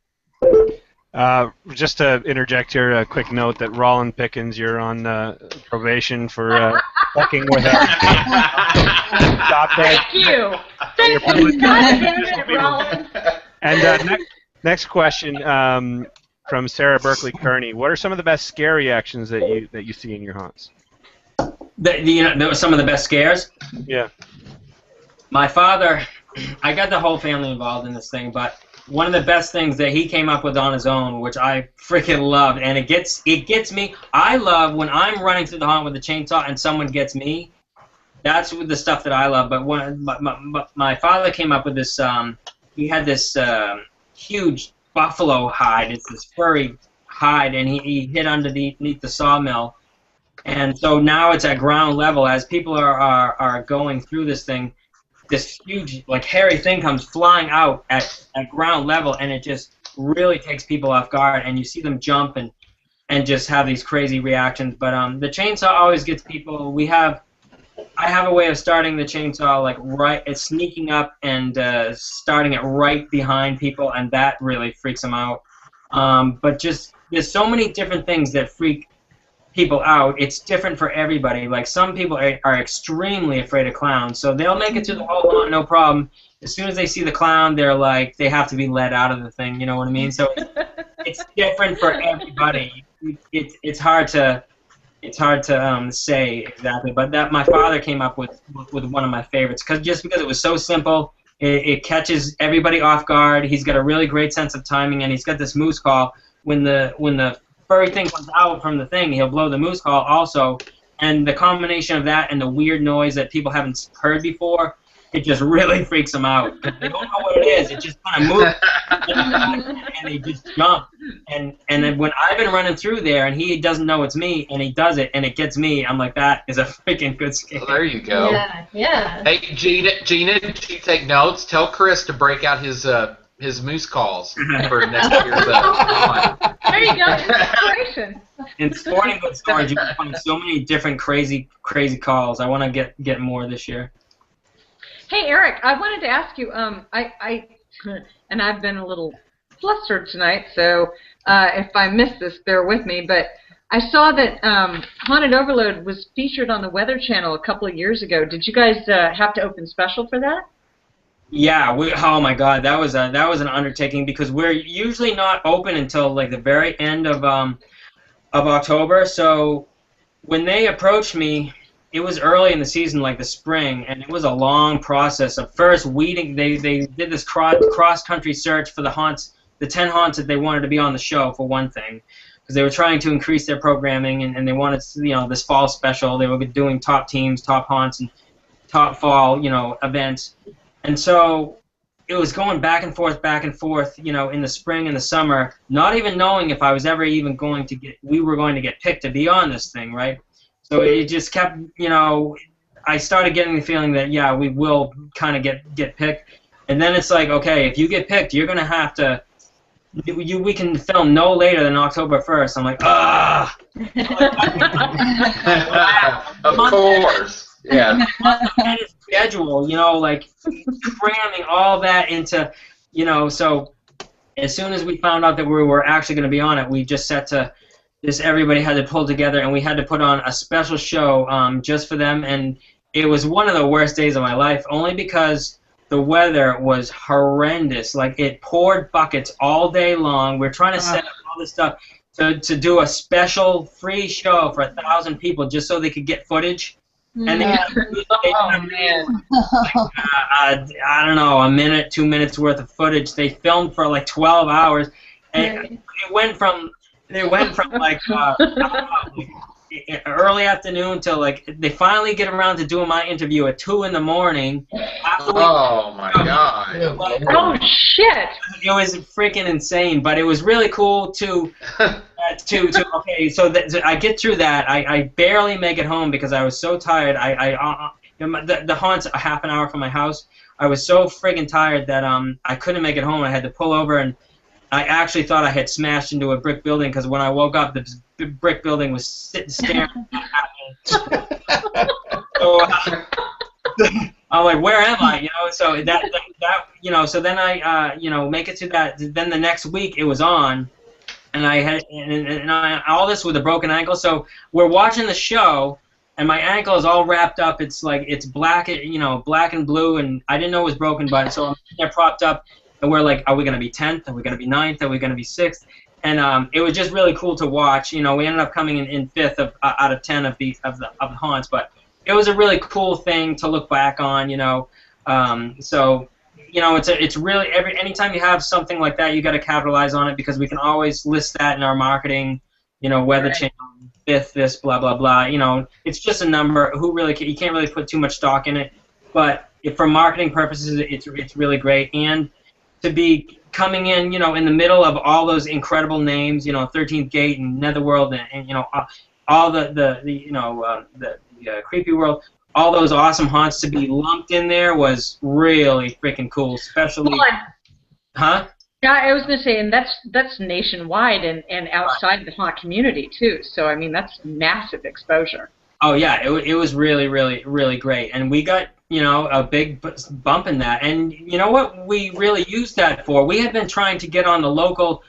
B: Just to interject here, a quick note that Roland Pickens, you're on probation for fucking with us. Stop that.
C: Thank you. Thank you, Roland.
B: And next question from Sarah Berkeley Kearney. What are some of the best scare reactions that you see in your haunts?
F: Some of the best scares?
B: Yeah.
F: My father, I got the whole family involved in this thing, but one of the best things that he came up with on his own, which I freaking loved, and it gets me. I love when I'm running through the haunt with a chainsaw and someone gets me. That's the stuff that I love. But when my father came up with this, he had this huge buffalo hide. It's this furry hide, and he hid underneath the sawmill. And so now it's at ground level. As people are going through this thing, this huge, like, hairy thing comes flying out at ground level, and it just really takes people off guard, and you see them jump and just have these crazy reactions. But the chainsaw always gets people. I have a way of starting the chainsaw, like, it's sneaking up and starting it right behind people, and that really freaks them out. But just, there's so many different things that freak people out. It's different for everybody. Like, some people are extremely afraid of clowns, so they'll make it through the whole haunt no problem. As soon as they see the clown, they're like, they have to be let out of the thing. You know what I mean? So it's different for everybody. It's hard to say exactly, but that my father came up with one of my favorites, because it was so simple. It catches everybody off guard. He's got a really great sense of timing, and he's got this moose call. When the furry thing comes out from the thing, he'll blow the moose call also, and the combination of that and the weird noise that people haven't heard before, it just really freaks them out. They don't know what it is. It just kind of moves, and they just jump. And then when I've been running through there and he doesn't know it's me, and he does it and it gets me, I'm like, that is a freaking good scare.
E: Well, there you go.
H: Yeah.
E: Hey, Gina, did you take notes? Tell Chris to break out his moose calls for next year's one.
C: There you go. Inspiration.
F: In sporting goods stores, you can find so many different crazy calls. I want to get more this year.
C: Hey, Eric, I wanted to ask you, and I've been a little flustered tonight, so if I missed this, bear with me, but I saw that Haunted Overload was featured on the Weather Channel a couple of years ago. Did you guys have to open special for that?
F: Yeah, oh my God, that was an undertaking, because we're usually not open until like the very end of October. So when they approached me, it was early in the season, like the spring, and it was a long process of first weeding. They did this cross-country search for the haunts, the 10 haunts that they wanted to be on the show, for one thing, because they were trying to increase their programming, and they wanted, this fall special. They were doing top teams, top haunts, and top fall, events. And so it was going back and forth, in the spring and the summer, not even knowing if I was ever even we were going to get picked to be on this thing, right? So it just kept, I started getting the feeling that, yeah, we will kind of get picked. And then it's like, okay, if you get picked, you're going to have to, we can film no later than October 1st. I'm like, ah!
E: Of course. Yeah.
F: Schedule, like cramming all that into, so as soon as we found out that we were actually going to be on it, we just set to this, everybody had to pull together, and we had to put on a special show just for them, and it was one of the worst days of my life, only because the weather was horrendous. Like, it poured buckets all day long. We're trying to set up all this stuff to do a special free show for 1,000 people just so they could get footage. And they had I don't know, a minute, 2 minutes worth of footage. They filmed for like 12 hours, and it went from like early afternoon till like they finally get around to doing my interview at 2 in the morning.
E: Oh my God!
C: Oh shit!
F: It was freaking insane, but it was really cool to okay. So I get through that. I barely make it home because I was so tired. The haunt's a half an hour from my house. I was so friggin' tired that I couldn't make it home. I had to pull over, and I actually thought I had smashed into a brick building because when I woke up, the brick building was staring at me. So I'm like, where am I? You know, so that you know, so then I you know, make it to that. Then the next week it was on, and I had all this with a broken ankle. So we're watching the show. And my ankle is all wrapped up. It's like it's black, you know, black and blue, and I didn't know it was broken, but so I'm there propped up, and we're like, are we gonna be 10th? Are we gonna be 9th? Are we gonna be 6th? And it was just really cool to watch. You know, we ended up coming in 5th out of 10 of the haunts, but it was a really cool thing to look back on. You know, so you know, it's really anytime you have something like that, you got to capitalize on it because we can always list that in our marketing. You know, Weather Channel, 5th, this, blah, blah, blah. You know, it's just a number. You can't really put too much stock in it. But for marketing purposes, it's really great. And to be coming in, you know, in the middle of all those incredible names, you know, 13th Gate and Netherworld and you know, all the you know, the Creepy World, all those awesome haunts to be lumped in there was really freaking cool, especially... Huh?
C: Yeah, I was going to say, and that's nationwide and outside the haunt community too. So I mean, that's massive exposure.
F: Oh yeah, it was really, really, really great, and we got, you know, a big bump in that. And you know what we really used that for? We had been trying to get on the local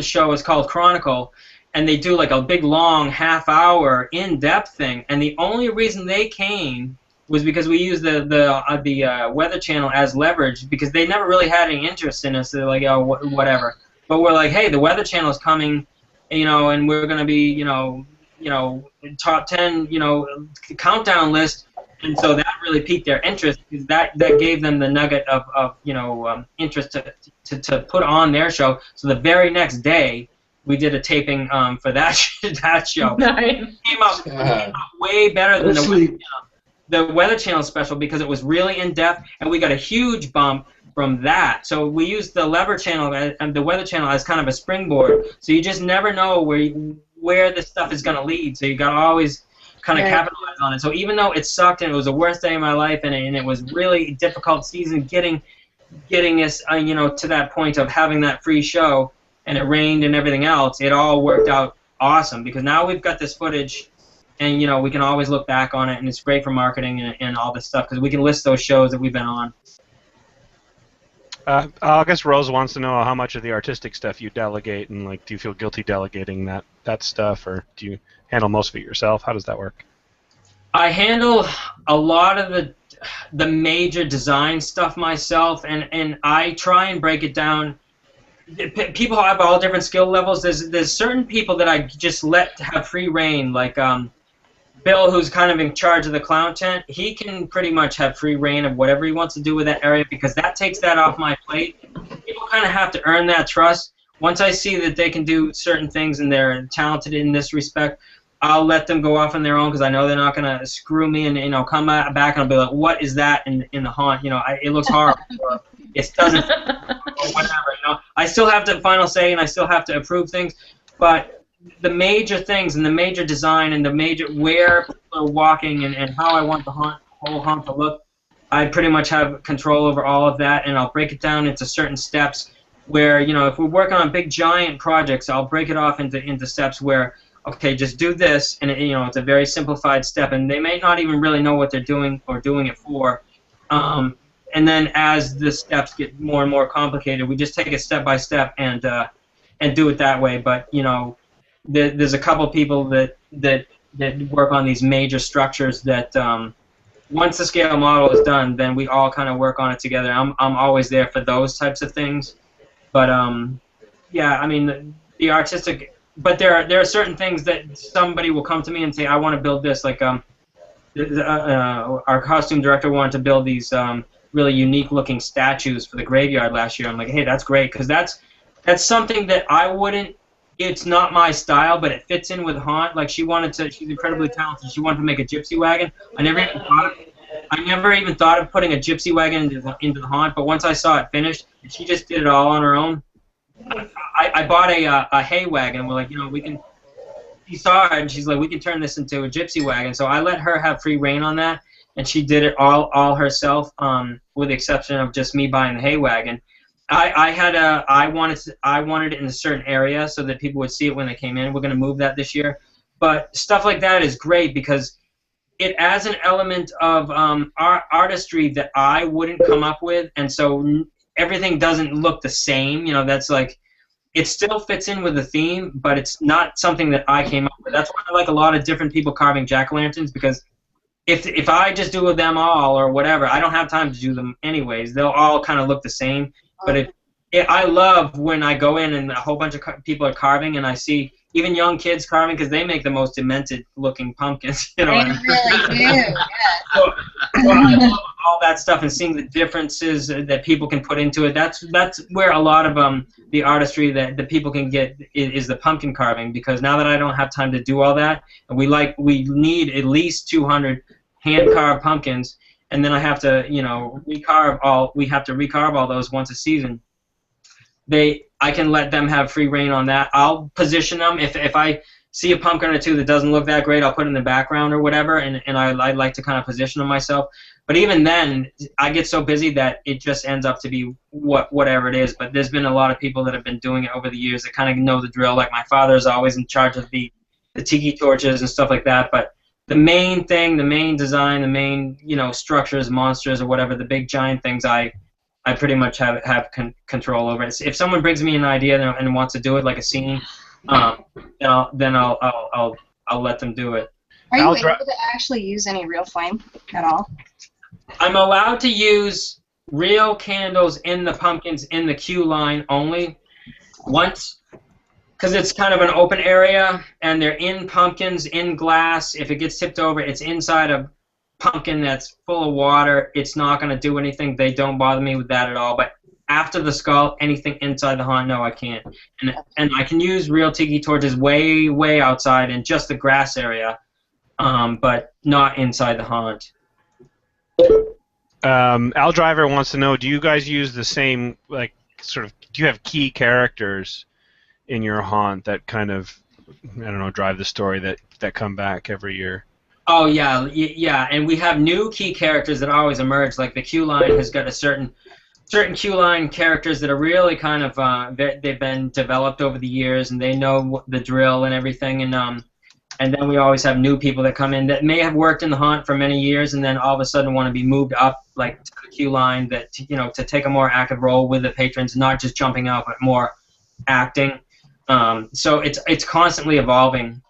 F: show is called Chronicle, and they do like a big long half-hour in-depth thing. And the only reason they came was because we used the Weather Channel as leverage because they never really had any interest in us. They're like, oh, whatever. But we're like, hey, the Weather Channel is coming, you know, and we're gonna be, you know, top 10, you know, countdown list, and so that really piqued their interest because that gave them the nugget of you know, interest to put on their show. So the very next day, we did a taping for that show.
C: Nice.
F: It came out way better than the Weather Channel special because it was really in depth, and we got a huge bump from that. So we used the Lever Channel and the Weather Channel as kind of a springboard. So you just never know where this stuff is going to lead. So you got to always kind of capitalize on it. So even though it sucked and it was the worst day of my life and it was really difficult season getting us you know, to that point of having that free show, and it rained and everything else, it all worked out awesome because now we've got this footage. And, you know, we can always look back on it, and it's great for marketing and all this stuff because we can list those shows that we've been on.
B: I guess Rose wants to know how much of the artistic stuff you delegate, and, like, do you feel guilty delegating that stuff, or do you handle most of it yourself? How does that work?
F: I handle a lot of the major design stuff myself, and I try and break it down. People have all different skill levels. There's certain people that I just let have free reign, like Bill, who's kind of in charge of the clown tent. He can pretty much have free reign of whatever he wants to do with that area because that takes that off my plate. People kind of have to earn that trust. Once I see that they can do certain things and they're talented in this respect, I'll let them go off on their own because I know they're not going to screw me and, you know, come back and I'll be like, what is that in the haunt? You know, it looks horrible. It doesn't, or whatever, you know. I still have the final say and I still have to approve things, but the major things and the major design and the major where people are walking and how I want the whole haunt to look, I pretty much have control over all of that, and I'll break it down into certain steps where, you know, if we're working on big giant projects, I'll break it off into steps where, okay, just do this, and you know, it's a very simplified step, and they may not even really know what they're doing or doing it for. And then as the steps get more and more complicated, we just take it step by step and do it that way. But you know, there's a couple people that work on these major structures that once the scale model is done, then we all kind of work on it together. I'm always there for those types of things. But yeah, I mean the artistic. But there are certain things that somebody will come to me and say, I want to build this. Like our costume director wanted to build these really unique-looking statues for the graveyard last year. I'm like, hey, that's great, because that's something that I wouldn't, it's not my style, but it fits in with Haunt. Like she's incredibly talented. She wanted to make a gypsy wagon. I never even thought of putting a gypsy wagon into the Haunt, but once I saw it finished, she just did it all on her own. I bought a hay wagon. We're like, we can. She saw it and she's like, we can turn this into a gypsy wagon. So I let her have free reign on that, and she did it all herself, with the exception of just me buying the hay wagon. I wanted it in a certain area so that people would see it when they came in. We're going to move that this year, but stuff like that is great because it adds an element of artistry that I wouldn't come up with, and so everything doesn't look the same. That's like, it still fits in with the theme, but it's not something that I came up with. That's why I like a lot of different people carving jack-o'-lanterns, because if I just do them all or whatever, I don't have time to do them anyways. They'll all kind of look the same. But I love when I go in and a whole bunch of people are carving, and I see even young kids carving, because they make the most demented-looking pumpkins.
G: They really do. Yeah.
F: So I love all that stuff, and seeing the differences that people can put into it. That's where a lot of the artistry that the people can get is the pumpkin carving. Because now that I don't have time to do all that, and we need at least 200 hand-carved pumpkins, and then I have to recarve all those once a season. I can let them have free reign on that. I'll position them. If I see a pumpkin or two that doesn't look that great, I'll put it in the background or whatever, and I like to kind of position them myself. But even then, I get so busy that it just ends up to be whatever it is. But there's been a lot of people that have been doing it over the years that kind of know the drill. Like my father is always in charge of the tiki torches and stuff like that. But the main thing, the main design, the main structures, monsters or whatever, the big giant things, I pretty much have control over it. If someone brings me an idea and wants to do it like a scene, then I'll let them do it.
G: Are you able to actually use any real flame at all?
F: I'm allowed to use real candles in the pumpkins in the queue line only once, because it's kind of an open area, and they're in pumpkins, in glass. If it gets tipped over, it's inside a pumpkin that's full of water. It's not going to do anything. They don't bother me with that at all. But after the skull, anything inside the haunt, no, I can't. And I can use real tiki torches way outside in just the grass area, but not inside the haunt.
B: Al Driver wants to know, do you guys use the same, do you have key characters in your haunt that kind of, drive the story that come back every year?
F: Oh, yeah, and we have new key characters that always emerge. Like the queue line has got a certain queue line characters that are really kind of, they've been developed over the years, and they know the drill and everything, and then we always have new people that come in that may have worked in the haunt for many years, and then all of a sudden want to be moved up, like to the queue line, that to take a more active role with the patrons, not just jumping out, but more acting. So it's constantly evolving,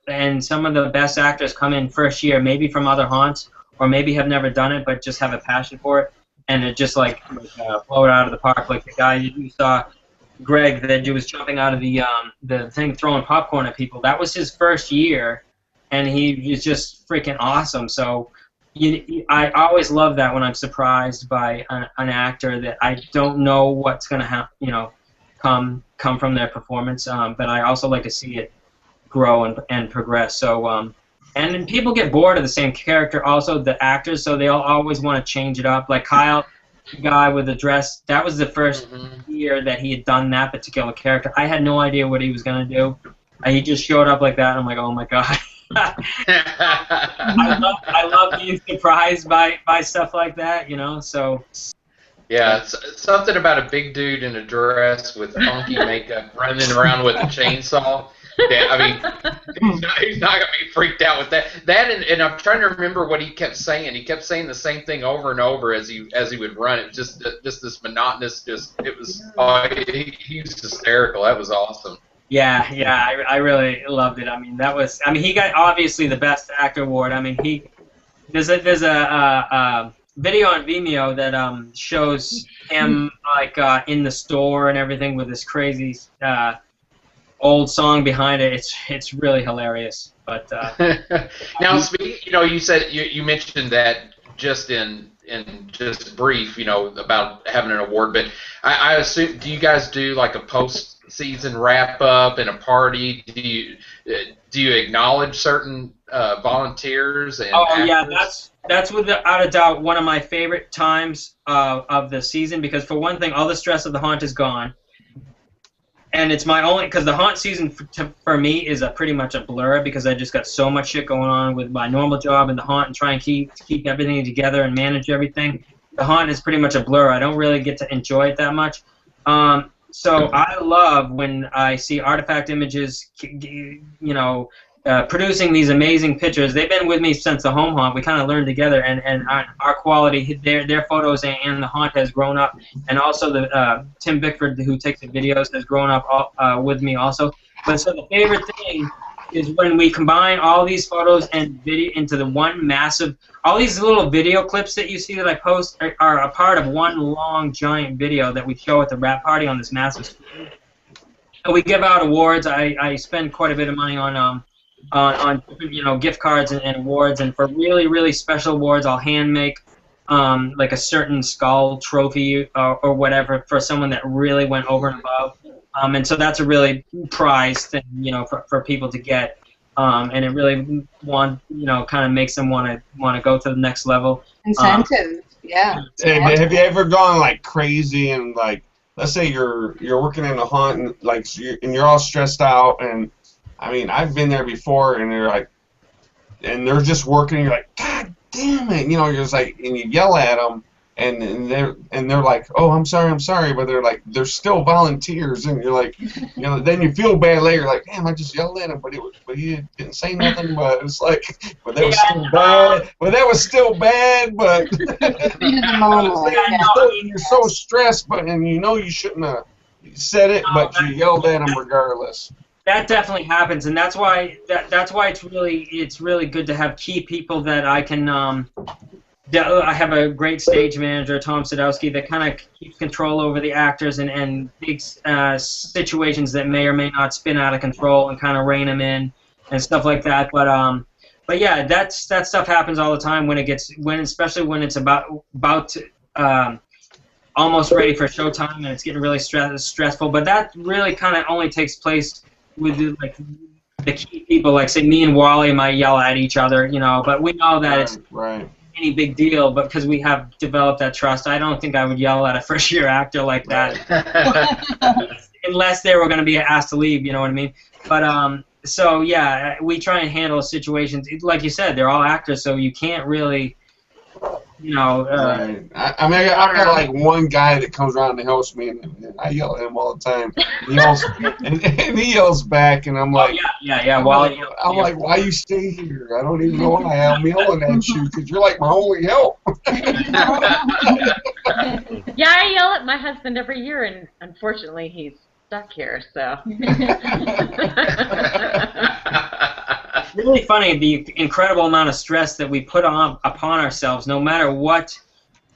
F: and some of the best actors come in first year, maybe from other haunts, or maybe have never done it but just have a passion for it, and it just blow it out of the park. Like the guy you saw, Greg, that was jumping out of the thing, throwing popcorn at people. That was his first year, and he was just freaking awesome. So I always love that when I'm surprised by an actor that I don't know what's going to happen, come from their performance. But I also like to see it grow and progress. So and then people get bored of the same character, also the actors, so they'll always want to change it up. Like Kyle, the guy with the dress, that was the first year that he had done that particular character. I had no idea what he was going to do. He just showed up like that, and I'm like, oh my god. I love being surprised by stuff like that, so.
E: Yeah, it's something about a big dude in a dress with funky makeup running around with a chainsaw. Yeah, I mean, he's not gonna be freaked out with that. And I'm trying to remember what he kept saying. He kept saying the same thing over and over as he would run it. Just this monotonous. It was. He was hysterical. That was awesome.
F: Yeah, I really loved it. I mean, he got obviously the best actor award. I mean, there's a video on Vimeo that shows him in the store and everything with this crazy old song behind it. It's really hilarious. But
E: now, speaking, you said you mentioned that just in just brief, about having an award. But I assume, do you guys do like a post season wrap up and a party, do you acknowledge certain volunteers and
F: Oh yeah,
E: actors?
F: that's without a doubt one of my favorite times of the season, because for one thing, all the stress of the haunt is gone, and it's my only, because the haunt season for me is pretty much a blur, because I just got so much shit going on with my normal job and the haunt, and try and keep everything together and manage everything. The haunt is pretty much a blur. I don't really get to enjoy it that much. So I love when I see Artifact Images, producing these amazing pictures. They've been with me since the home haunt. We kind of learned together, and our quality, their photos and the haunt has grown up. And also the Tim Bickford, who takes the videos, has grown up with me also. But so the favorite thing is when we combine all these photos and video into the one massive. All these little video clips that you see that I post are a part of one long giant video that we show at the wrap party on this massive screen. And we give out awards. I spend quite a bit of money on different, gift cards and awards, and for really, really special awards, I'll hand make like a certain skull trophy or whatever for someone that really went over and above. And so that's a really prized thing, for people to get. And it really kind of makes them want to go to the next level.
G: Incentive, yeah.
D: And have you ever gone like crazy and like, let's say you're working in a haunt and like you're all stressed out, and I mean I've been there before, and they're just working, and you're like, God damn it, you're just like, and you yell at them, and they're like, oh, I'm sorry, but they're still volunteers, and you're like, then you feel bad later, like, damn, I just yelled at him, but he didn't say nothing, but it's like, but that was still bad, but you're so stressed, and you shouldn't have said it, but you yelled at him regardless.
F: That definitely happens, and that's why it's really good to have key people that I can. I have a great stage manager, Tom Sadowski, that kind of keeps control over the actors and big situations that may or may not spin out of control, and kind of rein them in and stuff like that. But yeah, that stuff happens all the time especially when it's about to, almost ready for showtime and it's getting really stressful. But that really kind of only takes place with the key people, like say me and Wally might yell at each other, but we know that it's
D: right.
F: Any big deal, but because we have developed that trust, I don't think I would yell at a first-year actor like that, unless they were going to be asked to leave. You know what I mean? But so yeah, we try and handle situations like you said. They're all actors, so you can't really,
D: Right. I mean, I've got like one guy that comes around and helps me, and I yell at him all the time. And he yells back, and I'm like,
F: yeah.
D: I'm like, why you stay here? I don't even know why I'm yelling at you, because you're like my only help.
C: Yeah, I yell at my husband every year, and unfortunately, he's stuck here. So.
F: Really funny, the incredible amount of stress that we put upon ourselves, no matter what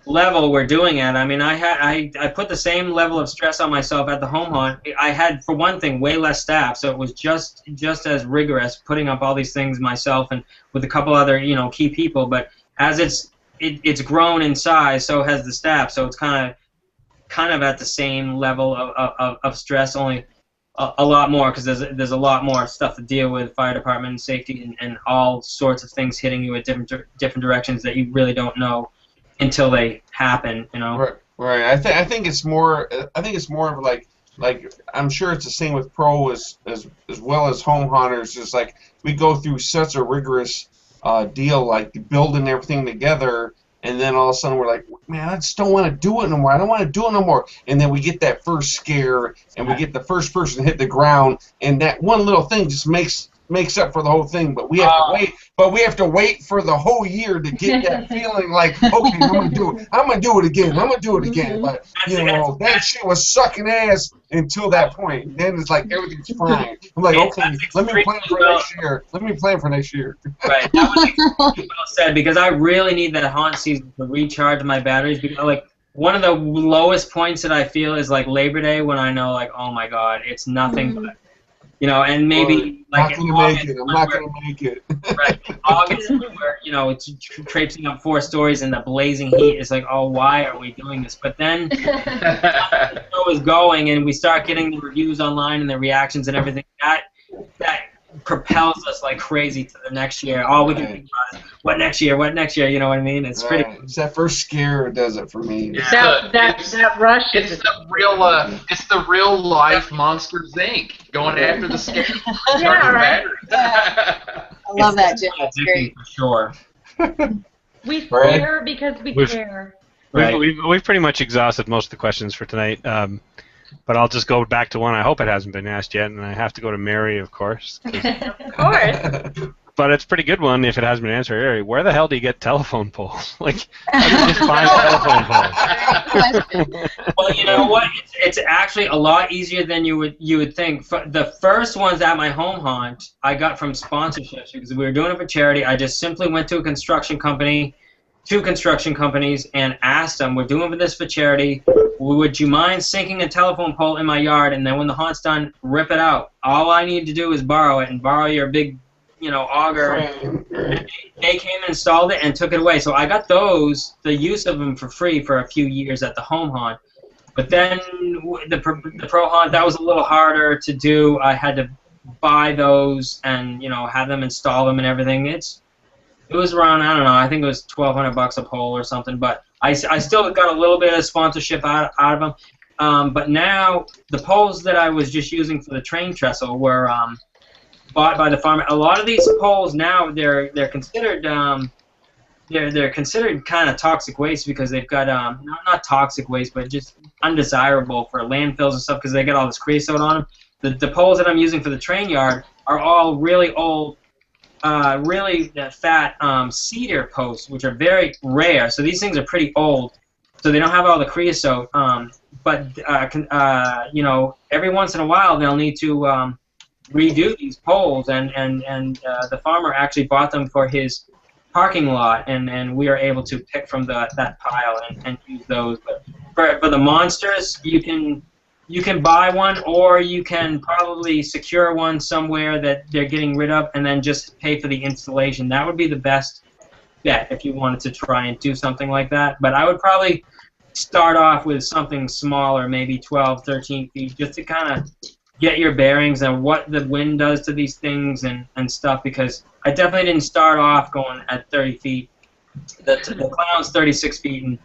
F: level we're doing at. I mean, I put the same level of stress on myself at the home haunt. I had, for one thing, way less staff, so it was just as rigorous putting up all these things myself and with a couple other key people. But as it's grown in size, so has the staff. So it's kind of at the same level of stress, only a lot more, because there's a lot more stuff to deal with, fire department and safety and all sorts of things hitting you at different directions that you really don't know until they happen.
D: Right. I think it's more. I think it's more of like I'm sure it's the same with pro as well as home haunters. Just like we go through such a rigorous deal, like building everything together. And then all of a sudden we're like, man, I just don't want to do it no more. I don't want to do it no more. And then we get that first scare, and we get the first person to hit the ground, and that one little thing just makes up for the whole thing. But we have to wait. But we have to wait for the whole year to get that feeling like, okay, I'm gonna do it. I'm gonna do it again. But that shit was sucking ass until that point. And then it's like everything's fine. I'm like, okay, let me plan for next year.
F: Right. That was extremely well said, because I really need that haunt season to recharge my batteries. Because like one of the lowest points that I feel is like Labor Day, when I know like, oh my God, it's nothing but You know, and maybe
D: not
F: like
D: gonna
F: August,
D: make it. I'm not gonna make it.
F: right, August, where you know it's traipsing up 4 stories in the blazing heat. It's like, oh, why are we doing this? But then the show is going, and we start getting the reviews online and the reactions and everything. That propels us like crazy to the next year. All we can think about is what next year, what next year. You know what I mean? It's pretty.
D: It's that first scare that does it for me.
C: That rush
E: It's
C: is
E: the real life Monsters Inc. going after the scare.
C: Yeah, right.
G: I love that, Jim. That's great.
F: For sure.
C: we
D: Brad?
C: care because we
B: We've-
C: care.
F: Right.
B: We've pretty much exhausted most of the questions for tonight, but I'll just go back to one I hope it hasn't been asked yet, and I have to go to Mary, of course.
C: Of course.
B: But it's a pretty good one if it hasn't been answered. Mary, where the hell do you get telephone poles? Like, how do you just find telephone poles?
F: Well, you know what? It's actually a lot easier than you would think. The first ones at my home haunt I got from sponsorships because we were doing it for charity. I just simply went to a construction company, 2 construction companies, and asked them, "We're doing this for charity. Would you mind sinking a telephone pole in my yard? And then when the haunt's done, rip it out. All I need to do is borrow it and borrow your big, you know, auger." They came and installed it and took it away. So I got the use of them for free for a few years at the home haunt. But then the pro haunt, that was a little harder to do. I had to buy those and, you know, have them install them and everything. It was around, I don't know, I think it was $1,200 a pole or something. But I still got a little bit of sponsorship out of them. But now the poles that I was just using for the train trestle were bought by the farmer. A lot of these poles now they're considered they're considered kind of toxic waste because they've got not toxic waste but just undesirable for landfills and stuff because they got all this creosote on them. The poles that I'm using for the train yard are all really old, really fat cedar posts, which are very rare. So these things are pretty old, so they don't have all the creosote. But you know, every once in a while they'll need to redo these poles, and the farmer actually bought them for his parking lot, and we are able to pick from that pile and use those. But for the monsters, you can buy one, or you can probably secure one somewhere that they're getting rid of, and then just pay for the installation. That would be the best bet if you wanted to try and do something like that. But I would probably start off with something smaller, maybe 12, 13 feet, just to kind of get your bearings on what the wind does to these things and stuff, because I definitely didn't start off going at 30 feet. The clown's 36 feet, and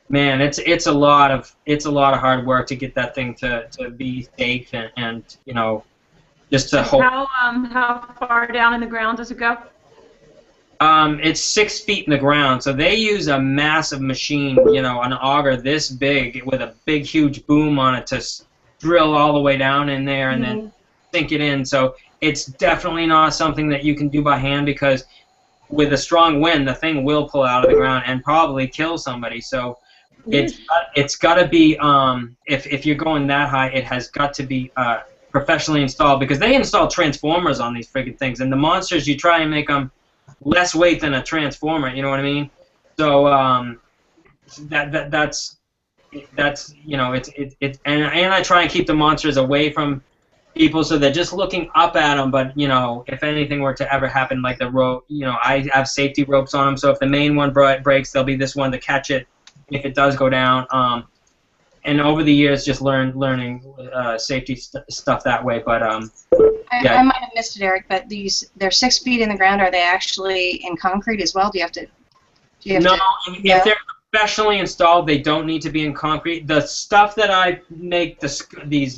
F: man, it's a lot of hard work to get that thing to be safe and you know, just to hold.
A: How far down in the ground does it go?
F: It's 6 feet in the ground, so they use a massive machine, you know, an auger this big with a big, huge boom on it to drill all the way down in there and then sink it in. So it's definitely not something that you can do by hand because with a strong wind, the thing will pull out of the ground and probably kill somebody. So it's got to be, if you're going that high, it has got to be professionally installed because they install transformers on these friggin' things. And the monsters, you try and make them less weight than a transformer, you know what I mean? So that's you know, it's and I try and keep the monsters away from people so they're just looking up at them. But you know, if anything were to ever happen, like the rope, you know, I have safety ropes on them, so if the main one breaks, there'll be this one to catch it if it does go down. And over the years, just learning safety stuff that way. But yeah.
G: I might have missed it, Eric, but they're 6 feet in the ground. Are they actually in concrete as well? Do you have to?
F: No, if they're professionally installed, they don't need to be in concrete. The stuff that I make these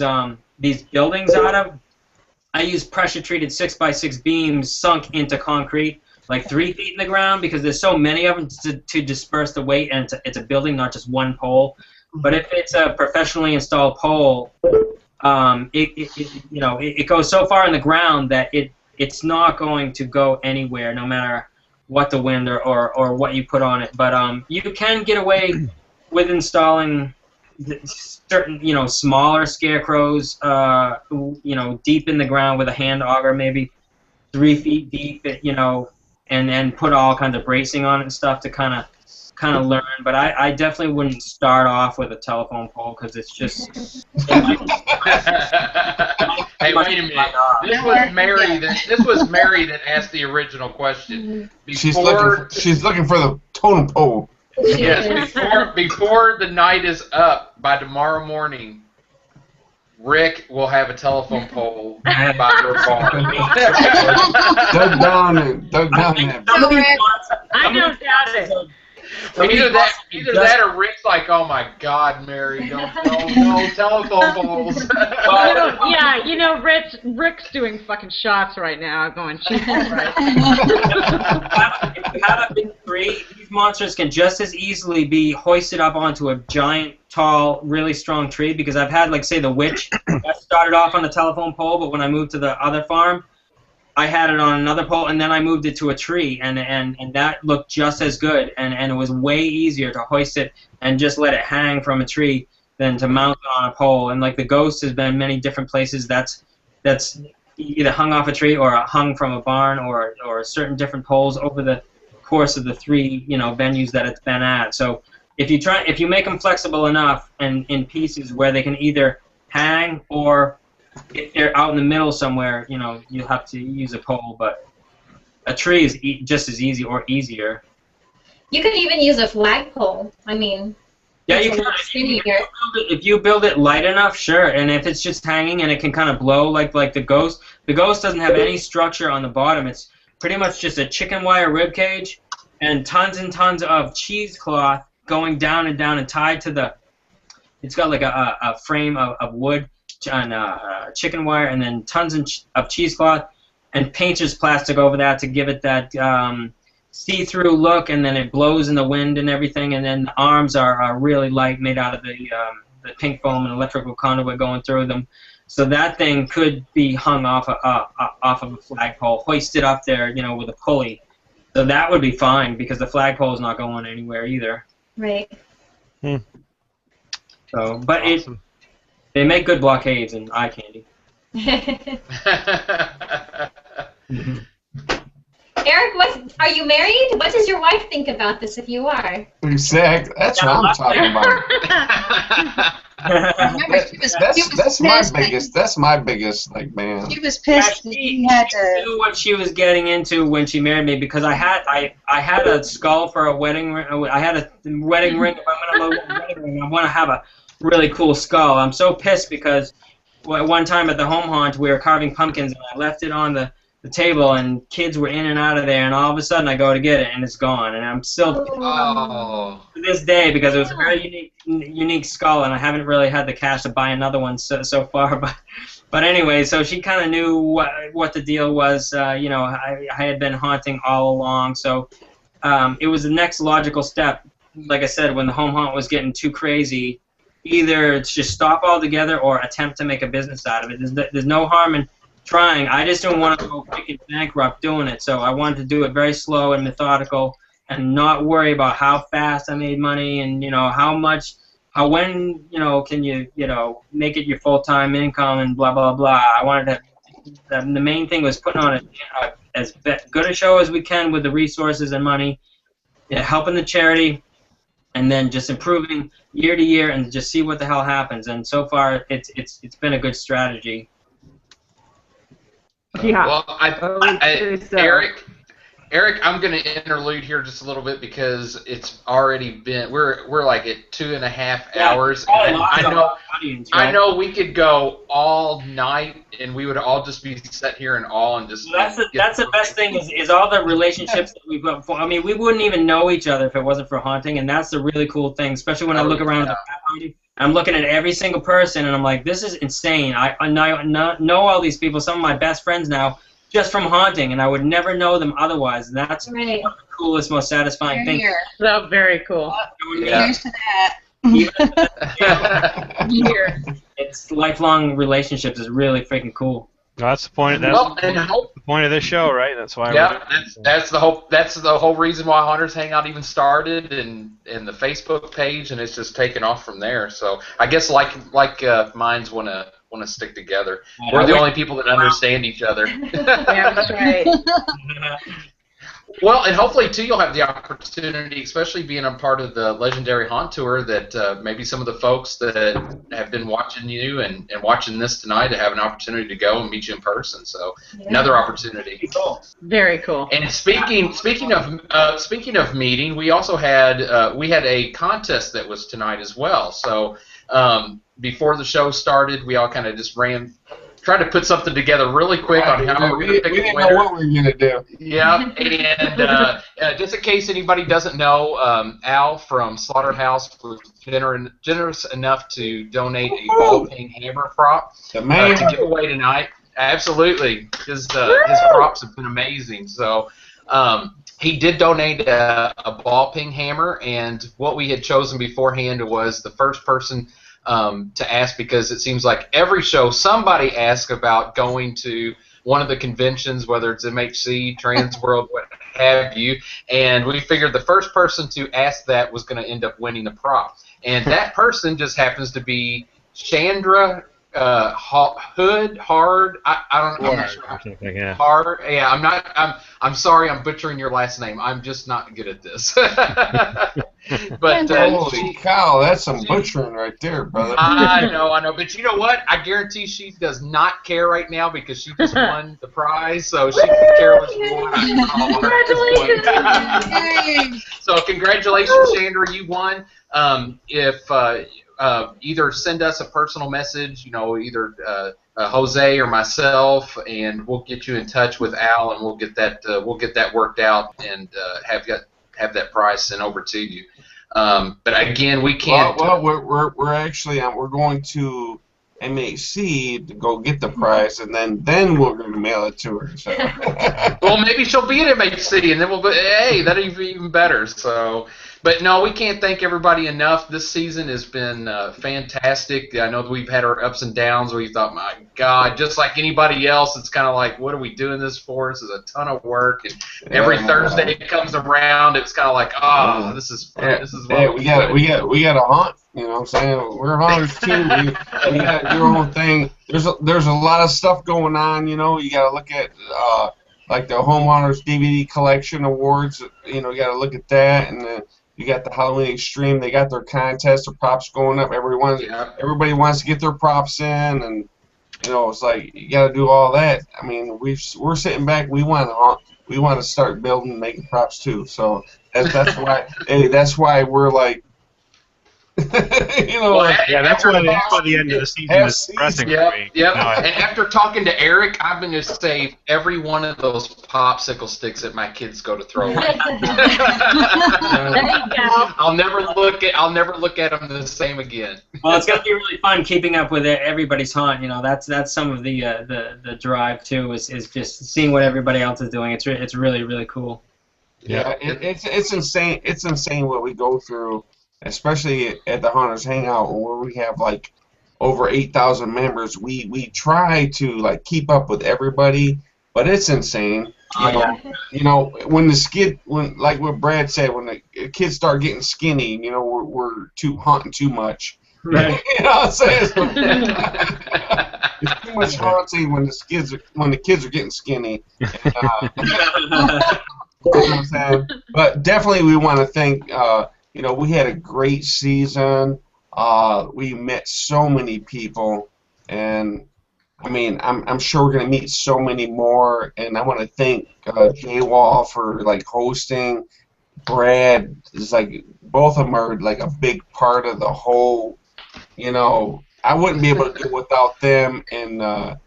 F: buildings out of, I use pressure-treated 6x6 beams sunk into concrete, like 3 feet in the ground, because there's so many of them to disperse the weight, and it's a building, not just one pole. But if it's a professionally installed pole, it goes so far in the ground that it's not going to go anywhere, no matter what the wind or what you put on it. But you can get away with installing certain, you know, smaller scarecrows, you know, deep in the ground with a hand auger, maybe 3 feet deep, you know, and then put all kinds of bracing on it and stuff to kind of kind of learn, but I definitely wouldn't start off with a telephone pole because it's just.
E: Hey, wait a minute. This was Mary that asked the original question.
D: She's looking for the totem pole.
E: Yes, before the night is up, by tomorrow morning, Rick will have a telephone pole by your farm.
D: Dug down and
C: I don't doubt it.
E: Either that or Rick's like, oh my God, Mary, no telephone poles.
C: Rick's doing fucking shots right now, going, Jesus Christ.
F: If you have a big tree, these monsters can just as easily be hoisted up onto a giant, tall, really strong tree, because I've had, like, say, the witch that started off on a telephone pole, but when I moved to the other farm, I had it on another pole, and then I moved it to a tree, and that looked just as good, and it was way easier to hoist it and just let it hang from a tree than to mount it on a pole. And like the Ghost has been many different places that's either hung off a tree or hung from a barn or certain different poles over the course of the 3 venues that it's been at. So if you make them flexible enough and in pieces where they can either hang or if they're out in the middle somewhere, you'll have to use a pole, but a tree is just as easy or easier.
H: You could even use a flagpole. I mean,
F: yeah, you can. If you build it light enough, sure. And if it's just hanging and it can kind of blow like the Ghost doesn't have any structure on the bottom. It's pretty much just a chicken wire rib cage and tons of cheesecloth going down and down and tied to the. It's got like a frame of wood on chicken wire, and then tons of cheesecloth and painter's plastic over that to give it that see-through look, and then it blows in the wind and everything, and then the arms are really light, made out of the pink foam and electrical conduit going through them. So that thing could be hung off of a flagpole, hoisted up there, with a pulley. So that would be fine because the flagpole is not going anywhere either.
H: Right.
F: So, but awesome. They make good blockades and eye candy.
H: Eric, are you married? What does your wife think about this if you are?
D: Exactly. That's what I'm talking about. That's my biggest man.
G: She was pissed that he had to.
F: Knew what she was getting into when she married me because I had a skull for a wedding ring. I had a wedding ring. If I'm gonna have a wedding ring, I want to have a really cool skull. I'm so pissed because one time at the home haunt we were carving pumpkins and I left it on the table and kids were in and out of there and all of a sudden I go to get it and it's gone and I'm still to this day because it was a very unique skull and I haven't really had the cash to buy another one so far, but anyway, so she kind of knew what the deal was. I had been haunting all along, so it was the next logical step. Like I said, when the home haunt was getting too crazy, either it's just stop altogether or attempt to make a business out of it. There's no harm in trying. I just don't want to go freaking bankrupt doing it, so I wanted to do it very slow and methodical and not worry about how fast I made money and when can you make it your full-time income and blah blah blah. I wanted the main thing was putting on as good a show as we can with the resources and money, helping the charity, and then just improving year to year and just see what the hell happens. And so far, it's been a good strategy.
A: Yeah.
E: Well, Eric, I'm going to interlude here just a little bit because it's already been we're like at 2.5 hours. And I know we could go all night and we would all just be sat here in awe and just.
F: That's the best thing is all the relationships that we've got. I mean, we wouldn't even know each other if it wasn't for haunting, and that's the really cool thing. Especially when I look around at the party, I'm looking at every single person and I'm like, this is insane. I know all these people. Some of my best friends now. Just from haunting, and I would never know them otherwise. And that's one of the coolest, most satisfying things.
C: So very cool.
G: Here's to that.
F: It's lifelong relationships is really freaking cool.
B: That's the point. The point of this show, right? That's why.
E: Yeah, that's the whole reason why Hunters Hangout even started, and the Facebook page, and it's just taken off from there. So I guess like minds want to stick together. We're the only people that understand each other.
C: Yeah, that's right.
E: Well, and hopefully, too, you'll have the opportunity, especially being a part of the Legendary Haunt Tour, that maybe some of the folks that have been watching you and watching this tonight to have an opportunity to go and meet you in person. So, another opportunity.
C: Cool. Very cool.
E: And speaking of meeting, we also had a contest that was tonight as well. So, before the show started, we all kind of just tried to put something together really quick on how we're going to pick a winner.
D: We didn't know what we were going to do.
E: Yeah, and just in case anybody doesn't know, Al from Slaughterhouse was generous enough to donate a ball-peen hammer prop to give away tonight. Absolutely, his props have been amazing. So he did donate a ball-peen hammer, and what we had chosen beforehand was the first person to ask, because it seems like every show somebody asks about going to one of the conventions, whether it's MHC, Transworld, what have you, and we figured the first person to ask that was going to end up winning the prop. And that person just happens to be Chandra Hood, Hard. I don't know. I'm not sure.
B: Yeah.
E: Hard. Yeah, I'm sorry, I'm butchering your last name. I'm just not good at this. But
D: holy cow, that's some butchering right there, brother.
E: I know. But you know what? I guarantee she does not care right now because she just won the prize, so she can care less more. Congratulations! So congratulations, Chandra, you won. Either send us a personal message, either Jose or myself, and we'll get you in touch with Al, and we'll get that worked out and have that prize sent over to you. But again, we can't.
D: Well, we're actually we're going to MHC to go get the prize, and then we're going to mail it to her. So.
E: Well, maybe she'll be at MHC, and then hey, that'll be even better. So. But no, we can't thank everybody enough. This season has been fantastic. I know that we've had our ups and downs where you thought, my God, just like anybody else, it's kind of like, what are we doing this for? This is a ton of work. And every Thursday it comes around, it's kind of like, this is fun.
D: Yeah,
E: this is what
D: we got to haunt. You know what I'm saying? We're haunters too. We got to do our own thing. There's a lot of stuff going on. You got to look at like the Homeowners DVD Collection Awards. You got to look at that, and you got the Halloween Extreme. They got their contest, their props going up. Everybody wants to get their props in, and it's like you got to do all that. I mean, we're sitting back. We want to start building and making props too. So that's why that's why we're like.
B: That's why the end of the season is depressing for me.
E: Yep. And after talking to Eric, I'm going to save every one of those popsicle sticks that my kids go to throw away.
C: There you go.
E: I'll never look at them the same again.
F: Well, it's going to be really fun keeping up with everybody's haunt. That's some of the drive too. Is just seeing what everybody else is doing. It's really, really cool.
D: Yeah, it's insane. It's insane what we go through. Especially at the Haunters Hangout, where we have like over 8,000 members, we try to like keep up with everybody, but it's insane. When like what Brad said, when the kids start getting skinny, we're haunting too much.
F: Right.
D: You know what I'm saying? It's too much haunting when the kids are getting skinny. You know what I'm saying? But definitely, we want to thank. We had a great season. We met so many people, and I mean, I'm sure we're gonna meet so many more. And I want to thank Jay Wall for like hosting. Brad is like, both of them are like a big part of the whole. I wouldn't be able to do it without them. And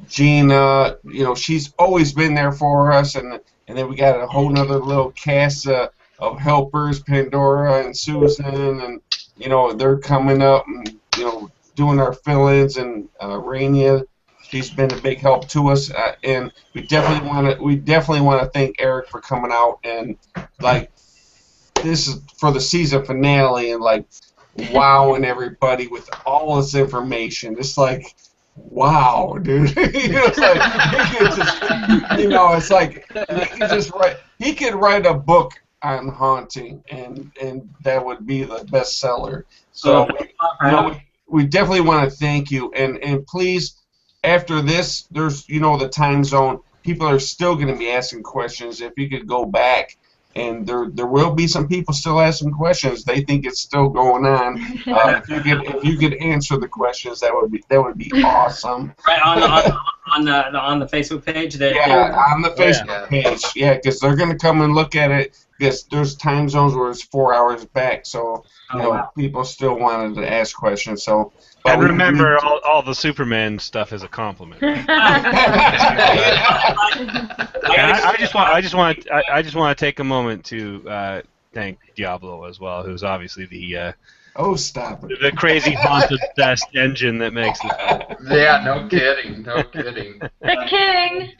D: Gina, she's always been there for us. And then we got a whole nother little cast of helpers, Pandora and Susan, and they're coming up and doing our fill-ins, and Rainia, she's been a big help to us, and we definitely want to thank Eric for coming out, and like this is for the season finale, and like wowing everybody with all this information. It's like, wow, dude. It's like he could write a book on haunting, and that would be the bestseller. So we definitely want to thank you, and please, after this, there's the time zone. people are still going to be asking questions. If you could go back, and there will be some people still asking questions. They think it's still going on. If you could answer the questions, that would be awesome.
F: Right on the Facebook page.
D: On the Facebook page. Yeah, because they're going to come and look at it. Because there's time zones where it's 4 hours back, so people still wanted to ask questions. So.
B: And remember, all the Superman stuff is a compliment. And I just want to take a moment to thank Diablo as well, who's obviously the
D: stop it.
B: The crazy haunted best engine that makes it.
E: Yeah, no kidding.
C: The king.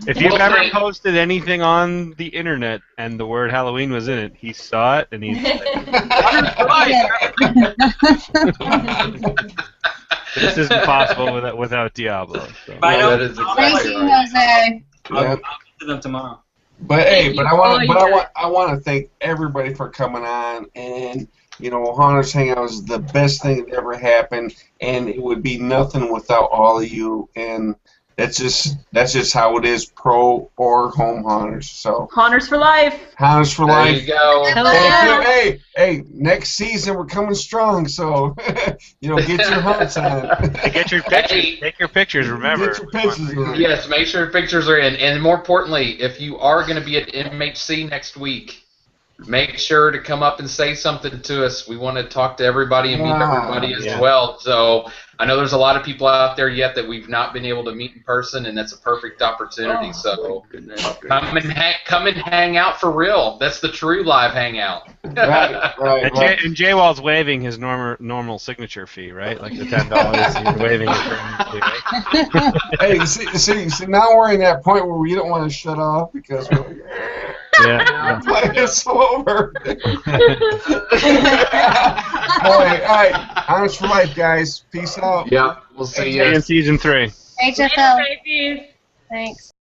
B: If you've ever posted anything on the internet and the word Halloween was in it, he saw it and he's this isn't possible without Diablo. So.
E: That is exactly right.
F: I'll to them tomorrow.
D: But hey, I want to thank everybody for coming on, and Haunters Hangout is the best thing that ever happened, and it would be nothing without all of you, and that's just how it is, pro or home haunters. So
A: Haunters for life.
D: Haunters for life.
E: There you go.
D: Hey, next season we're coming strong, so get your hunts on.
B: Get your pictures. Take your pictures. Remember.
D: Get your pictures.
E: Yes, make sure pictures are in, and more importantly, if you are going to be at MHC next week, make sure to come up and say something to us. We want to talk to everybody and meet everybody as well. So I know there's a lot of people out there yet that we've not been able to meet in person, and that's a perfect opportunity. So come and hang out for real. That's the true live hangout.
D: Right.
B: And J-Wall's waiving his normal signature fee, right? Like the $10. He's waiving it for him.
D: Hey, see, now we're in that point where we don't want to shut off because we're it's over. All right. Honest for life, guys. Peace out.
E: Yeah, we'll see you
B: in season 3.
G: HFL. Thanks.